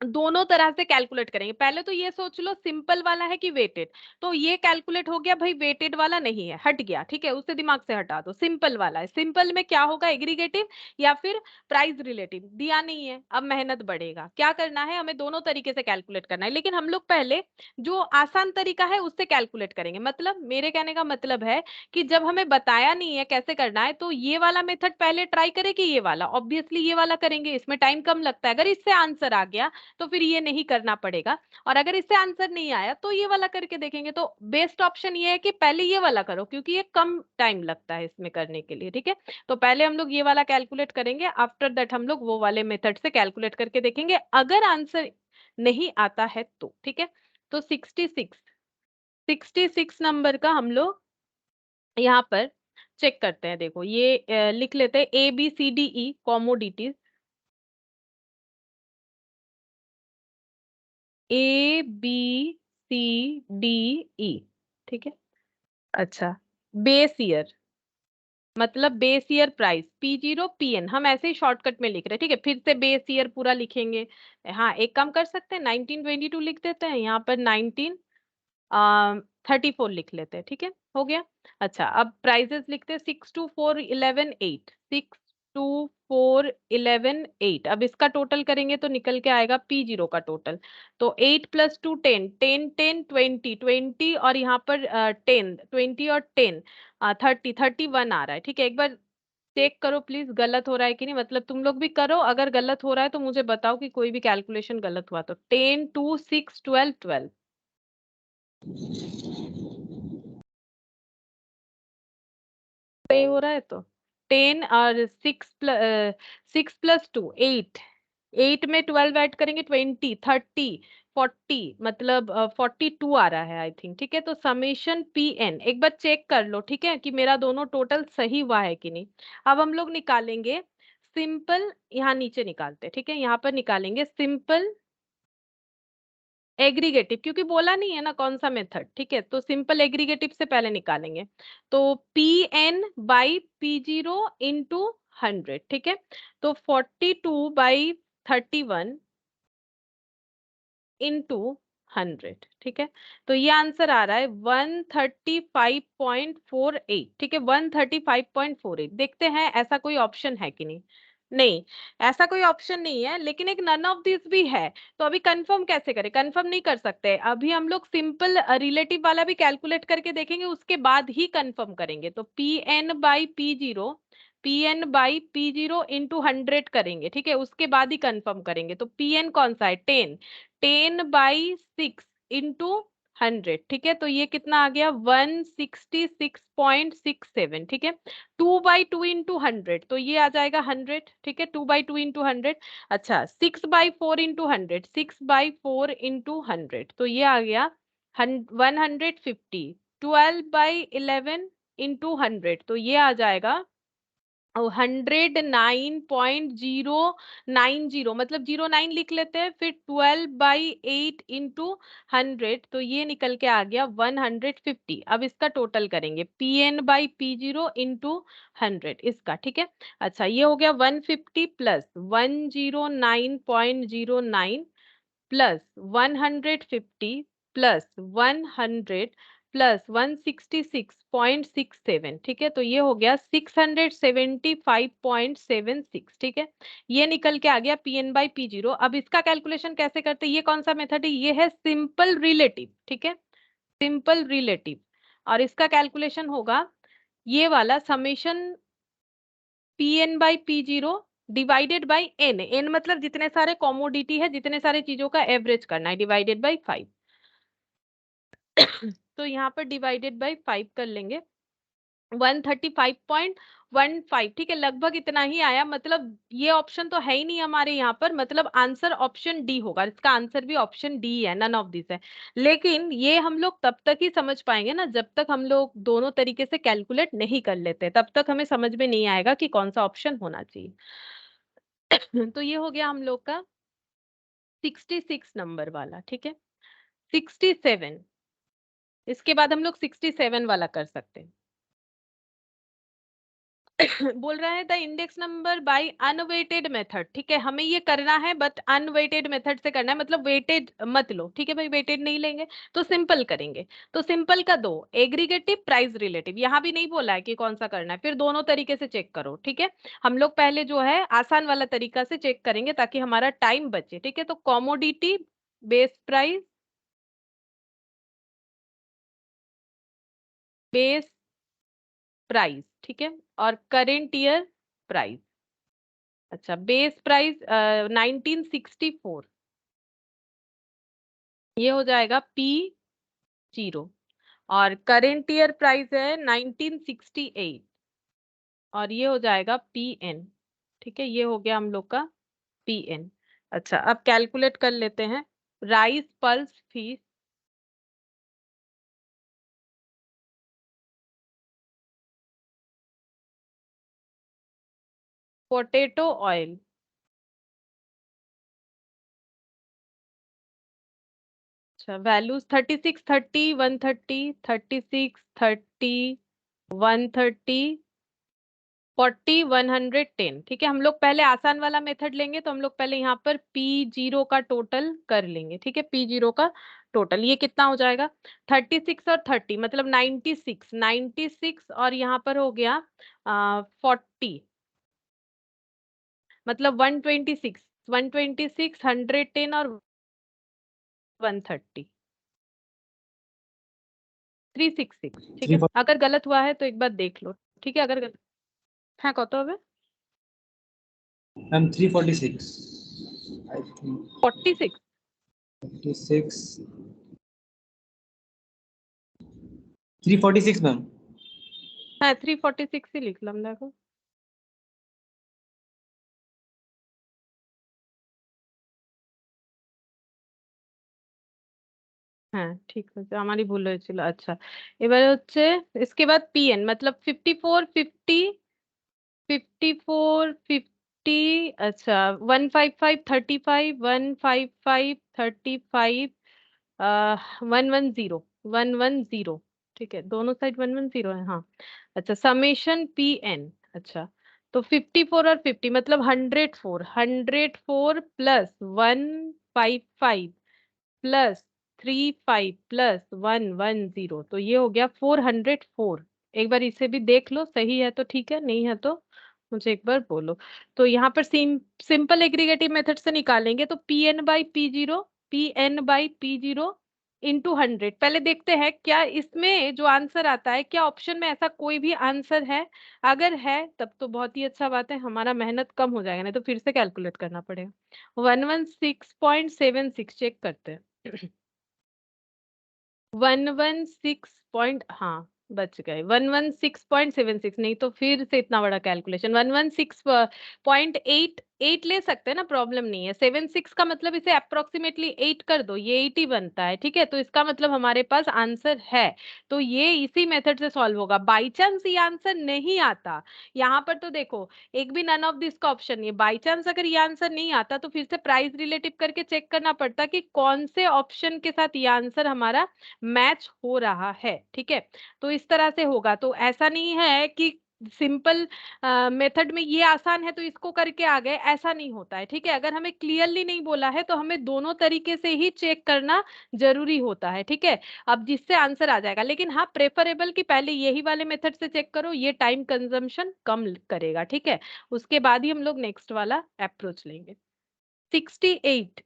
दोनों तरह से कैलकुलेट करेंगे। पहले तो ये सोच लो सिंपल वाला है कि वेटेड, तो ये कैलकुलेट हो गया भाई, वेटेड वाला नहीं है, हट गया, ठीक है, उसे दिमाग से हटा दो। सिंपल वाला है, सिंपल में क्या होगा, एग्रीगेटिव या फिर प्राइस रिलेटिव, दिया नहीं है, अब मेहनत बढ़ेगा। क्या करना है, हमें दोनों तरीके से कैलकुलेट करना है, लेकिन हम लोग पहले जो आसान तरीका है उससे कैलकुलेट करेंगे। मतलब मेरे कहने का मतलब है कि जब हमें बताया नहीं है कैसे करना है, तो ये वाला मेथड पहले ट्राई करें कि ये वाला, ऑब्वियसली ये वाला करेंगे, इसमें टाइम कम लगता है। अगर इससे आंसर आ गया तो फिर ये नहीं करना पड़ेगा, और अगर इससे आंसर नहीं आया तो ये वाला करके देखेंगे। तो बेस्ट ऑप्शन ये है कि पहले ये वाला करो, क्योंकि ये कम टाइम लगता है इसमें करने के लिए, ठीक है। तो पहले हम लोग ये वाला कैलकुलेट करेंगे, आफ्टर दैट हम लोग वो वाले मेथड से कैलकुलेट करके देखेंगे, अगर आंसर नहीं आता है तो, ठीक है। तो 66 नंबर का हम लोग यहाँ पर चेक करते हैं। देखो ये लिख लेते हैं ABCDE कॉमोडिटीज, ABCDE, ठीक है। अच्छा, बेस ईयर मतलब base year price, P0 PN हम ऐसे ही शॉर्टकट में लिख रहे हैं, ठीक है। फिर से बेस ईयर पूरा लिखेंगे। हाँ, एक काम कर सकते हैं, 1922 लिख देते हैं, यहाँ पर 1934 लिख लेते हैं, ठीक है, हो गया। अच्छा, अब प्राइजेस लिखते हैं, 62411 8, 62411 8। अब इसका टोटल करेंगे तो निकल के आएगा P0 का टोटल। तो 8 + 2 10 10 10 20 20, और यहाँ पर 10 20 और 10 30 31 आ रहा है, ठीक है। एक बार चेक करो प्लीज, गलत हो रहा है कि नहीं, मतलब तुम लोग भी करो, अगर गलत हो रहा है तो मुझे बताओ कि कोई भी कैलकुलेशन गलत हुआ तो। 10 2 6 12 12 सही हो रहा है तो 10 और 6 + 2 8, 8 में 12 ऐड करेंगे 20 30 40, मतलब 42 आ रहा है आई थिंक, ठीक है। तो समेशन PN एक बार चेक कर लो, ठीक है, कि मेरा दोनों टोटल सही हुआ है कि नहीं। अब हम लोग निकालेंगे सिंपल, यहाँ नीचे निकालते हैं, ठीक है, यहाँ पर निकालेंगे सिंपल एग्रीगेटिव, क्योंकि बोला नहीं है ना कौन सा मेथड, ठीक है। तो सिंपल एग्रीगेटिव से पहले निकालेंगे, तो PN/P0 इंटू 100, ठीक है। तो 42/31 इंटू 100, ठीक है। तो ये आंसर आ रहा है 135.48, ठीक है, 135.48। देखते हैं ऐसा कोई ऑप्शन है कि नहीं। नहीं, ऐसा कोई ऑप्शन नहीं है, लेकिन एक नन ऑफ दिस भी है। तो अभी कंफर्म कैसे करें, कंफर्म नहीं कर सकते अभी, हम लोग सिंपल रिलेटिव वाला भी कैलकुलेट करके देखेंगे, उसके बाद ही कंफर्म करेंगे। तो PN/P0 इंटू 100 करेंगे, ठीक है, उसके बाद ही कंफर्म करेंगे। तो PN कौन सा है, 10/6 इंटू 100, ठीक है। तो ये कितना आ गया, 166.67, ठीक है। 2/2 इंटू 100, तो ये आ जाएगा 100, ठीक है, 2/2 इंटू 100। अच्छा, 6/4 इंटू 100, 6/4 इंटू 100, तो ये आ गया 150। 12/11 इंटू 100, तो ये आ जाएगा 109.090, मतलब 09 लिख लेते हैं, फिर 12/8 इंटू 100, तो ये निकल के आ गया 150। अब इसका टोटल करेंगे, PN/P0 इंटू 100 इसका, ठीक है। अच्छा, ये हो गया 150 प्लस 109.09 प्लस 150 प्लस 100 प्लस 166.67, ठीक है। तो ये हो गया 675.76, ठीक है। ये निकल के आ गया PN/P0। अब इसका कैलकुलेशन कैसे करते हैं, ये कौन सा मेथड है, ये है सिंपल रिलेटिव, ठीक है, सिंपल रिलेटिव। और इसका कैलकुलेशन होगा ये वाला, summation PN/P0 divided by n मतलब जितने सारे कॉमोडिटी है, जितने सारे चीजों का एवरेज करना है, डिवाइडेड बाई 5। तो यहाँ पर डिवाइडेड बाई 5 कर लेंगे, 135.15, ठीक है, लगभग इतना ही आया। मतलब ये ऑप्शन तो है ही नहीं हमारे यहाँ पर, मतलब आंसर ऑप्शन डी होगा, इसका आंसर भी ऑप्शन डी है, नन ऑफ दिस है। लेकिन ये हम लोग तब तक ही समझ पाएंगे ना जब तक हम लोग दोनों तरीके से कैलकुलेट नहीं कर लेते, तब तक हमें समझ में नहीं आएगा कि कौन सा ऑप्शन होना चाहिए। तो ये हो गया हम लोग का 66 नंबर वाला, ठीक है। 67, इसके बाद हम लोग 67 वाला कर सकते हैं। बोल रहा है the index number by unweighted method, ठीक है, हमें ये करना है बट अनवेटेड मेथड से करना है, मतलब वेटेड मत लो, ठीक है भाई, वेटेड नहीं लेंगे तो सिंपल करेंगे। तो सिंपल का दो, एग्रीगेटिव प्राइस रिलेटिव, यहाँ भी नहीं बोला है कि कौन सा करना है, फिर दोनों तरीके से चेक करो, ठीक है। हम लोग पहले जो है आसान वाला तरीका से चेक करेंगे ताकि हमारा टाइम बचे, ठीक है। तो commodity base price, base price, ठीक है, और करेंट ईयर प्राइस। अच्छा, बेस प्राइस 1964, ये हो जाएगा P0, और करेंट ईयर प्राइस है 1968, और ये हो जाएगा PN, ठीक है, ये हो गया हम लोग का PN। अच्छा, अब कैलकुलेट कर लेते हैं। Rice pulse fees, potato oil, अच्छा, वैल्यूज 36, 30, 130, 36, 30, 130, 40, 110, ठीक है। हम लोग पहले आसान वाला मेथड लेंगे, तो हम लोग पहले यहाँ पर P0 का टोटल कर लेंगे, ठीक है। P0 का टोटल ये कितना हो जाएगा, 36 और 30 मतलब 96, 96, और यहाँ पर हो गया 40 मतलब 126, 126, 110 और 130, 366, ठीक है। 340 अगर गलत हुआ है तो एक बार देख लो, ठीक है। अगर गलत, हाँ कत হবে, मैम 346 आई थिंक 46, 56 346 मैम। हाँ 346 ही লিখলাম দেখো। হ্যাঁ ঠিক আছে, আমারই ভুল হয়েছিল। আচ্ছা, এবারে হচ্ছে इसके बाद PN मतलब 54, 50, 54, 50, अच्छा 155, 35, 155, 35, 110, 110, ठीक है, दोनों साइड 110 है, हाँ। अच्छा, समेशन PN, अच्छा, तो 54 और 50 मतलब 104, 104 प्लस 155 प्लस 35 प्लस 110, तो ये हो गया 404। एक बार इसे भी देख लो, सही है तो ठीक है, नहीं है तो मुझे एक बार बोलो। तो यहाँ पर सिंपल एग्रीगेटिव मेथड से निकालेंगे तो P n by P0 into 100। पहले देखते हैं क्या इसमें जो आंसर आता है, क्या ऑप्शन में ऐसा कोई भी आंसर है। अगर है तब तो बहुत ही अच्छा बात है, हमारा मेहनत कम हो जाएगा, नहीं तो फिर से कैलकुलेट करना पड़ेगा। 116.76 चेक करते हैं। 116 पॉइंट, हाँ बच गए, 116.76, नहीं तो फिर से इतना बड़ा कैलकुलेशन। 116.88 ले सकते हैं ना, प्रॉब्लम नहीं है। 76 का मतलब इसे अप्रोक्सीमेटली 8 कर दो, ये 80 बनता है, ठीक है। तो इसका मतलब हमारे पास आंसर है, तो ये इसी मेथड से सॉल्व होगा। बाई चांस ये आंसर नहीं आता, यहाँ पर तो देखो एक भी नन ऑफ दिस का ऑप्शन नहीं है। बाई चांस अगर ये आंसर नहीं आता तो फिर से प्राइस रिलेटिव करके चेक करना पड़ता कि कौन से ऑप्शन के साथ ये आंसर हमारा मैच हो रहा है, ठीक है। तो इस तरह से होगा, तो ऐसा नहीं है कि सिंपल मेथड में ये आसान है तो इसको करके आ गए, ऐसा नहीं होता है, ठीक है। अगर हमें क्लियरली नहीं बोला है तो हमें दोनों तरीके से ही चेक करना जरूरी होता है, ठीक है। अब जिससे आंसर आ जाएगा, लेकिन हाँ प्रेफरेबल कि पहले यही वाले मेथड से चेक करो, ये टाइम कंजम्पशन कम करेगा, ठीक है। उसके बाद ही हम लोग नेक्स्ट वाला अप्रोच लेंगे। 68,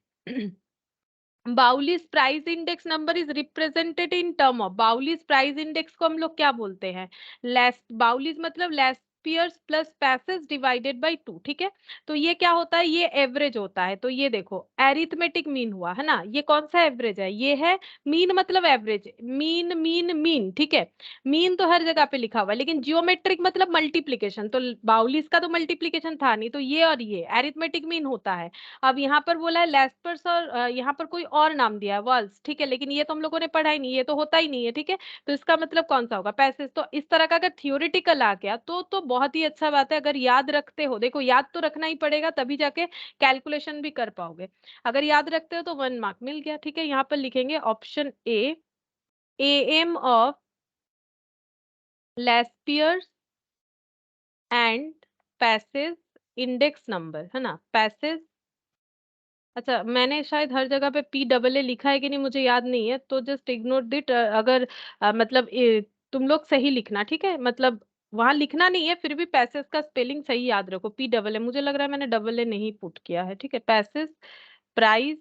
Bowley's price index number is represented in term of, Bowley's price index को हम लोग क्या बोलते हैं, लेस, बाउलीज मतलब Laspeyres plus Paasche's divided by 2, ठीक है। तो ये क्या होता है, ये एवरेज होता है। तो ये देखो एरिथमेटिक मीन हुआ है ना, ये कौन सा एवरेज है, ये है मीन मतलब एवरेज, मीन मीन मीन, ठीक है। मीन तो हर जगह पे लिखा हुआ है, लेकिन जियोमेट्रिक मतलब मल्टीप्लीकेशन, तो बाउलीज का तो मल्टीप्लीकेशन था नहीं, तो ये और ये एरिथमेटिक मीन होता है। अब यहाँ पर बोला है लेस्पर्स, और यहाँ पर कोई और नाम दिया है वॉल्स, ठीक है, लेकिन ये तो हम लोगों ने पढ़ा ही नहीं, ये तो होता ही नहीं है, ठीक है। तो इसका मतलब कौन सा होगा, पैसेज। तो इस तरह का अगर थियोरिटिकल आ गया तो बहुत ही अच्छा बात है। अगर याद रखते हो, देखो याद तो रखना ही पड़ेगा तभी जाके कैलकुलेशन भी कर पाओगे। अगर याद रखते हो तो 1 मार्क मिल गया, ठीक है। यहाँ पर लिखेंगे option A, M of Laspeyres and Paasche's index number, है ना, पैसेज। अच्छा, मैंने शायद हर जगह पे PAA लिखा है कि नहीं मुझे याद नहीं है, तो जस्ट इग्नोर दिट। अगर मतलब तुम लोग सही लिखना, ठीक है, मतलब वहां लिखना नहीं है, फिर भी पैसेज का स्पेलिंग सही याद रखो। PAA, मुझे लग रहा है मैंने AA नहीं पुट किया है, ठीक है। Passage price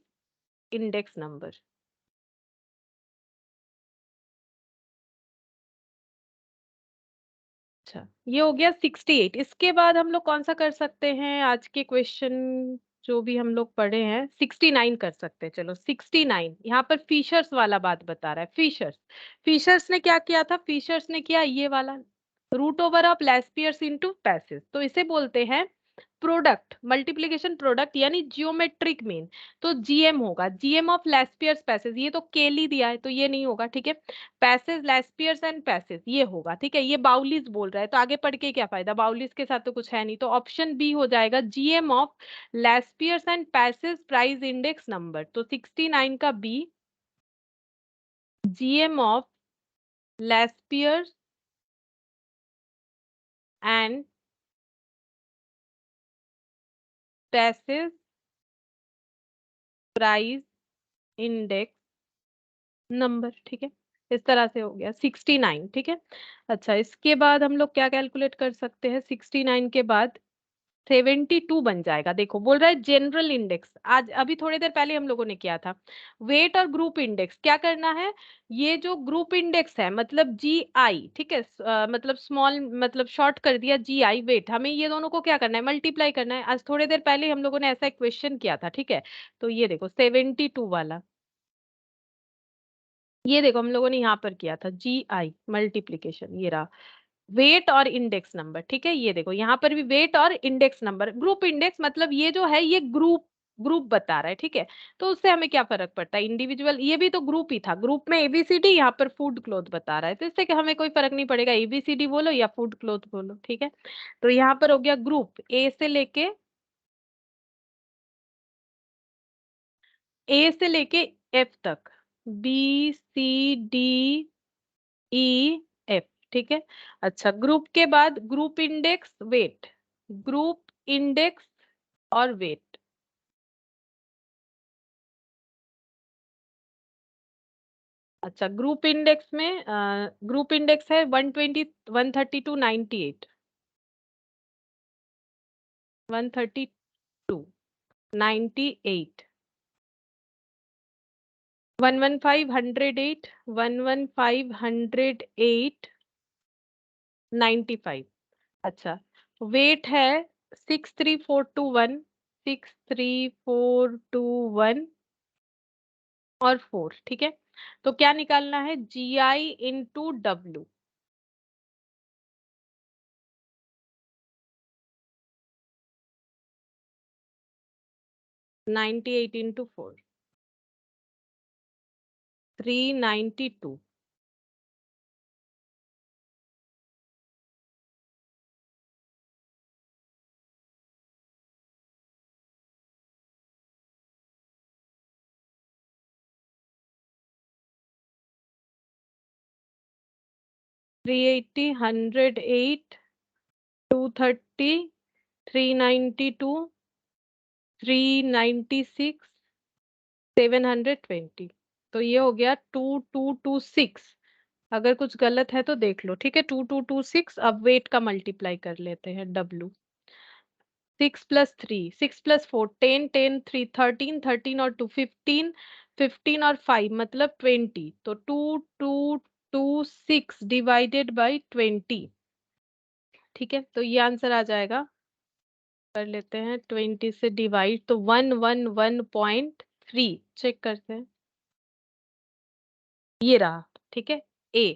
index number. अच्छा, ये हो गया 68। इसके बाद हम लोग कौन सा कर सकते हैं, आज के क्वेश्चन जो भी हम लोग पढ़े हैं, 69 कर सकते हैं। चलो 69, यहाँ पर फिशर्स वाला बात बता रहा है। फिशर्स, फिशर्स ने क्या किया था, फिशर्स ने किया ये वाला, root over of Laspeyres into Paasche. तो इसे बोलते हैं प्रोडक्ट, मल्टीप्लिकेशन प्रोडक्ट, यानी जियोमेट्रिक मीन। तो जीएम होगा, जीएम ऑफ लेस्पियर्स पैसेज। ये तो केली दिया है तो ये नहीं होगा, ठीक है। पैसेज लेस्पियर्स एंड पैसेज ये होगा, ठीक है। ये बाउलीज बोल रहा है, तो आगे पढ़ के क्या फायदा, बाउलीज के साथ तो कुछ है नहीं। तो ऑप्शन बी हो जाएगा, GM of Laspeyres and Paasche price index number. तो 69 का B, GM of Laspeyres and Paasche price index number, ठीक है। इस तरह से हो गया 69, ठीक है। अच्छा, इसके बाद हम लोग क्या कैलकुलेट कर सकते हैं, 69 के बाद 72 बन जाएगा। देखो बोल रहा है जनरल इंडेक्स, आज अभी थोड़ी देर पहले हम लोगों ने किया था। वेट और ग्रुप इंडेक्स क्या करना है, ये जो ग्रुप इंडेक्स है मतलब GI, ठीक है, मतलब स्मॉल, मतलब शॉर्ट कर दिया GI, वेट, हमें ये दोनों को क्या करना है, मल्टीप्लाई करना है। आज थोड़ी देर पहले हम लोगों ने ऐसा एक क्वेश्चन किया था, ठीक है। तो ये देखो 72 वाला, ये देखो हम लोगों ने यहाँ पर किया था GI मल्टीप्लीकेशन, ये रहा वेट और इंडेक्स नंबर, ठीक है। ये देखो यहाँ पर भी वेट और इंडेक्स नंबर, ग्रुप इंडेक्स मतलब ये जो है ये ग्रुप, ग्रुप बता रहा है, ठीक है। तो उससे हमें क्या फर्क पड़ता है, इंडिविजुअल, ये भी तो ग्रुप ही था, ग्रुप में ABCD, यहाँ पर फूड क्लोथ बता रहा है, तो इससे कि हमें कोई फर्क नहीं पड़ेगा, ABCD बोलो या फूड क्लोथ बोलो, ठीक है। तो यहाँ पर हो गया ग्रुप ए से लेके F तक, BCDEF, ठीक है। अच्छा, ग्रुप के बाद group index weight, group index और वेट। अच्छा, ग्रुप इंडेक्स में ग्रुप इंडेक्स है 120, 132, 98, 132, 98, 115, 108, 115, 108, 95। अच्छा, वेट है 63421, 63421 और 4, ठीक है। तो क्या निकालना है, GI into W, ninety eight into 4, 392, 380, 108, 230, 392, 396, 720। तो ये हो गया 2226। अगर कुछ गलत है तो देख लो, ठीक है। 2226। अब वेट का मल्टीप्लाई कर लेते हैं, W, 6+3, 6+4, 10, 10, 3, 13, 13 और 2, 15, 15 और 5 मतलब 20। तो 2226 डिवाइडेड बाई 20, ठीक है। तो ये आंसर आ जाएगा, कर लेते हैं 20 से डिवाइड, तो 111.3, चेक करते हैं, ये रहा, ठीक है। A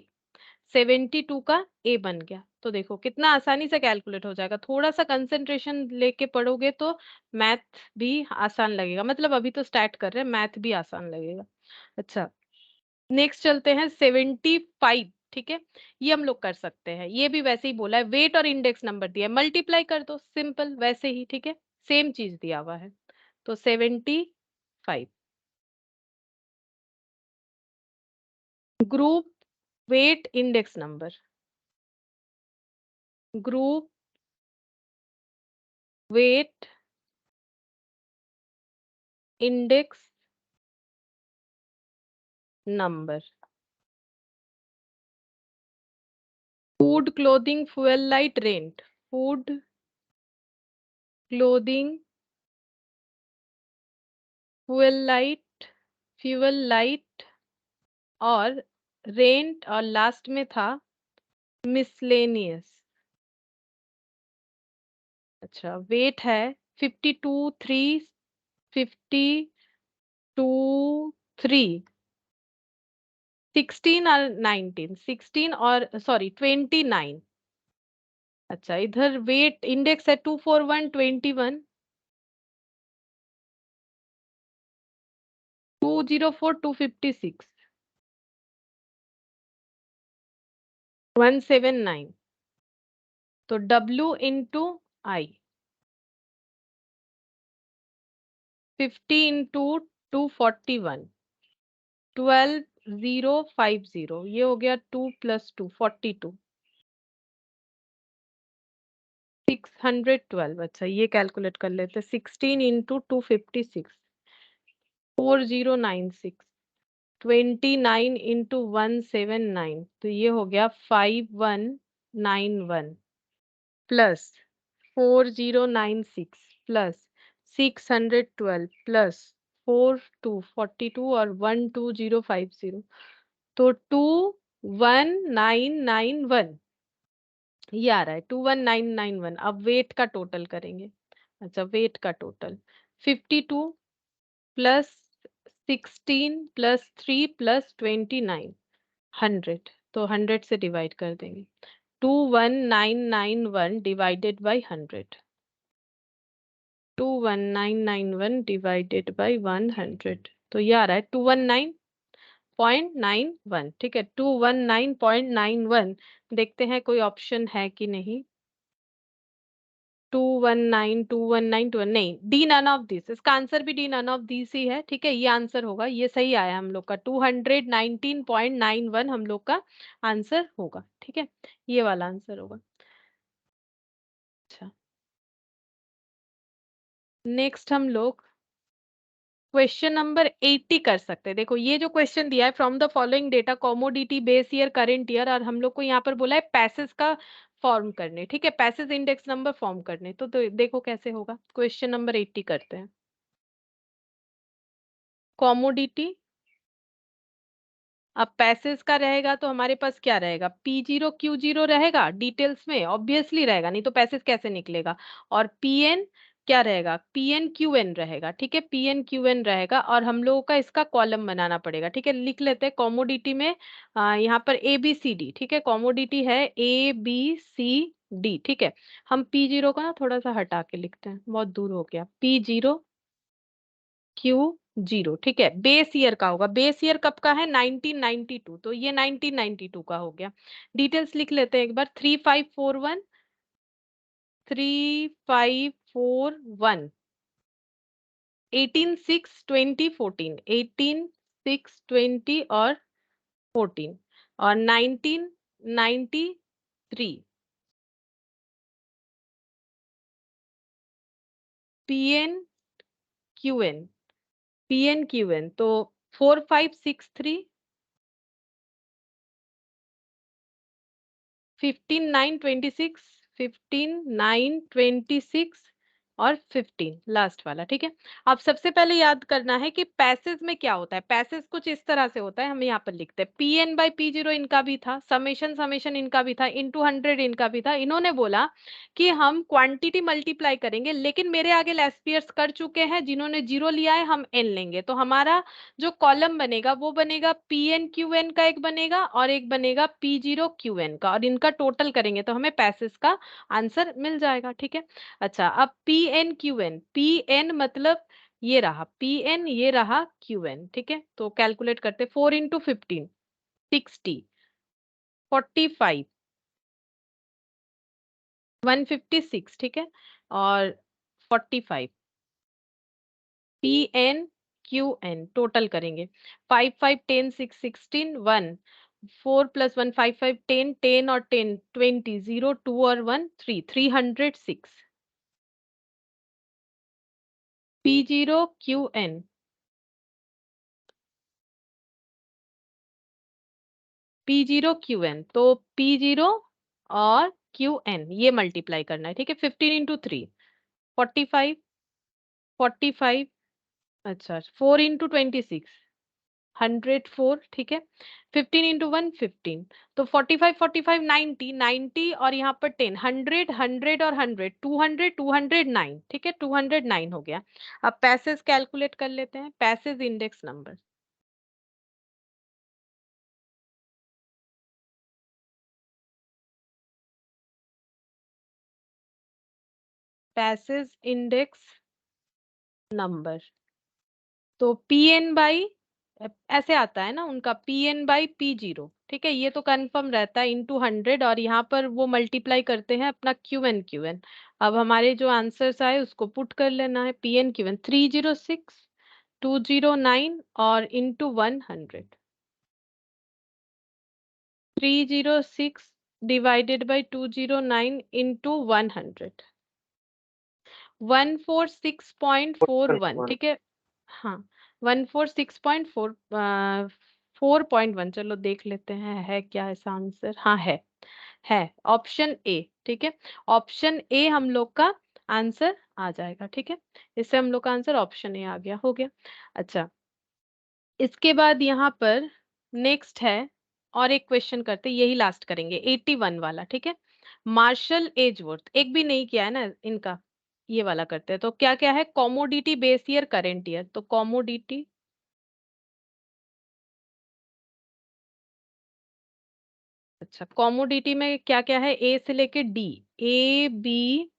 72 का A बन गया। तो देखो कितना आसानी से कैलकुलेट हो जाएगा, थोड़ा सा कंसंट्रेशन लेके पढ़ोगे तो मैथ भी आसान लगेगा, मतलब अभी तो स्टार्ट कर रहे हैं, मैथ भी आसान लगेगा। अच्छा, नेक्स्ट चलते हैं 75, ठीक है। ये हम लोग कर सकते हैं, ये भी वैसे ही बोला है, वेट और इंडेक्स नंबर दिया है, मल्टीप्लाई कर दो सिंपल वैसे ही, ठीक है। सेम चीज दिया हुआ है, तो 75, group wait index number, group weight index number, food, clothing, fuel, light, rent, food, clothing, fuel light और रेंट, और लास्ट में था मिसलेनियस। अच्छा, वेट है 52 3 52 3 16 और 19 16 और सॉरी 29। अच्छा, इधर वेट इंडेक्स है 241 21 204 256 179। तो W इंटू आई 50 इंटू 241 12050, ये हो गया 2 + 2 42 612। अच्छा, ये कैलकुलेट कर लेते 16 इंटू 256 4096 29 इंटू 179, तो ये हो गया 5191 प्लस 4096 प्लस 612 प्लस 42 और 12050, तो 21991 ये आ रहा है 21991। अब वेट का टोटल करेंगे। अच्छा, वेट का टोटल 52 प्लस 16 प्लस 3 प्लस 29 100, तो 100 से डिवाइड कर देंगे। 21991 डिवाइडेड बाई 100, 21991 डिवाइडेड बाई 100, तो ये आ रहा है 219.91। ठीक है, 219.91। देखते हैं कोई ऑप्शन है कि नहीं। 219 219 2 नहीं, डी नन ऑफ दिस, इसका आंसर भी डी नन ऑफ दिस ही है। ठीक है, ये आंसर होगा, ये सही आया हम लोग का 219.91 हम लोग का आंसर होगा। ठीक है, ये वाला आंसर होगा। अच्छा, नेक्स्ट हम लोग क्वेश्चन नंबर 80 कर सकते हैं। देखो, ये जो क्वेश्चन दिया है, from the following data commodity base year current year, और हम लोग को यहाँ पर बोला है पैसेज का फॉर्म करने। ठीक है, पैसेज इंडेक्स नंबर फॉर्म करने, तो देखो कैसे होगा। क्वेश्चन नंबर 80 करते हैं। कॉमोडिटी, अब पैसेज का रहेगा तो हमारे पास क्या रहेगा, P0 Q0 रहेगा डिटेल्स में, ऑब्वियसली रहेगा, नहीं तो पैसेज कैसे निकलेगा। और PN क्या रहेगा, PN QN रहेगा। ठीक है, PN QN रहेगा, और हम लोगों का इसका कॉलम बनाना पड़ेगा। ठीक है, लिख लेते हैं कॉमोडिटी में यहाँ पर ABCD। ठीक है, कॉमोडिटी है ABCD। ठीक है, हम P0 को ना थोड़ा सा हटा के लिखते हैं, बहुत दूर हो गया। P0 Q0। ठीक है, बेस ईयर का होगा। बेस ईयर कब का है, 1992, तो ये 1992 का हो गया। डिटेल्स लिख लेते हैं एक बार। 3541 3541 18/6/20 14 18/6/20 और 14 और 1993 PN QN PN QN, तो 4563 15/9/26 15/9/26 और 15 लास्ट वाला। ठीक है, अब सबसे पहले याद करना है कि पैसेज में क्या होता है। पैसेज कुछ इस तरह से होता है, हम यहाँ पर लिखते हैं PN/P0 इनका भी था, समेशन समेशन इनका भी था, इंटू 100 इनका भी था। इन्होंने बोला कि हम क्वांटिटी मल्टीप्लाई करेंगे, लेकिन मेरे आगे लेस पेयर्स कर चुके हैं, जिन्होंने जीरो लिया है हम n लेंगे, तो हमारा जो कॉलम बनेगा वो बनेगा PN/QN का एक बनेगा और एक बनेगा P0QN का, और इनका टोटल करेंगे तो हमें पैसेज का आंसर मिल जाएगा। ठीक है, अच्छा, अब PN/QN, PN मतलब ये रहा PN, ये रहा QN। ठीक है, तो कैलकुलेट करते 4 इंटू 15 60 45 156। ठीक है, और 45 PN QN टोटल करेंगे। 5 5 10 6 16 1 4 + 1 5 5 10 10 और 10 20 0 2 और 1 3 306। P0 QN, P0 QN, तो P0 और QN ये मल्टीप्लाई करना है, ठीक है। 15 इंटू 3 45, 45, अच्छा 4 इंटू 26 104, ठीक है। 15 इंटू 1 15, तो 45 45 90 90 और यहाँ पर 10 100 100 और 100 200 209, ठीक है। 209 हो गया। अब पैसेज कैलकुलेट कर लेते हैं, passage index number. Passage index number, तो Pn बाई, ऐसे आता है ना उनका, Pn बाई P0, ठीक है। ये तो कंफर्म रहता है इंटू 100 और यहाँ पर वो मल्टीप्लाई करते हैं अपना Qn। अब हमारे जो आंसर्स आए उसको पुट कर लेना है। Pn Qn 306 209 और इंटू 100, 306 डिवाइडेड बाई 209 इंटू 100, 146.41, ठीक है। हाँ 146.4 4.1, चलो देख लेते हैं है क्या ऐसा आंसर। हाँ है ऑप्शन ए, ठीक है। ऑप्शन ए हम लोग का आंसर आ जाएगा, ठीक है। इससे हम लोग का आंसर ऑप्शन ए आ गया, हो गया। अच्छा, इसके बाद यहाँ पर नेक्स्ट है, और एक क्वेश्चन करते, यही लास्ट करेंगे 81 वाला, ठीक है। मार्शल एजवर्थ, एक भी नहीं किया है ना इनका, ये वाला करते हैं। तो क्या क्या है, commodity base year current year, तो कॉमोडिटी, अच्छा कॉमोडिटी में क्या क्या है, ए से लेके D, A B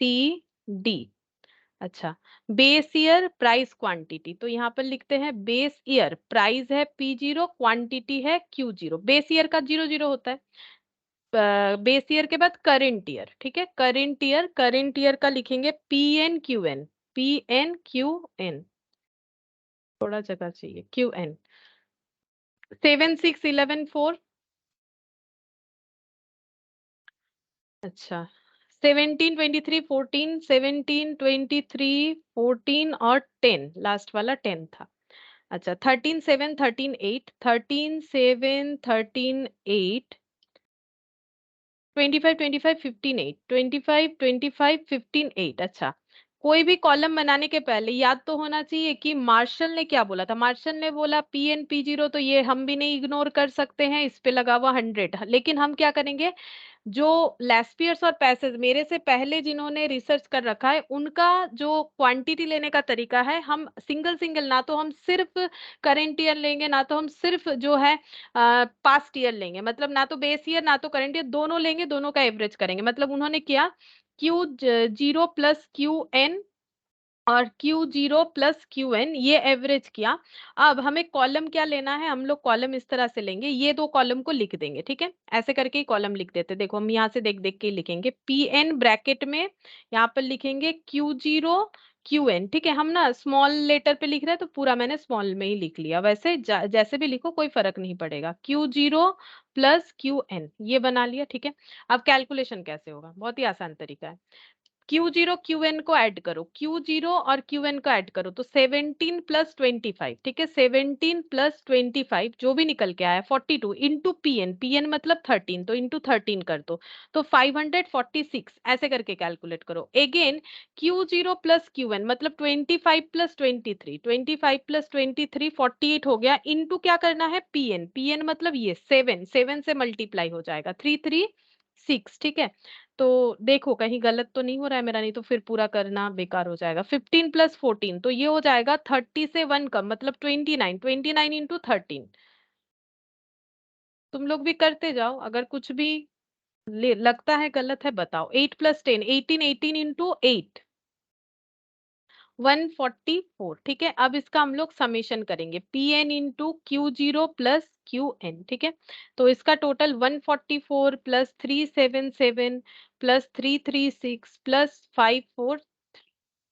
C D. अच्छा, बेस ईयर प्राइस क्वांटिटी, तो यहाँ पर लिखते हैं बेस ईयर, प्राइस है P0, क्वांटिटी है Q0। बेस ईयर का 00 होता है। बेस ईयर के बाद करेंट ईयर, ठीक है। करेंट ईयर का लिखेंगे PN QN, PN QN, थोड़ा जगह चाहिए, QN 76114, अच्छा 17 23 14, 17 23 14 और 10, लास्ट वाला 10 था। अच्छा 13 7 13 8, 13 7 13 8, 25 25 15 8, 25 25 15 8। अच्छा, कोई भी कॉलम बनाने के पहले याद तो होना चाहिए कि मार्शल ने क्या बोला था। मार्शल ने बोला PN P0, तो ये हम भी नहीं इग्नोर कर सकते हैं, इस पे लगा हुआ 100। लेकिन हम क्या करेंगे, जो लेस्पियर्स और पैसेज मेरे से पहले जिन्होंने रिसर्च कर रखा है, उनका जो क्वांटिटी लेने का तरीका है, हम सिंगल सिंगल, ना तो हम सिर्फ करेंट ईयर लेंगे, ना तो हम सिर्फ जो है पास्ट ईयर लेंगे, मतलब ना तो बेस ईयर ना तो करेंट ईयर, दोनों लेंगे, दोनों का एवरेज करेंगे। मतलब उन्होंने किया Q0 प्लस QN और Q0 प्लस QN, ये एवरेज किया। अब हमें कॉलम क्या लेना है, हम लोग कॉलम इस तरह से लेंगे, ये दो कॉलम को लिख देंगे, ठीक है। ऐसे करके ही कॉलम लिख देते, देखो हम यहाँ से देख देख के ही लिखेंगे। PN ब्रैकेट में यहाँ पर लिखेंगे Q0 QN, ठीक है। हम ना स्मॉल लेटर पे लिख रहे हैं तो पूरा मैंने स्मॉल में ही लिख लिया, वैसे जैसे भी लिखो कोई फर्क नहीं पड़ेगा। Q0 प्लस QN ये बना लिया, ठीक है। अब कैलकुलेशन कैसे होगा, बहुत ही आसान तरीका है। Q0 QN को ऐड करो, Q0 और QN को ऐड करो, तो 17 प्लस 25, ठीक है। 17 प्लस 25 जो भी निकल के आया 42 इंटू PN, PN मतलब 13, तो इंटू 13 कर दो, तो 546, ऐसे करके कैलकुलेट करो। अगेन Q0 प्लस QN मतलब 25 प्लस 23, 25 प्लस 23 48 हो गया, इंटू क्या करना है PN, PN मतलब ये 7, 7 से मल्टीप्लाई हो जाएगा 336, ठीक है। तो देखो कहीं गलत तो नहीं हो रहा है मेरा, नहीं तो फिर पूरा करना बेकार हो जाएगा। 15 प्लस 14, तो ये हो जाएगा 30 से 1 कम, मतलब 29, 29 इंटू 13। तुम लोग भी करते जाओ, अगर कुछ भी लगता है गलत है बताओ। 8 प्लस 10 18, 18 इंटू 8 144, ठीक है। अब इसका हम लोग समेशन करेंगे, PN into Q0 plus QN, ठीक है। तो इसका टोटल 144 प्लस 377 प्लस 336 प्लस 54,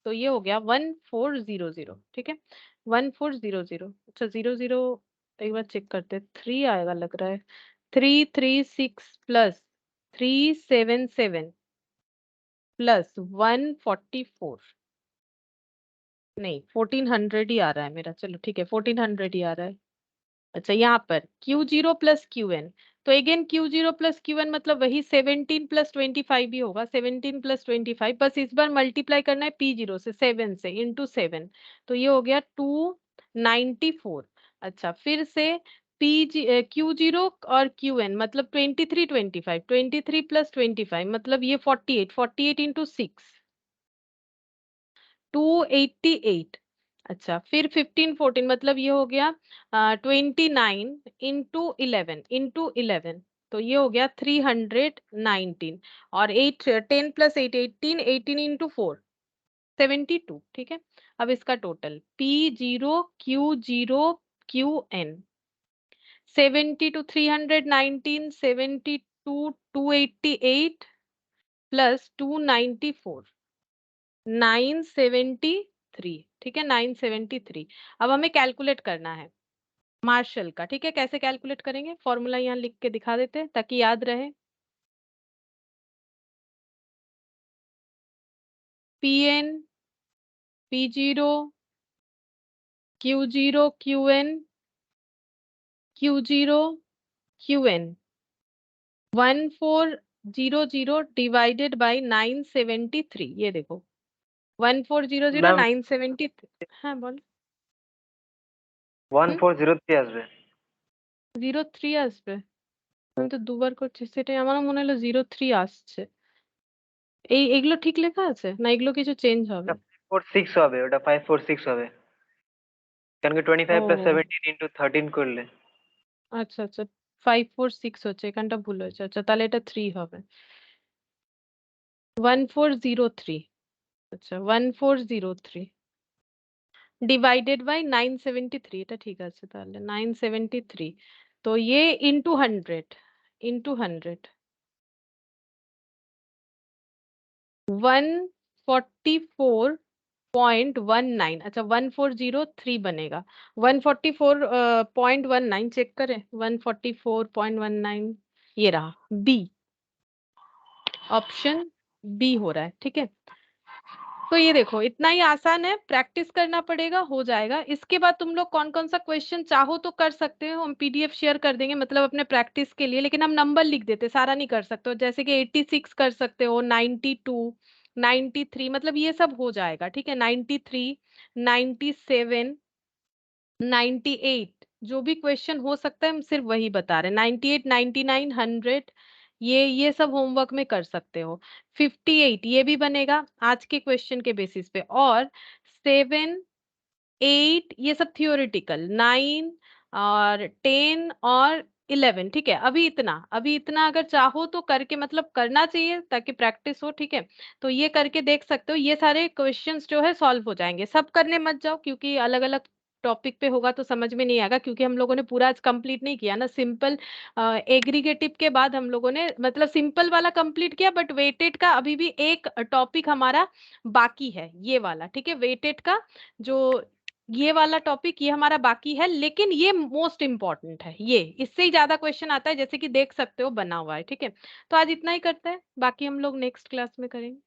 तो ये हो गया 1400, ठीक है। 1400, अच्छा 00, एक बार चेक करते, 3 आएगा लग रहा है। 336 प्लस 377 प्लस 144, नहीं 1400 ही आ रहा है मेरा, चलो ठीक है 1400 ही आ रहा है। अच्छा यहाँ पर Q0 प्लस Qn, तो अगेन Q0 प्लस Qn मतलब वही 17 प्लस 25 ही होगा, 17 प्लस 25, बस इस बार मल्टीप्लाई करना है P0 से 7 से इंटू 7, तो ये हो गया 294। अच्छा फिर से Q0 और Qn मतलब 23 25, 23 प्लस 25 मतलब ये 48, 48 इंटू 6 288। अच्छा फिर 15 14 मतलब ये हो गया 29 इंटू 11, तो ये हो गया 319। और 8 10 प्लस 8 18, 18 इंटू 4 72। ठीक है, अब इसका total P0 Q0 QN 72 319 72 288 plus 294 973। ठीक है 973। अब हमें कैलकुलेट करना है मार्शल का। ठीक है, कैसे कैलकुलेट करेंगे, फॉर्मूला यहाँ लिख के दिखा देते हैं ताकि याद रहे। Pn P0 Q0 Qn Q0 Qn 1400 divided by 973। ये देखो 1400 मैम 973। हाँ बोल। 1403 আসবে। 03 আসবে, আমি তো দুবার করছি, সেটাই আমার মনে হলো 03 আসছে। এগুলো ঠিক লেখা আছে না এগুলো কিছু চেঞ্জ হবে? ওটা 546 হবে, ওটা 546 হবে। কারণ কি 25 প্লাস ও 17 ইনটু 13 করলে। আচ্ছা আচ্ছা 546 হচ্ছে, এখানটা ভুল হয়েছে। আচ্ছা তাহলে এটা 3 হবে 1403। আচ্ছা 1403 ডিভাইডেড বাই 973, এটা ঠিক আছে তাহলে 973। তো ये इंटू 100 इंटू 100 144.19। अच्छा 1403 बनेगा, 144.19 चेक करें, 144.19 ये रहा बी, ऑप्शन बी हो रहा है। ठीक है, तो ये देखो इतना ही आसान है, प्रैक्टिस करना पड़ेगा, हो जाएगा। इसके बाद तुम लोग कौन कौन सा क्वेश्चन चाहो तो कर सकते हो, हम पीडीएफ शेयर कर देंगे मतलब अपने प्रैक्टिस के लिए, लेकिन हम नंबर लिख देते, सारा नहीं कर सकते हो। जैसे कि 86 कर सकते हो, 92 93 मतलब ये सब हो जाएगा। ठीक है 93 97 98 जो भी क्वेश्चन हो सकता है हम सिर्फ वही बता रहे हैं। 98 99 100 ये सब होमवर्क में कर सकते हो। 58 ये भी बनेगा आज के क्वेश्चन के बेसिस पे। और 7 8 ये सब थियोरिटिकल, 9 और 10 और 11। ठीक है, अभी इतना अगर चाहो तो करके मतलब करना चाहिए ताकि प्रैक्टिस हो। ठीक है, तो ये करके देख सकते हो, ये सारे क्वेश्चंस जो है सॉल्व हो जाएंगे। सब करने मत जाओ क्योंकि अलग अलग टॉपिक पे होगा तो समझ में नहीं आएगा, क्योंकि हम लोगों ने पूरा आज कंप्लीट नहीं किया ना। सिंपल एग्रीगेटिव के बाद हम लोगों ने मतलब सिंपल वाला कंप्लीट किया, बट वेटेड का अभी भी एक टॉपिक हमारा बाकी है, ये वाला। ठीक है, वेटेड का जो ये वाला टॉपिक ये हमारा बाकी है, लेकिन ये मोस्ट इम्पॉर्टेंट है। ये इससे ही ज्यादा क्वेश्चन आता है, जैसे कि देख सकते हो बना हुआ है। ठीक है, तो आज इतना ही करते हैं, बाकी हम लोग नेक्स्ट क्लास में करेंगे।